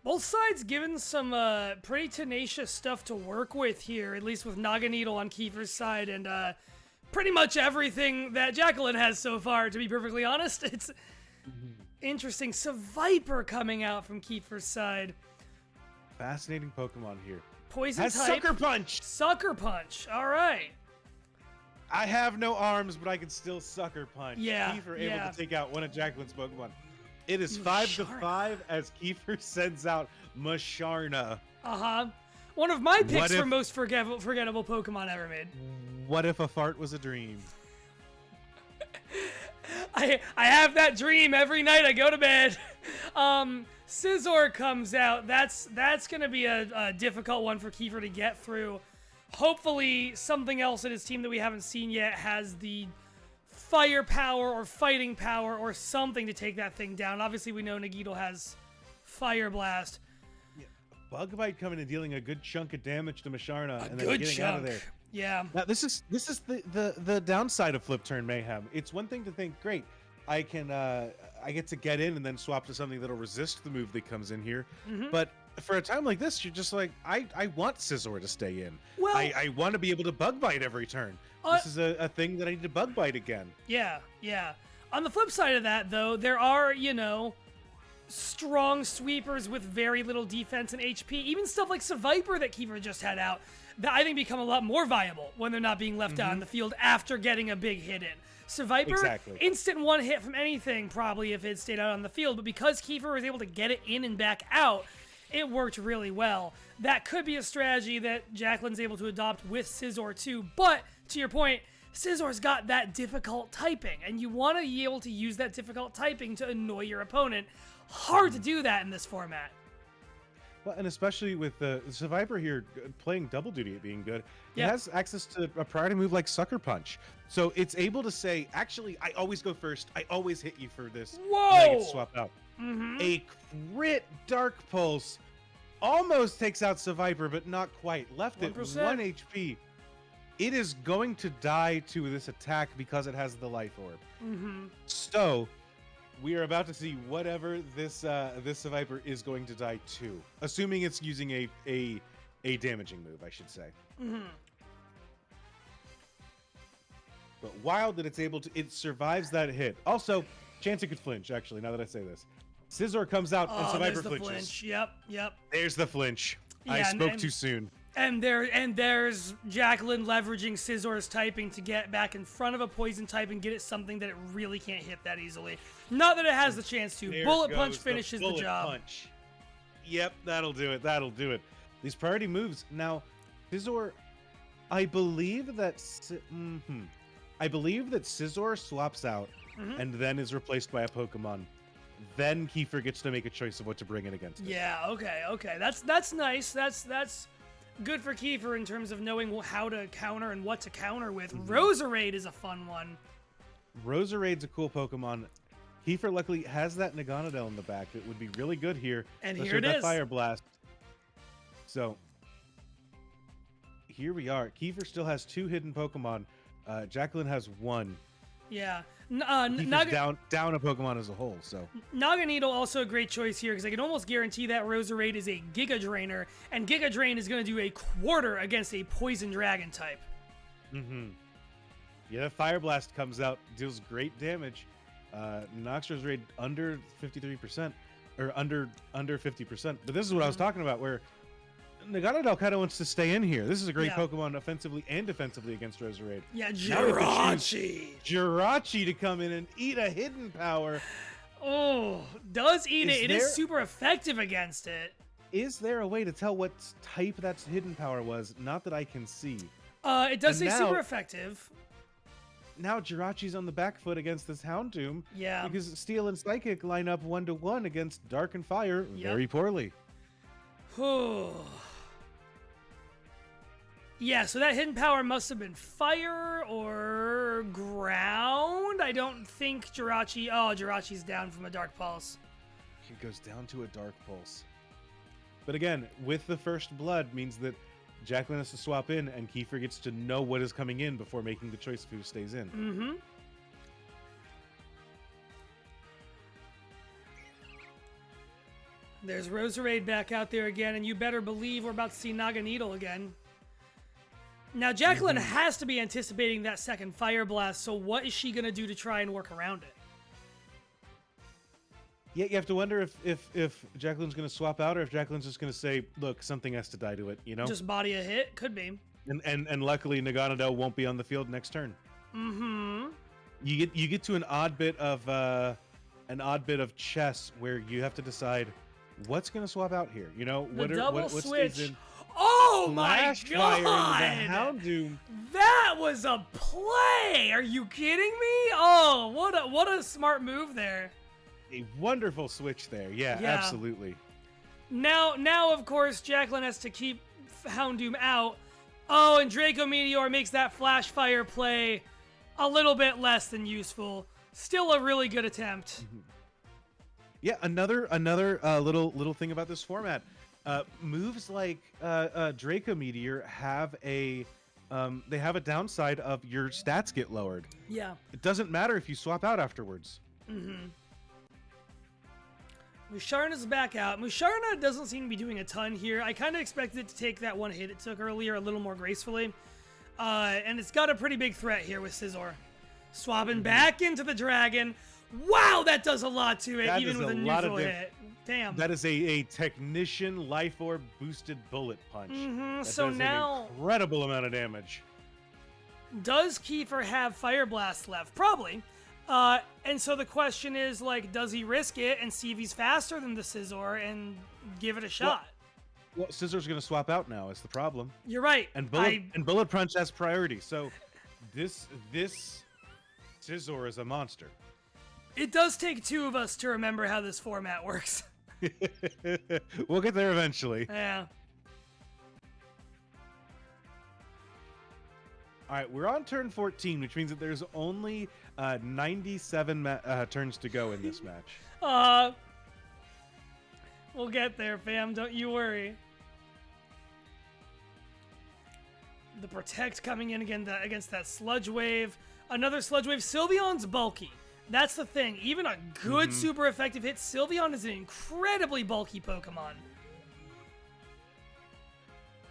Speaker 2: Both sides given some pretty tenacious stuff to work with here, at least with Naganadel on Kiefer's side, and pretty much everything that Jacqueline has so far, to be perfectly honest. It's interesting. So Viper coming out from Kiefer's side.
Speaker 1: Fascinating Pokemon here.
Speaker 2: Poison
Speaker 1: has
Speaker 2: type.
Speaker 1: Sucker Punch!
Speaker 2: Sucker Punch. All right.
Speaker 1: I have no arms, but I can still Sucker Punch.
Speaker 2: Yeah.
Speaker 1: Kiefer able to take out one of Jacqueline's Pokemon. It is 5-5 as Kiefer sends out Musharna.
Speaker 2: Uh-huh. One of my picks for most forgettable Pokemon ever made.
Speaker 1: What if a fart was a dream?
Speaker 2: I have that dream every night I go to bed. Scizor comes out. That's going to be a difficult one for Kiefer to get through. Hopefully something else in his team that we haven't seen yet has the firepower or fighting power or something to take that thing down. Obviously, we know Naganadel has Fire Blast.
Speaker 1: Yeah, Bug Bite coming and dealing a good chunk of damage to Musharna and then getting out of there.
Speaker 2: Yeah.
Speaker 1: Now this is the downside of Flip Turn Mayhem. It's one thing to think, great, I can I get to get in and then swap to something that'll resist the move that comes in here.
Speaker 2: Mhm.
Speaker 1: But for a time like this, you're just like, I want Scizor to stay in.
Speaker 2: Well-
Speaker 1: I want to be able to bug bite every turn. This is a thing that I need to bug bite again.
Speaker 2: Yeah, yeah. On the flip side of that, though, there are, you know, strong sweepers with very little defense and HP. Even stuff like Seviper that Kiefer just had out, that I think become a lot more viable when they're not being left out in the field after getting a big hit in. Seviper,
Speaker 1: Exactly.
Speaker 2: instant one hit from anything probably if it stayed out on the field, but because Kiefer was able to get it in and back out, it worked really well. That could be a strategy that Jacqueline's able to adopt with Scizor too, but to your point, Scizor's got that difficult typing, and you want to be able to use that difficult typing to annoy your opponent. Hard to do that in this format.
Speaker 1: Well, and especially with the Survivor here playing double duty at being good,
Speaker 2: Yeah.
Speaker 1: it has access to a priority move like Sucker Punch. So it's able to say, actually, I always go first. I always hit you for this.
Speaker 2: Whoa!
Speaker 1: And I get to swap out.
Speaker 2: Mhm.
Speaker 1: A crit Dark Pulse almost takes out Survivor, but not quite. Left it
Speaker 2: 1%.
Speaker 1: 1 HP. It is going to die to this attack because it has the Life Orb.
Speaker 2: Mm-hmm.
Speaker 1: So we are about to see whatever this this Survivor is going to die to, assuming it's using a damaging move, I should say.
Speaker 2: Mm-hmm.
Speaker 1: But wild that it's able to, it survives that hit. Also, chance it could flinch. Actually, now that I say this, Scizor comes out and Survivor
Speaker 2: there's the
Speaker 1: flinches.
Speaker 2: flinch. Yep, yep.
Speaker 1: There's the flinch. I
Speaker 2: Yeah,
Speaker 1: spoke
Speaker 2: and-
Speaker 1: too soon.
Speaker 2: And there's Jacqueline leveraging Scizor's typing to get back in front of a poison type and get it something that it really can't hit that easily. Not that it has the chance to.
Speaker 1: There
Speaker 2: Bullet
Speaker 1: goes
Speaker 2: Punch finishes the
Speaker 1: bullet
Speaker 2: job.
Speaker 1: punch. Yep, that'll do it. That'll do it. These priority moves. Now, Scizor, I believe that Scizor swaps out
Speaker 2: Mhm.
Speaker 1: and then is replaced by a Pokemon. Then Kiefer gets to make a choice of what to bring in against it.
Speaker 2: Yeah, okay. That's nice. That's good for Kiefer in terms of knowing how to counter and what to counter with. Roserade is a fun one.
Speaker 1: Roserade's a cool Pokemon. Kiefer luckily has that Naganadel in the back that would be really good here.
Speaker 2: And
Speaker 1: especially
Speaker 2: here
Speaker 1: with
Speaker 2: it
Speaker 1: that
Speaker 2: is.
Speaker 1: Fire Blast. So here we are. Kiefer still has 2 hidden Pokemon. Jacqueline has 1.
Speaker 2: Yeah.
Speaker 1: Kiefer's down a Pokemon as a whole. So
Speaker 2: Naga Needle also a great choice here because I can almost guarantee that Roserade is a Giga Drainer, and Giga Drain is going to do a quarter against a Poison Dragon type.
Speaker 1: yeah, that Fire Blast comes out, deals great damage. Knocks Roserade under 53%, or under 50%. But this is what I was talking about, where Naganadel kind of wants to stay in here. This is a great
Speaker 2: Yeah.
Speaker 1: Pokemon offensively and defensively against Roserade.
Speaker 2: Yeah,
Speaker 1: Now we have to
Speaker 2: Jirachi.
Speaker 1: choose Jirachi to come in and eat a hidden power.
Speaker 2: Oh, does eat
Speaker 1: Is
Speaker 2: it. It
Speaker 1: there-
Speaker 2: is super effective against it.
Speaker 1: Is there a way to tell what type that hidden power was? Not that I can see.
Speaker 2: It does say
Speaker 1: And
Speaker 2: super
Speaker 1: now-
Speaker 2: effective.
Speaker 1: Now Jirachi's on the back foot against this Houndoom.
Speaker 2: Yeah.
Speaker 1: Because Steel and Psychic line up 1-to-1 against Dark and Fire very poorly.
Speaker 2: Yeah, so that hidden power must have been fire or ground. I don't think Jirachi. Oh, Jirachi's down from a Dark Pulse.
Speaker 1: He goes down to a Dark Pulse. But again, with the first blood means that Jacqueline has to swap in and Kiefer gets to know what is coming in before making the choice of who stays in.
Speaker 2: Mm-hmm. There's Roserade back out there again, and you better believe we're about to see Naga Needle again. Now, Jacqueline has to be anticipating that second Fire Blast, so what is she going to do to try and work around it?
Speaker 1: Yeah, you have to wonder if Jacqueline's going to swap out or if Jacqueline's just going to say, look, something has to die to it, you know?
Speaker 2: Just body a hit? Could be.
Speaker 1: And luckily Naganadel won't be on the field next turn.
Speaker 2: Mm-hmm.
Speaker 1: You get to an odd bit of chess where you have to decide what's going to swap out here. You know,
Speaker 2: The double
Speaker 1: what
Speaker 2: switch.
Speaker 1: stays in?
Speaker 2: Oh my
Speaker 1: Flash Fire
Speaker 2: god!
Speaker 1: into the Houndoom.
Speaker 2: That was a play! Are you kidding me? Oh, what a smart move there.
Speaker 1: A wonderful switch there. Yeah,
Speaker 2: Yeah.
Speaker 1: absolutely.
Speaker 2: Now, of course, Jacqueline has to keep Houndoom out. Oh, and Draco Meteor makes that Flash Fire play a little bit less than useful. Still a really good attempt.
Speaker 1: Yeah, another little thing about this format. Moves like Draco Meteor have a downside of your stats get lowered.
Speaker 2: Yeah.
Speaker 1: It doesn't matter if you swap out afterwards.
Speaker 2: Musharna's back out. Musharna doesn't seem to be doing a ton here. I kind of expected it to take that one hit it took earlier a little more gracefully. And it's got a pretty big threat here with Scizor. Swapping back into the dragon. Wow, that does a lot to it,
Speaker 1: That
Speaker 2: even
Speaker 1: is
Speaker 2: with a
Speaker 1: a lot
Speaker 2: neutral
Speaker 1: of
Speaker 2: hit. Damn.
Speaker 1: That is a Technician Life Orb boosted bullet punch. That
Speaker 2: So
Speaker 1: does
Speaker 2: now,
Speaker 1: an incredible amount of damage.
Speaker 2: does Kiefer have Fire Blast left? Probably. And so the question is, like, does he risk it and see if he's faster than the Scizor and give it a shot?
Speaker 1: Well, Scissor's going to swap out now. Is the problem?
Speaker 2: You're right.
Speaker 1: And bullet punch has priority. So this Scizor is a monster.
Speaker 2: It does take two of us to remember how this format works.
Speaker 1: We'll get there eventually.
Speaker 2: Yeah.
Speaker 1: All right, we're on turn 14, which means that there's only 97 turns to go in this match.
Speaker 2: We'll get there, fam. Don't you worry. The Protect coming in again against that Sludge Wave. Another Sludge Wave. Sylveon's bulky. That's the thing. Even a good super effective hit, Sylveon is an incredibly bulky Pokemon.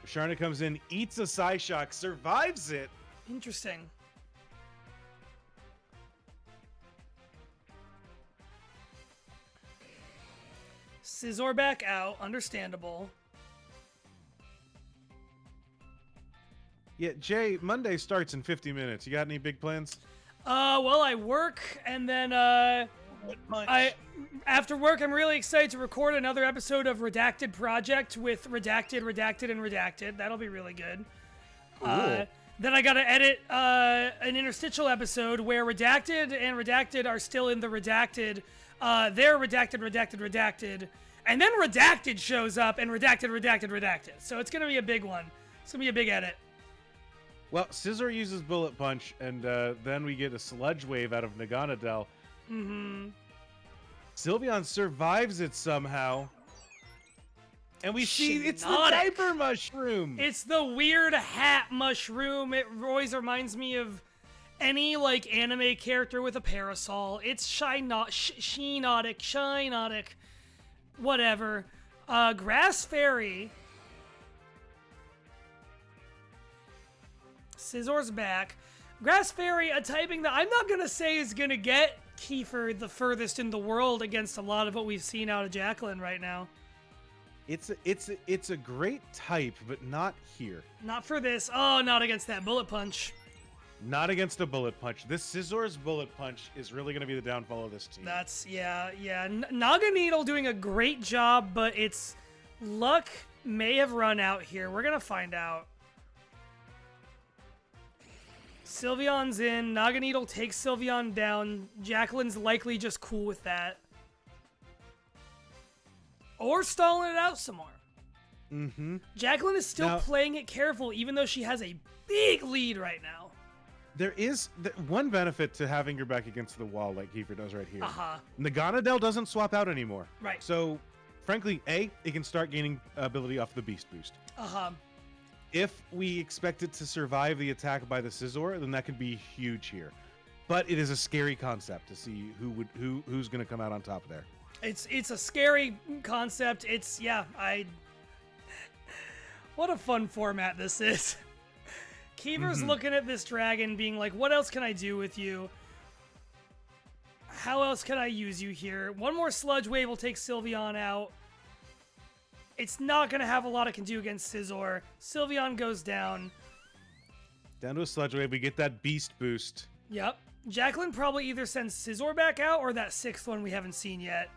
Speaker 1: Sharna comes in, eats a Psyshock, survives it.
Speaker 2: Interesting. Scizor back out. Understandable.
Speaker 1: Yeah, Jay, Monday starts in 50 minutes. You got any big plans?
Speaker 2: Well, I work, and then, after work, I'm really excited to record another episode of Redacted Project with Redacted, Redacted, and Redacted. That'll be really good. Then I gotta edit, an interstitial episode where Redacted and Redacted are still in the Redacted. They're Redacted, Redacted, Redacted. And then Redacted shows up, and Redacted, Redacted, Redacted. So it's gonna be a big one. It's gonna be a big edit.
Speaker 1: Well, Scizor uses Bullet Punch, and then we get a Sludge Wave out of Naganadel. Sylveon survives it somehow. And we see it's the Diaper Mushroom!
Speaker 2: It's the weird hat mushroom. It always reminds me of any, like, anime character with a parasol. It's Shinotic, whatever. Grass Fairy. Scissor's back. Grass Fairy, a typing that I'm not gonna say is gonna get Kiefer the furthest in the world against a lot of what we've seen out of Jacqueline right now.
Speaker 1: It's a great type, but not here.
Speaker 2: Not for this. Oh, not against that Bullet Punch.
Speaker 1: Not against a Bullet Punch. This Scissor's Bullet Punch is really going to be the downfall of this team.
Speaker 2: That's, yeah. Naga Needle doing a great job, but its luck may have run out here. We're going to find out. Sylveon's in. Naga Needle takes Sylveon down. Jacqueline's likely just cool with that. Or stalling it out some more. Jacqueline is still playing it careful, even though she has a big lead right now.
Speaker 1: There is one benefit to having your back against the wall like Kiefer does right here.
Speaker 2: Uh-huh.
Speaker 1: Naganadel doesn't swap out anymore.
Speaker 2: Right.
Speaker 1: So, frankly, it can start gaining ability off the Beast Boost.
Speaker 2: Uh-huh.
Speaker 1: If we expect it to survive the attack by the Scizor, then that could be huge here. But it is a scary concept to see who's going to come out on top there.
Speaker 2: It's a scary concept. What a fun format this is. Kiefer's looking at this dragon being like, what else can I do with you? How else can I use you here? One more Sludge Wave will take Sylveon out. It's not going to have a lot it can do against Scizor. Sylveon goes down.
Speaker 1: Down to a Sludge Wave, we get that Beast Boost.
Speaker 2: Yep. Jacqueline probably either sends Scizor back out or that sixth one we haven't seen yet.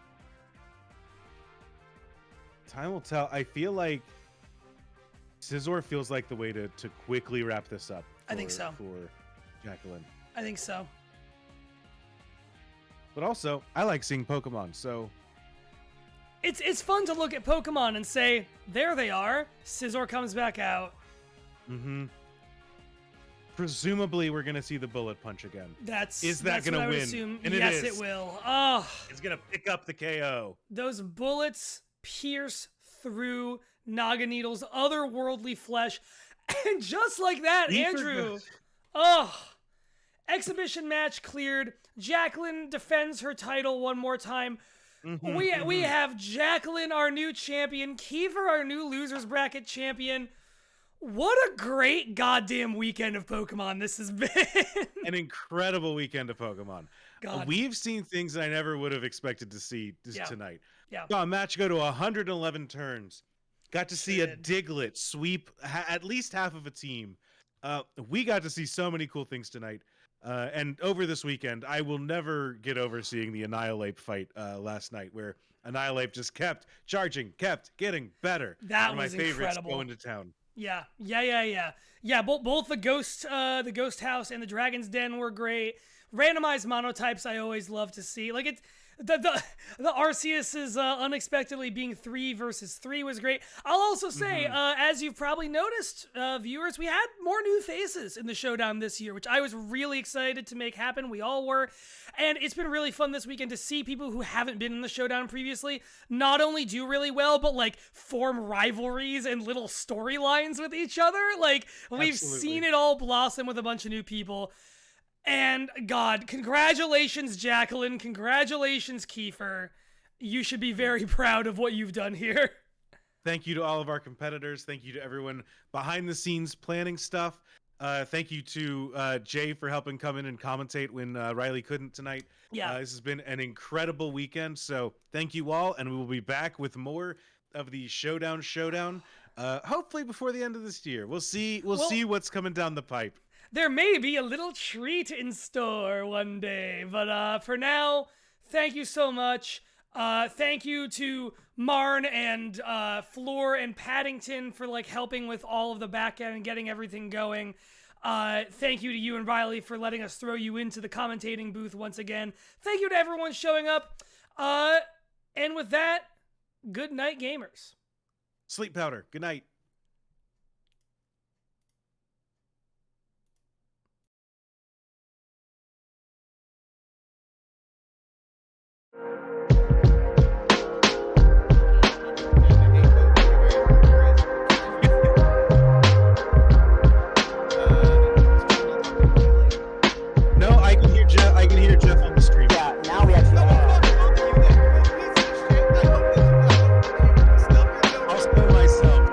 Speaker 1: Time will tell. I feel like Scizor feels like the way to quickly wrap this up.
Speaker 2: I think so.
Speaker 1: For Jacqueline.
Speaker 2: I think so.
Speaker 1: But also, I like seeing Pokemon, so...
Speaker 2: It's fun to look at Pokemon and say, there they are. Scizor comes back out.
Speaker 1: Presumably, we're going to see the Bullet Punch again. Is that going to win?
Speaker 2: Assume.
Speaker 1: And
Speaker 2: yes,
Speaker 1: it is.
Speaker 2: It will. Oh,
Speaker 1: it's going to pick up the KO.
Speaker 2: Those bullets pierce through Naga Needle's otherworldly flesh. And just like that, Andrew. exhibition match cleared. Jacqueline defends her title one more time. We have Jacqueline, our new champion, Kiefer, our new losers bracket champion. What a great goddamn weekend of Pokemon this has been.
Speaker 1: An incredible weekend of Pokemon.
Speaker 2: God.
Speaker 1: We've seen things that I never would have expected to see tonight.
Speaker 2: Yeah.
Speaker 1: Saw a match go to 111 turns. Got to see a Diglett sweep at least half of a team. We got to see so many cool things tonight. And over this weekend, I will never get over seeing the Annihilate fight last night, where Annihilate just kept charging, kept getting better.
Speaker 2: That
Speaker 1: One of
Speaker 2: was
Speaker 1: my favorites
Speaker 2: incredible.
Speaker 1: going to town.
Speaker 2: Yeah. Both the Ghost House and the Dragon's Den were great. Randomized monotypes I always love to see. Like the Arceus is unexpectedly being 3 versus 3 was great. I'll also say, as you've probably noticed, viewers, we had more new faces in the showdown this year, which I was really excited to make happen. We all were. And it's been really fun this weekend to see people who haven't been in the showdown previously not only do really well, but like form rivalries and little storylines with each other. Like we've seen it all blossom with a bunch of new people. And God, congratulations, Jacqueline. Congratulations, Kiefer. You should be very proud of what you've done here.
Speaker 1: Thank you to all of our competitors. Thank you to everyone behind the scenes planning stuff. Thank you to Jay for helping come in and commentate when Riley couldn't tonight.
Speaker 2: Yeah.
Speaker 1: This has been an incredible weekend. So thank you all. And we will be back with more of the Showdown. Hopefully before the end of this year. We'll see what's coming down the pipe.
Speaker 2: There may be a little treat in store one day, but for now, thank you so much. Thank you to Marn and Floor and Paddington for like helping with all of the back end and getting everything going. Thank you to you and Riley for letting us throw you into the commentating booth once again. Thank you to everyone showing up. And with that, good night, gamers.
Speaker 1: Sleep powder. Good night. No, I can hear Jeff. I can hear Jeff on the stream.
Speaker 14: Yeah, now we actually
Speaker 1: I'll spill myself.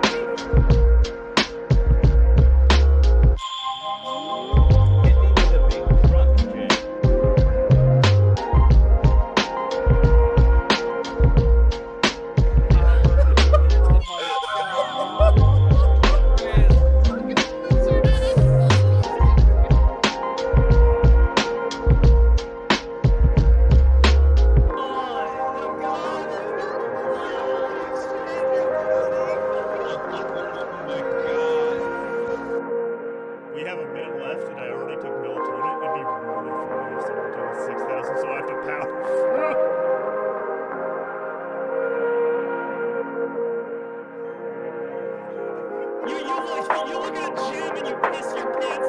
Speaker 15: We have a minute left, and I already took melatonin. It'd be really funny if someone took 6,000, so I have to pound.
Speaker 16: You look at a gym and you piss your pants